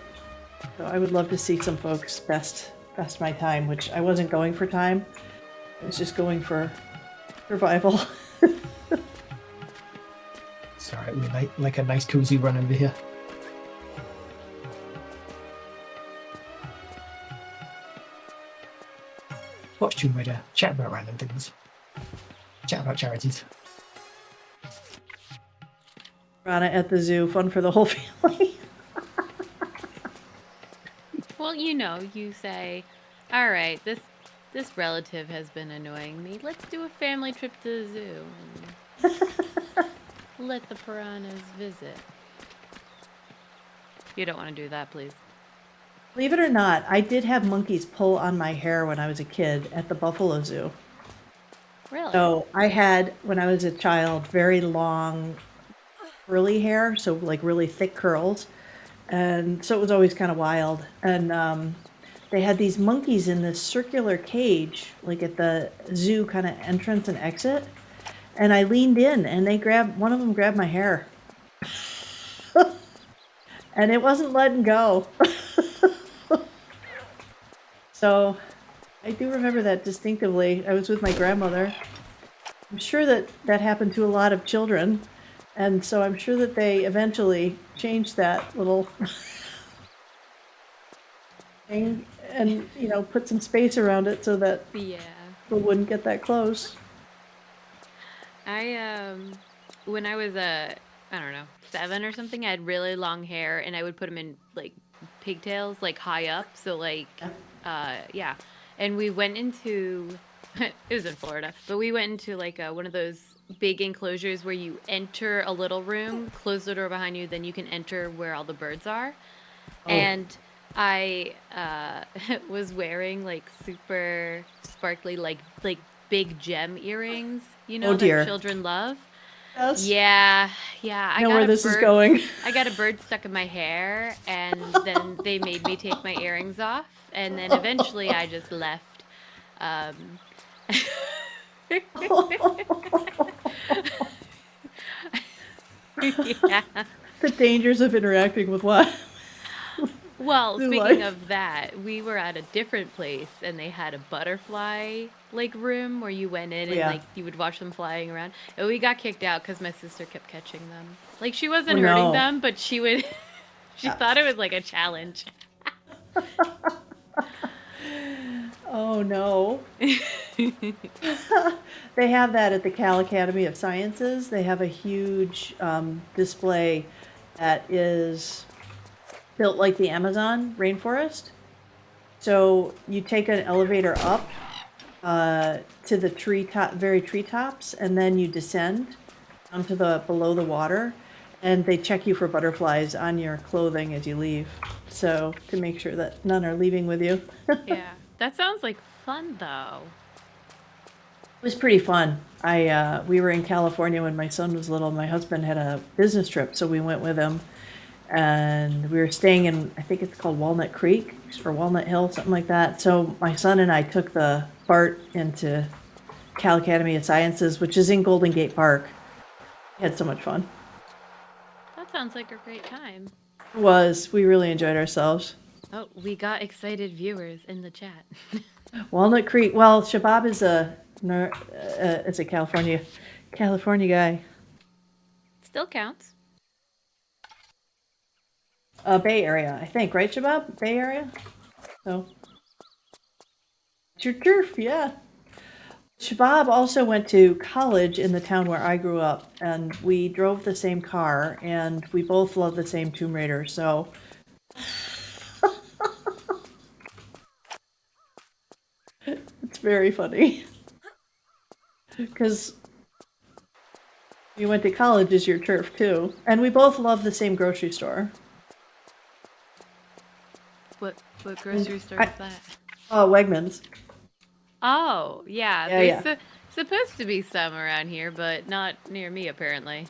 Speaker 1: So I would love to see some folks best my time, which I wasn't going for time. I was just going for survival.
Speaker 2: It's alright, we like a nice cozy run over here. Watch Tomb Raider, chat about random things. Chat about charities.
Speaker 1: Rana at the zoo, fun for the whole family.
Speaker 3: Well, you know, you say, all right, this relative has been annoying me. Let's do a family trip to the zoo and let the piranhas visit. You don't want to do that, please.
Speaker 1: Believe it or not, I did have monkeys pull on my hair when I was a kid at the Buffalo Zoo.
Speaker 3: Really?
Speaker 1: So I had, when I was a child, very long curly hair, so like really thick curls. And so it was always kind of wild. And they had these monkeys in this circular cage, like at the zoo kind of entrance and exit. And I leaned in and one of them grabbed my hair. And it wasn't letting go. So I do remember that distinctively. I was with my grandmother. I'm sure that that happened to a lot of children. And so I'm sure that they eventually changed that little thing and, put some space around it so that
Speaker 3: Yeah.
Speaker 1: people wouldn't get that close.
Speaker 3: When I was I don't know, 7 or something, I had really long hair, and I would put them in like pigtails, like high up. So like, yeah. And we went into, it was in Florida, but we went into like one of those big enclosures where you enter a little room, close the door behind you, then you can enter where all the birds are.
Speaker 1: Oh.
Speaker 3: And I was wearing like super sparkly, like big gem earrings,
Speaker 1: Oh, dear.
Speaker 3: that children love.
Speaker 1: Yes.
Speaker 3: Yeah.
Speaker 1: I know where this is going.
Speaker 3: I got a bird stuck in my hair, and then they made me take my earrings off, and then eventually I just left. Um, yeah.
Speaker 1: The dangers of interacting with what?
Speaker 3: Well,
Speaker 1: New
Speaker 3: speaking
Speaker 1: life.
Speaker 3: of that, we were at a different place, and they had a butterfly like room where you went in
Speaker 1: Oh,
Speaker 3: and
Speaker 1: yeah.
Speaker 3: like you would watch them flying around. And we got kicked out because my sister kept catching them. Like she wasn't
Speaker 1: Oh,
Speaker 3: hurting
Speaker 1: no.
Speaker 3: them, but she would. She
Speaker 1: Yeah.
Speaker 3: thought it was like a challenge.
Speaker 1: Oh, no. They have that at the Cal Academy of Sciences. They have a huge display that is built like the Amazon rainforest. So you take an elevator up to the very treetops, and then you descend down to the below the water, and they check you for butterflies on your clothing as you leave. So to make sure that none are leaving with you.
Speaker 3: Yeah, that sounds like fun though.
Speaker 1: It was pretty fun. We were in California when my son was little. My husband had a business trip, so we went with him, and we were staying in, I think it's called Walnut Creek or Walnut Hill, something like that. So my son and I took the BART into Cal Academy of Sciences, which is in Golden Gate Park. We had so much fun.
Speaker 3: That sounds like a great time.
Speaker 1: We really enjoyed ourselves.
Speaker 3: Oh, we got excited viewers in the chat.
Speaker 1: Walnut Creek. Well, Shabab is a California guy.
Speaker 3: Still counts.
Speaker 1: Bay Area, I think, right, Shabab? Bay Area. So, it's your turf, yeah. Shabab also went to college in the town where I grew up, and we drove the same car, and we both love the same Tomb Raider. So. It's very funny. Because you went to college is your turf too. And we both love the same grocery store.
Speaker 3: What grocery store is that?
Speaker 1: Oh, Wegmans.
Speaker 3: Oh, yeah.
Speaker 1: Yeah,
Speaker 3: There's supposed to be some around here, but not near me apparently.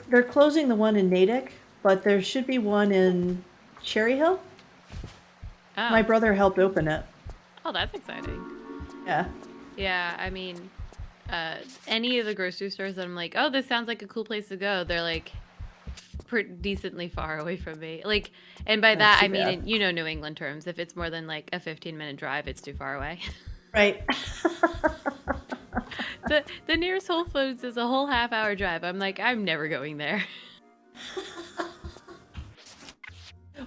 Speaker 1: They're closing the one in Natick, but there should be one in Cherry Hill.
Speaker 3: Oh.
Speaker 1: My brother helped open it.
Speaker 3: Oh, that's exciting.
Speaker 1: Yeah.
Speaker 3: Yeah, I mean, any of the grocery stores that I'm like, oh, this sounds like a cool place to go, they're like decently far away from me. Like, and by that I mean, in, New England terms, if it's more than like a 15-minute drive, it's too far away.
Speaker 1: Right.
Speaker 3: The nearest Whole Foods is a whole half-hour drive. I'm like, I'm never going there.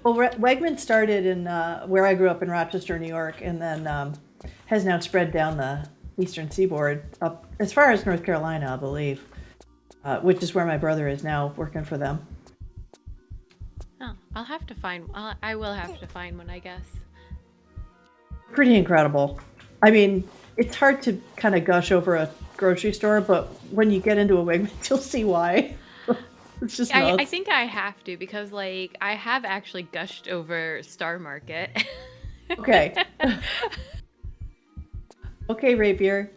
Speaker 1: Well, Wegmans started in where I grew up in Rochester, New York, and then has now spread down the eastern seaboard up as far as North Carolina, I believe, which is where my brother is now working for them.
Speaker 3: Oh, I will have to find one, I guess.
Speaker 1: Pretty incredible. I mean, it's hard to kind of gush over a grocery store, but when you get into a Wegmans, you'll see why. It's just
Speaker 3: I
Speaker 1: nuts.
Speaker 3: think I have to because like I have actually gushed over Star Market.
Speaker 1: Okay. Okay, Rapier.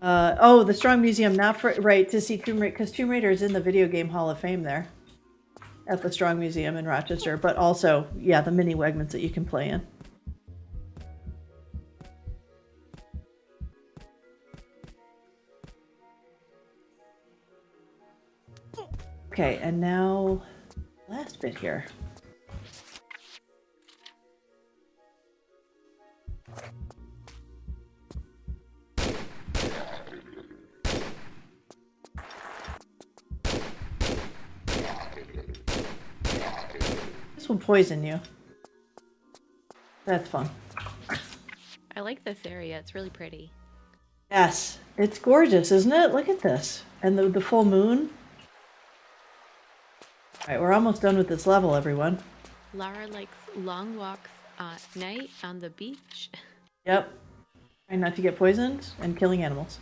Speaker 1: Oh, the Strong Museum, not for right to see Tomb Raider, because Tomb Raider is in the Video Game Hall of Fame there at the Strong Museum in Rochester, but also, yeah, the mini Wegmans that you can play in. Okay, and now last bit here. This will poison you. That's fun.
Speaker 3: I like this area. It's really pretty.
Speaker 1: Yes, it's gorgeous, isn't it? Look at this. And the full moon. All right, we're almost done with this level, everyone.
Speaker 3: Lara likes long walks at night on the beach.
Speaker 1: Yep. Trying not to get poisoned and killing animals.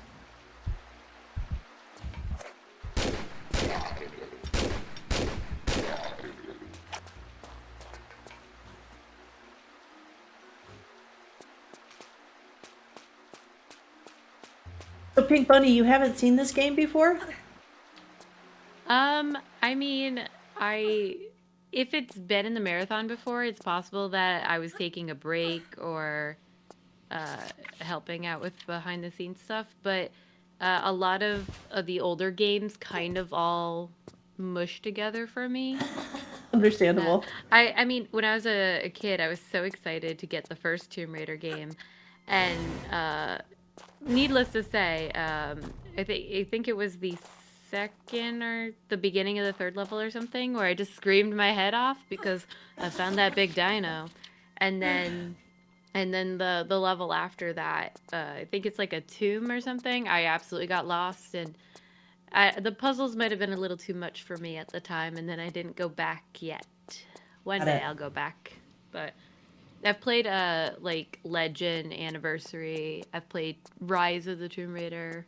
Speaker 1: So Pink Bunny, you haven't seen this game before?
Speaker 3: I mean, if it's been in the marathon before, it's possible that I was taking a break or helping out with behind the scenes stuff, but a lot of the older games kind of all mush together for me.
Speaker 1: Understandable.
Speaker 3: I mean, when I was a kid, I was so excited to get the first Tomb Raider game, and needless to say, I think it was the second or the beginning of the third level or something where I just screamed my head off because I found that big dino, and then the level after that, I think it's like a tomb or something. I absolutely got lost, and the puzzles might have been a little too much for me at the time, and then I didn't go back yet. One
Speaker 1: Got
Speaker 3: day
Speaker 1: it.
Speaker 3: I'll go back, but I've played like Legend, Anniversary. I've played Rise of the Tomb Raider.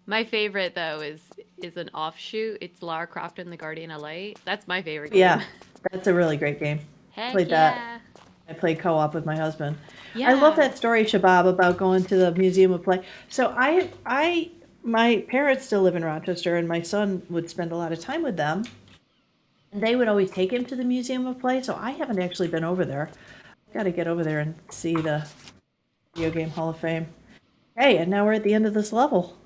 Speaker 3: My favorite though is an offshoot. It's Lara Croft and the Guardian of Light. That's my favorite game.
Speaker 1: Yeah, that's a really great game.
Speaker 3: Heck
Speaker 1: Played
Speaker 3: yeah.
Speaker 1: that. I played co-op with my husband.
Speaker 3: Yeah.
Speaker 1: I love that story, Shabab, about going to the Museum of Play. So my parents still live in Rochester, and my son would spend a lot of time with them. And they would always take him to the Museum of Play, so I haven't actually been over there. Got to get over there and see the Video Game Hall of Fame. Hey, and now we're at the end of this level.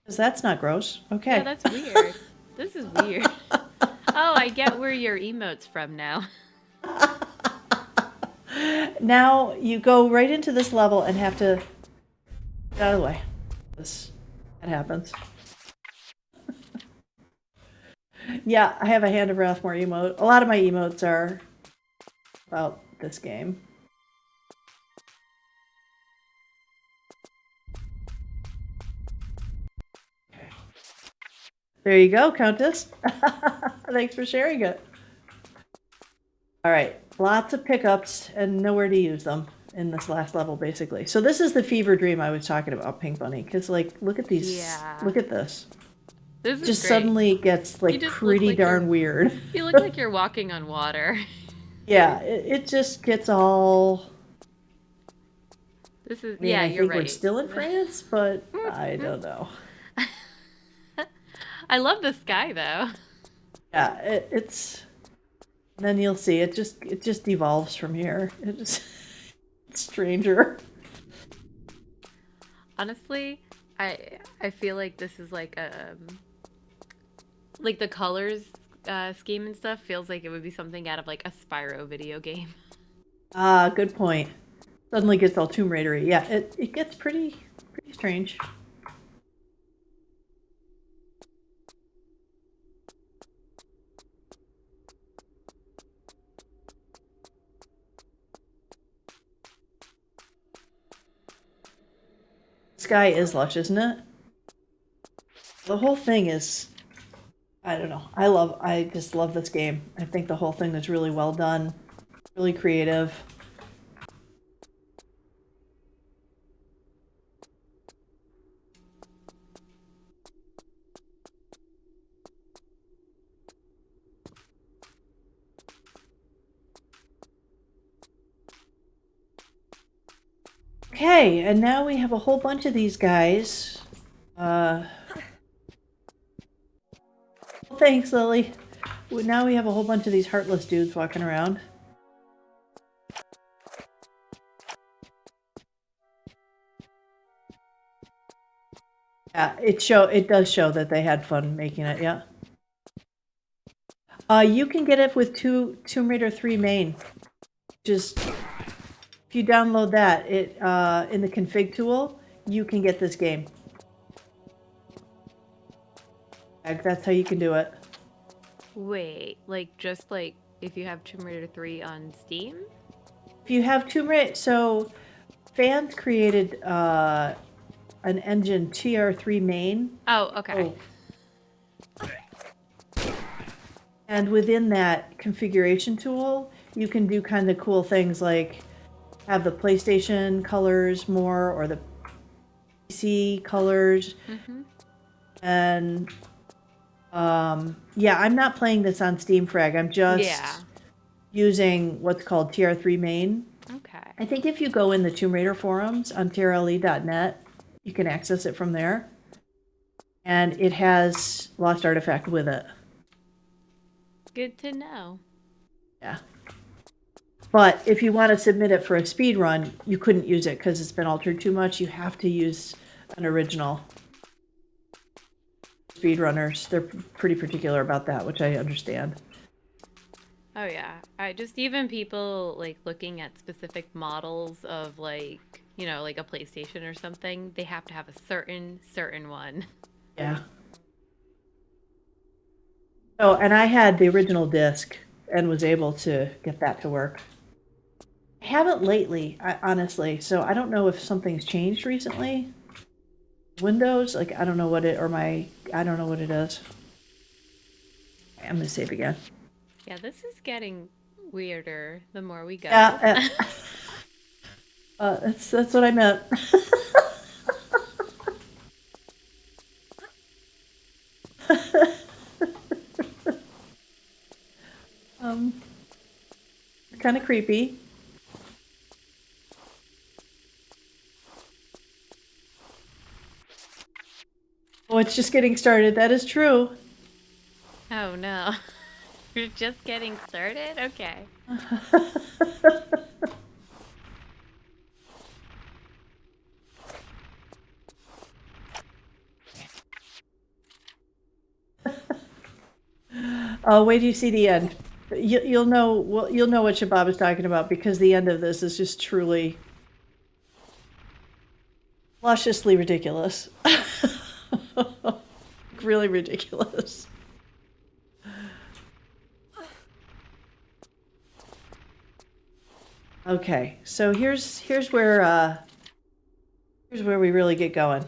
Speaker 1: Because that's not gross. Okay.
Speaker 3: Yeah, that's weird. This is weird. Oh, I get where your emote's from now.
Speaker 1: Now you go right into this level and have to get out of the way. That happens. Yeah, I have a Hand of Wrathmore emote. A lot of my emotes are about this game. Okay. There you go, Countess. Thanks for sharing it. All right, lots of pickups and nowhere to use them in this last level, basically. So this is the fever dream I was talking about, Pink Bunny, because like, look at these.
Speaker 3: Yeah.
Speaker 1: Look at this.
Speaker 3: This is
Speaker 1: Just
Speaker 3: great.
Speaker 1: suddenly gets like
Speaker 3: just look
Speaker 1: pretty
Speaker 3: like
Speaker 1: darn weird.
Speaker 3: You look like you're walking on water.
Speaker 1: Yeah, it just gets all.
Speaker 3: This is
Speaker 1: I mean,
Speaker 3: yeah,
Speaker 1: I
Speaker 3: you're
Speaker 1: think
Speaker 3: right.
Speaker 1: we're still in France, but I don't know.
Speaker 3: I love the sky though.
Speaker 1: Yeah, it's. Then you'll see it just devolves from here. It just it's stranger.
Speaker 3: Honestly, I feel like this is like like the colors scheme and stuff feels like it would be something out of like a Spyro video game.
Speaker 1: Ah, good point. Suddenly gets all Tomb Raider-y. Yeah, it gets pretty strange. Sky is lush, isn't it? The whole thing is, I don't know. I just love this game. I think the whole thing is really well done, really creative. Okay, and now we have a whole bunch of these guys. Thanks, Lily. Now we have a whole bunch of these heartless dudes walking around. Yeah, it does show that they had fun making it, yeah. You can get it with Tomb Raider 3 main. Just if you download that, in the config tool, you can get this game. That's how you can do it.
Speaker 3: Wait, like just like if you have Tomb Raider 3 on Steam?
Speaker 1: If you have Tomb Raider, so fans created an engine TR3 main.
Speaker 3: Oh, okay.
Speaker 1: And within that configuration tool, you can do kind of cool things like have the PlayStation colors more or the PC colors.
Speaker 3: Mm-hmm.
Speaker 1: And yeah, I'm not playing this on Steam Frag. I'm just using what's called TR3 main.
Speaker 3: Okay.
Speaker 1: I think if you go in the Tomb Raider forums on trle.net, you can access it from there. And it has Lost Artifact with it.
Speaker 3: Good to know.
Speaker 1: Yeah. But if you want to submit it for a speed run, you couldn't use it because it's been altered too much. You have to use an original. Speedrunners, they're pretty particular about that, which I understand.
Speaker 3: Oh yeah. Just even people like looking at specific models of like, you know, like a PlayStation or something, they have to have a certain one.
Speaker 1: Yeah. Oh, and I had the original disc and was able to get that to work. I haven't lately, honestly, so I don't know if something's changed recently. Windows, like I don't know what it, I don't know what it is. I'm gonna save again.
Speaker 3: Yeah, this is getting weirder the more we go.
Speaker 1: Yeah, that's what I meant. Kind of creepy. Oh, it's just getting started. That is true.
Speaker 3: Oh no. We're just getting started? Okay.
Speaker 1: Oh, wait till you see the end. You'll know. Well, you'll know what Shabab is talking about because the end of this is just truly lusciously ridiculous. Really ridiculous. Okay, so here's where we really get going.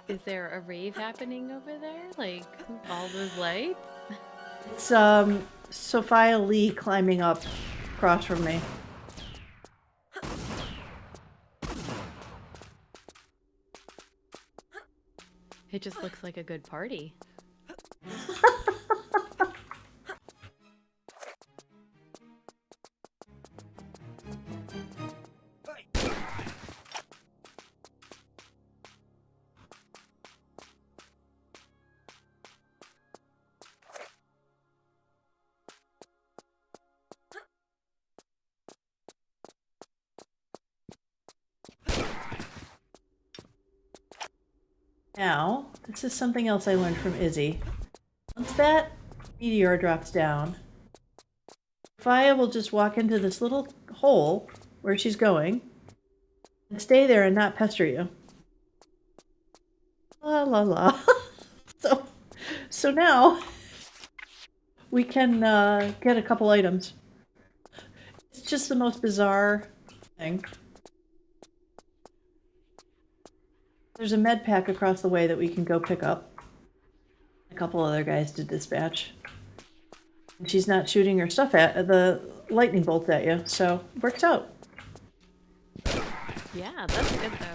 Speaker 3: Is there a rave happening over there? Like all those lights?
Speaker 1: It's Sophia Lee climbing up across from me.
Speaker 3: It just looks like a good party.
Speaker 1: Now, this is something else I learned from Izzy. Once that meteor drops down, Sophia will just walk into this little hole where she's going and stay there and not pester you. La la la. So now we can get a couple items. It's just the most bizarre thing. There's a med pack across the way that we can go pick up. A couple other guys to dispatch. And she's not shooting her stuff at the lightning bolts at you, so it works out.
Speaker 3: Yeah, that's good though.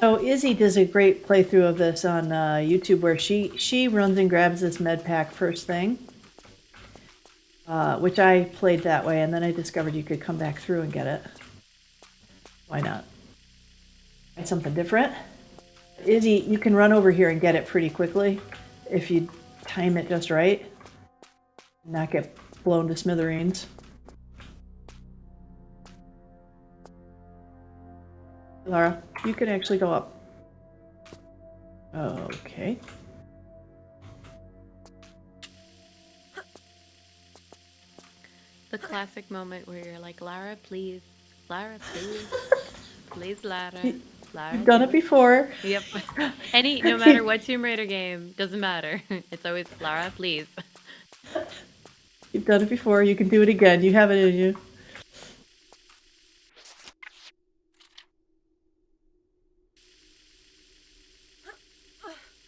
Speaker 1: So Izzy does a great playthrough of this on YouTube where she runs and grabs this med pack first thing, which I played that way, and then I discovered you could come back through and get it. Why not? Try something different. Izzy, you can run over here and get it pretty quickly if you time it just right, not get blown to smithereens. Laura, you can actually go up. Okay.
Speaker 3: The classic moment where you're like, Lara, please. Lara, please. Please, Lara. Lara,
Speaker 1: You've done it before.
Speaker 3: Yep. No matter what Tomb Raider game, doesn't matter. It's always, Lara, please.
Speaker 1: You've done it before. You can do it again. You have it in you.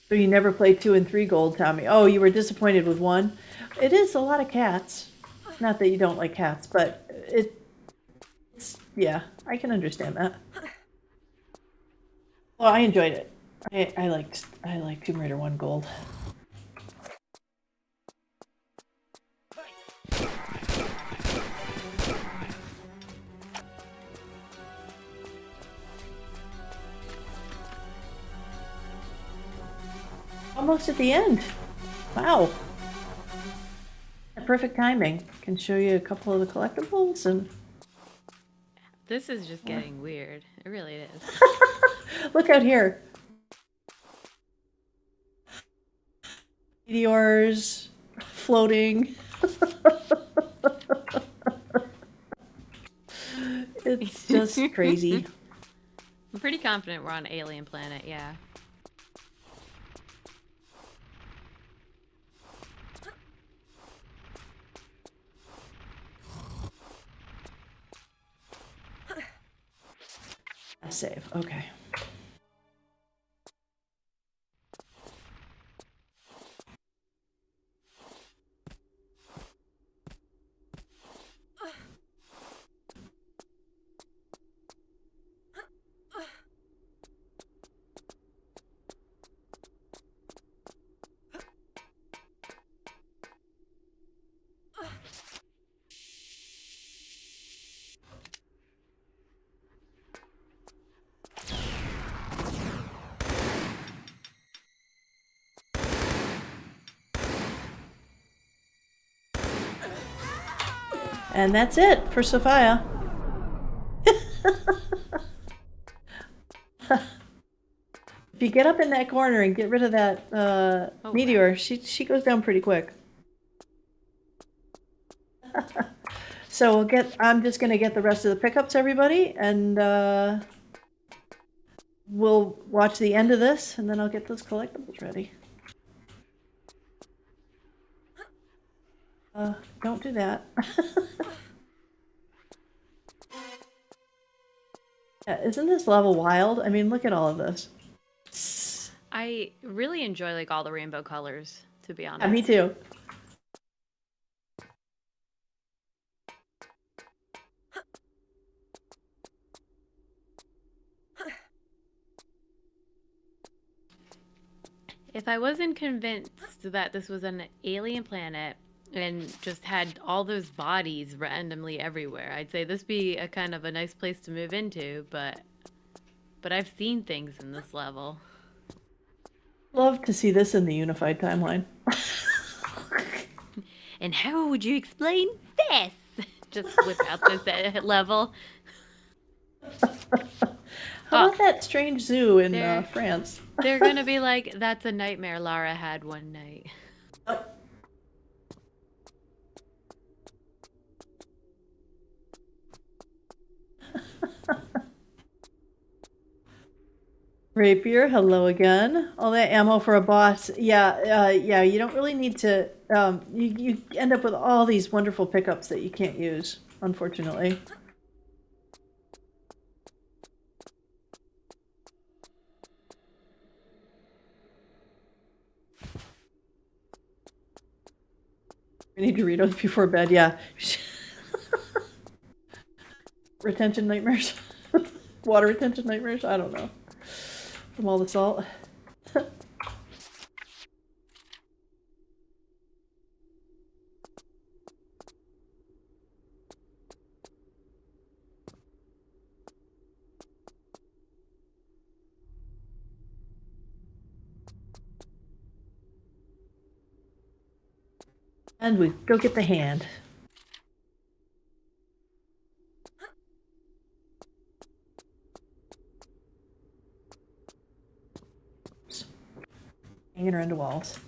Speaker 1: So you never played 2 and 3 gold, Tommy. Oh, you were disappointed with 1? It is a lot of cats. Not that you don't like cats, but it's yeah, I can understand that. Well, I enjoyed it. I liked Tomb Raider 1 gold. Almost at the end. Wow. Perfect timing. Can show you a couple of the collectibles and
Speaker 3: This is just getting weird. It really is.
Speaker 1: look out here. Meteors floating. It's just crazy.
Speaker 3: I'm pretty confident we're on an alien planet, yeah.
Speaker 1: Save. Okay. And that's it for Sophia. If you get up in that corner and get rid of that meteor, she goes down pretty quick. So I'm just gonna get the rest of the pickups, everybody, and we'll watch the end of this, and then I'll get those collectibles ready. Don't do that. Yeah, isn't this level wild? I mean, look at all of this.
Speaker 3: I really enjoy like all the rainbow colors, to be honest.
Speaker 1: Yeah, me too.
Speaker 3: If I wasn't convinced that this was an alien planet and just had all those bodies randomly everywhere, I'd say this be a kind of a nice place to move into, but I've seen things in this level.
Speaker 1: Love to see this in the unified timeline.
Speaker 3: And how would you explain this? Just whip out this level.
Speaker 1: How about that strange zoo in France?
Speaker 3: They're gonna be like, that's a nightmare Lara had one night.
Speaker 1: Oh. Rapier, hello again. All that ammo for a boss. Yeah, yeah, you don't really need to, you end up with all these wonderful pickups that you can't use, unfortunately. We need Doritos before bed, yeah. Retention nightmares? Water retention nightmares? I don't know. From all the salt. And we go get the hand. Hanging her into walls.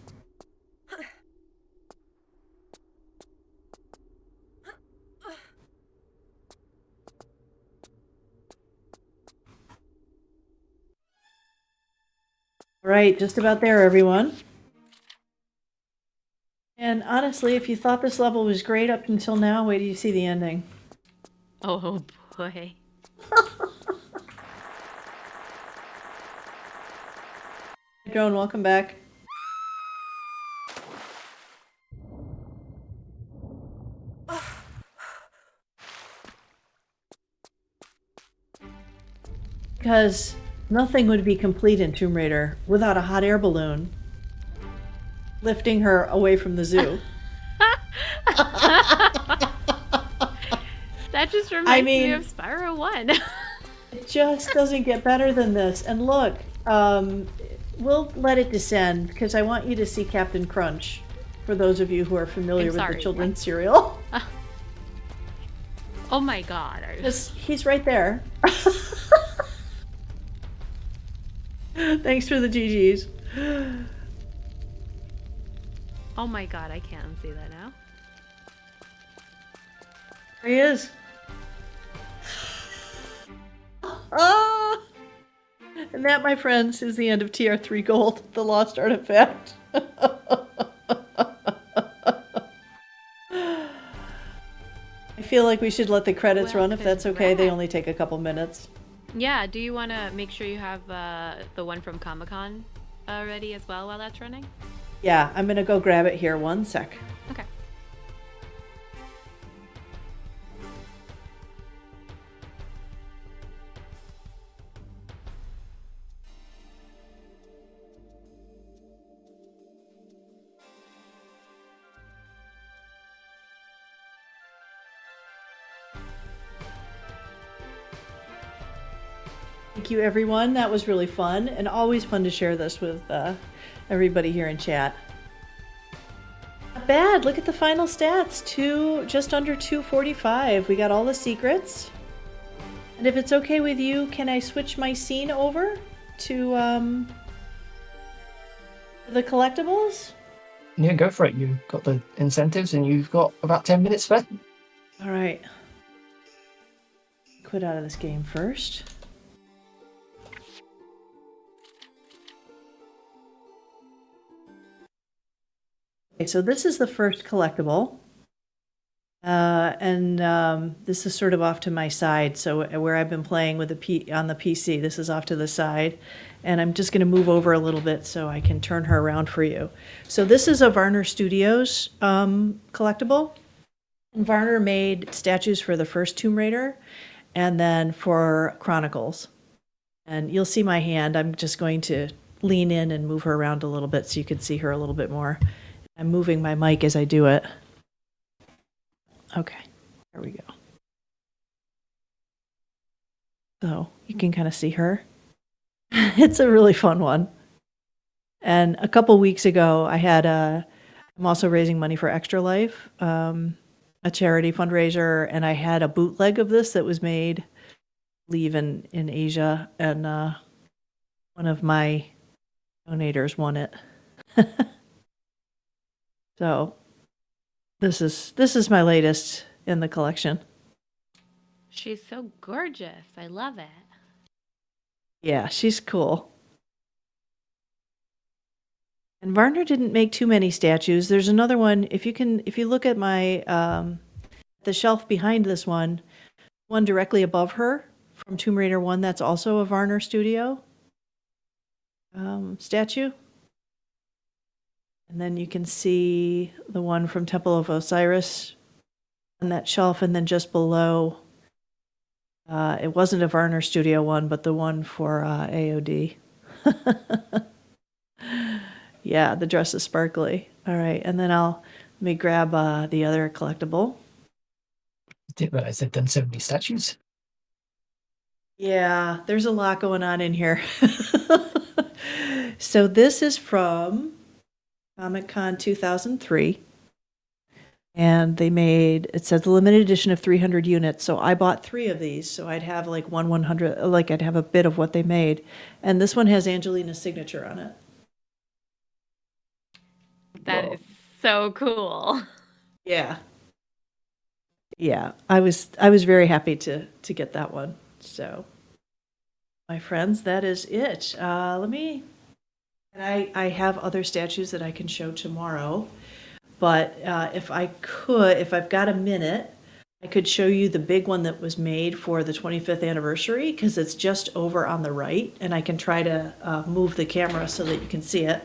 Speaker 1: All right, just about there, everyone. And honestly, if you thought this level was great up until now, wait till you see the ending.
Speaker 3: Oh boy.
Speaker 1: Hey, Drone, welcome back. Because nothing would be complete in Tomb Raider without a hot air balloon lifting her away from the zoo.
Speaker 3: That just reminds me
Speaker 1: mean-
Speaker 3: of Spyro 1.
Speaker 1: It just doesn't get better than this. And look, we'll let it descend because I want you to see Captain Crunch, for those of you who are familiar with
Speaker 3: sorry,
Speaker 1: the children's cereal.
Speaker 3: Oh my god.
Speaker 1: He's right there. Thanks for the GGs.
Speaker 3: Oh my god, I can't unsee that now.
Speaker 1: There he is. Ah! And that, my friends, is the end of TR3 Gold, the Lost Artifact. I feel like we should let the credits
Speaker 3: Well,
Speaker 1: run if that's okay. They
Speaker 3: congrats.
Speaker 1: only take a couple minutes.
Speaker 3: Yeah, do you want to make sure you have the one from Comic-Con ready as well while that's running?
Speaker 1: Yeah, I'm gonna go grab it here. 1 sec.
Speaker 3: Okay.
Speaker 1: Thank you, everyone. That was really fun, and always fun to share this with everybody here in chat. Not bad. Look at the final stats. Just under 245. We got all the secrets. And if it's okay with you, can I switch my scene over to the collectibles?
Speaker 2: Yeah, go for it. You've got the incentives and you've got about 10 minutes spare.
Speaker 1: All right. Quit out of this game first. Okay, so this is the first collectible. This is sort of off to my side. So where I've been playing with on the PC, this is off to the side. And I'm just going to move over a little bit so I can turn her around for you. So this is a Varner Studios collectible. And Varner made statues for the first Tomb Raider and then for Chronicles. And you'll see my hand. I'm just going to lean in and move her around a little bit so you can see her a little bit more. I'm moving my mic as I do it. Okay, there we go. So you can kind of see her. It's a really fun one. And a couple weeks ago, I'm also raising money for Extra Life, a charity fundraiser, and I had a bootleg of this that was made, I believe, in Asia, and one of my donators won it. So this is my latest in the collection.
Speaker 3: She's so gorgeous. I love it.
Speaker 1: Yeah, she's cool. And Varner didn't make too many statues. There's another one. If you look at my the shelf behind this one directly above her from Tomb Raider 1, that's also a Varner Studio statue. And then you can see the one from Temple of Osiris on that shelf, and then just below, it wasn't a Varner Studio one, but the one for AOD. Yeah, the dress is sparkly. All right, and then let me grab the other collectible.
Speaker 2: Didn't realize they'd done so many statues.
Speaker 1: Yeah, there's a lot going on in here. So this is from Comic-Con 2003. And they made, it says a limited edition of 300 units. So I bought 3 of these. So I'd have like 100, like I'd have a bit of what they made. And this one has Angelina's signature on it.
Speaker 3: That is so cool.
Speaker 1: Yeah. Yeah, I was very happy to get that one. So, my friends, that is it. And I have other statues that I can show tomorrow. But if I've got a minute, I could show you the big one that was made for the 25th anniversary, because it's just over on the right, and I can try to move the camera so that you can see it.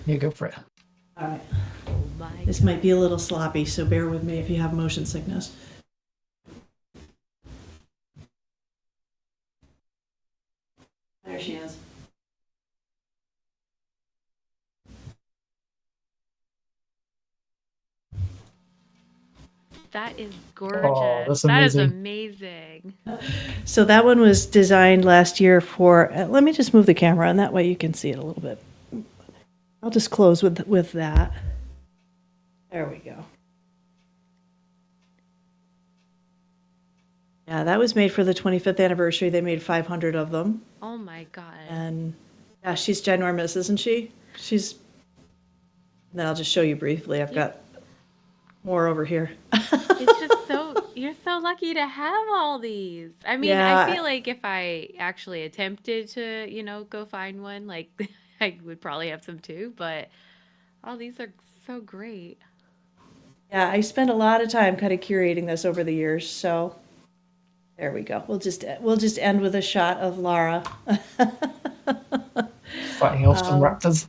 Speaker 2: Yeah, go for it.
Speaker 1: All right.
Speaker 3: Oh my
Speaker 1: This might be a little sloppy, so bear with me if you have motion sickness. There she is.
Speaker 3: That is gorgeous.
Speaker 2: that's
Speaker 3: That is
Speaker 2: amazing.
Speaker 3: amazing.
Speaker 1: So that one was designed last year for, let me just move the camera, and that way you can see it a little bit. I'll just close with that. There we go. Yeah, that was made for the 25th anniversary. They made 500 of them.
Speaker 3: Oh my god.
Speaker 1: And yeah, she's ginormous, isn't she? Then I'll just show you briefly. I've got more over here.
Speaker 3: It's just you're so lucky to have all these. I mean,
Speaker 1: Yeah.
Speaker 3: I feel like if I actually attempted to, go find one, like I would probably have some too, but all these are so great.
Speaker 1: Yeah, I spent a lot of time kind of curating this over the years, so there we go. We'll just end with a shot of Lara.
Speaker 2: Fighting off some raptors.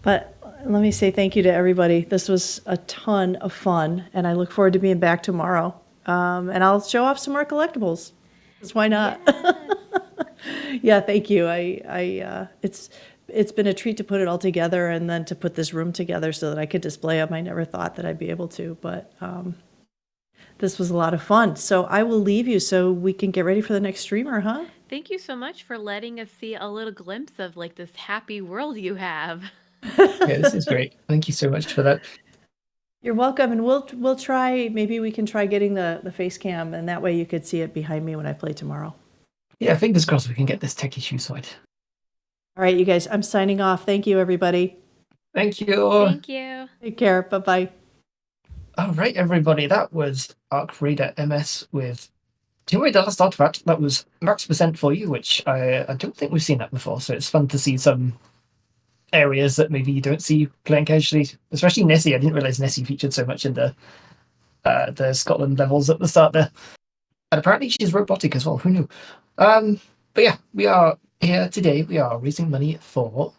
Speaker 1: But let me say thank you to everybody. This was a ton of fun, and I look forward to being back tomorrow. And I'll show off some more collectibles. 'Cause why not? Yeah, thank you. It's been a treat to put it all together, and then to put this room together so that I could display them. I never thought that I'd be able to, but this was a lot of fun. So I will leave you so we can get ready for the next streamer, huh?
Speaker 3: Thank you so much for letting us see a little glimpse of like this happy world you have.
Speaker 2: Yeah, this is great. Thank you so much for that.
Speaker 1: You're welcome, and we'll try. Maybe we can try getting the face cam, and that way you could see it behind me when I play tomorrow.
Speaker 2: Yeah, fingers crossed we can get this tech issue sorted.
Speaker 1: All right, you guys. I'm signing off. Thank you, everybody.
Speaker 2: Thank you.
Speaker 3: Thank you.
Speaker 1: Take care. Bye bye.
Speaker 2: All right, everybody. That was ArkRaiderMs with Tomb Raider Last Artefact. That was max percent for you, which I don't think we've seen that before. So it's fun to see some areas that maybe you don't see playing casually, especially Nessie. I didn't realize Nessie featured so much in the Scotland levels at the start there. And apparently she's robotic as well. Who knew? But yeah, we are here today. We are raising money for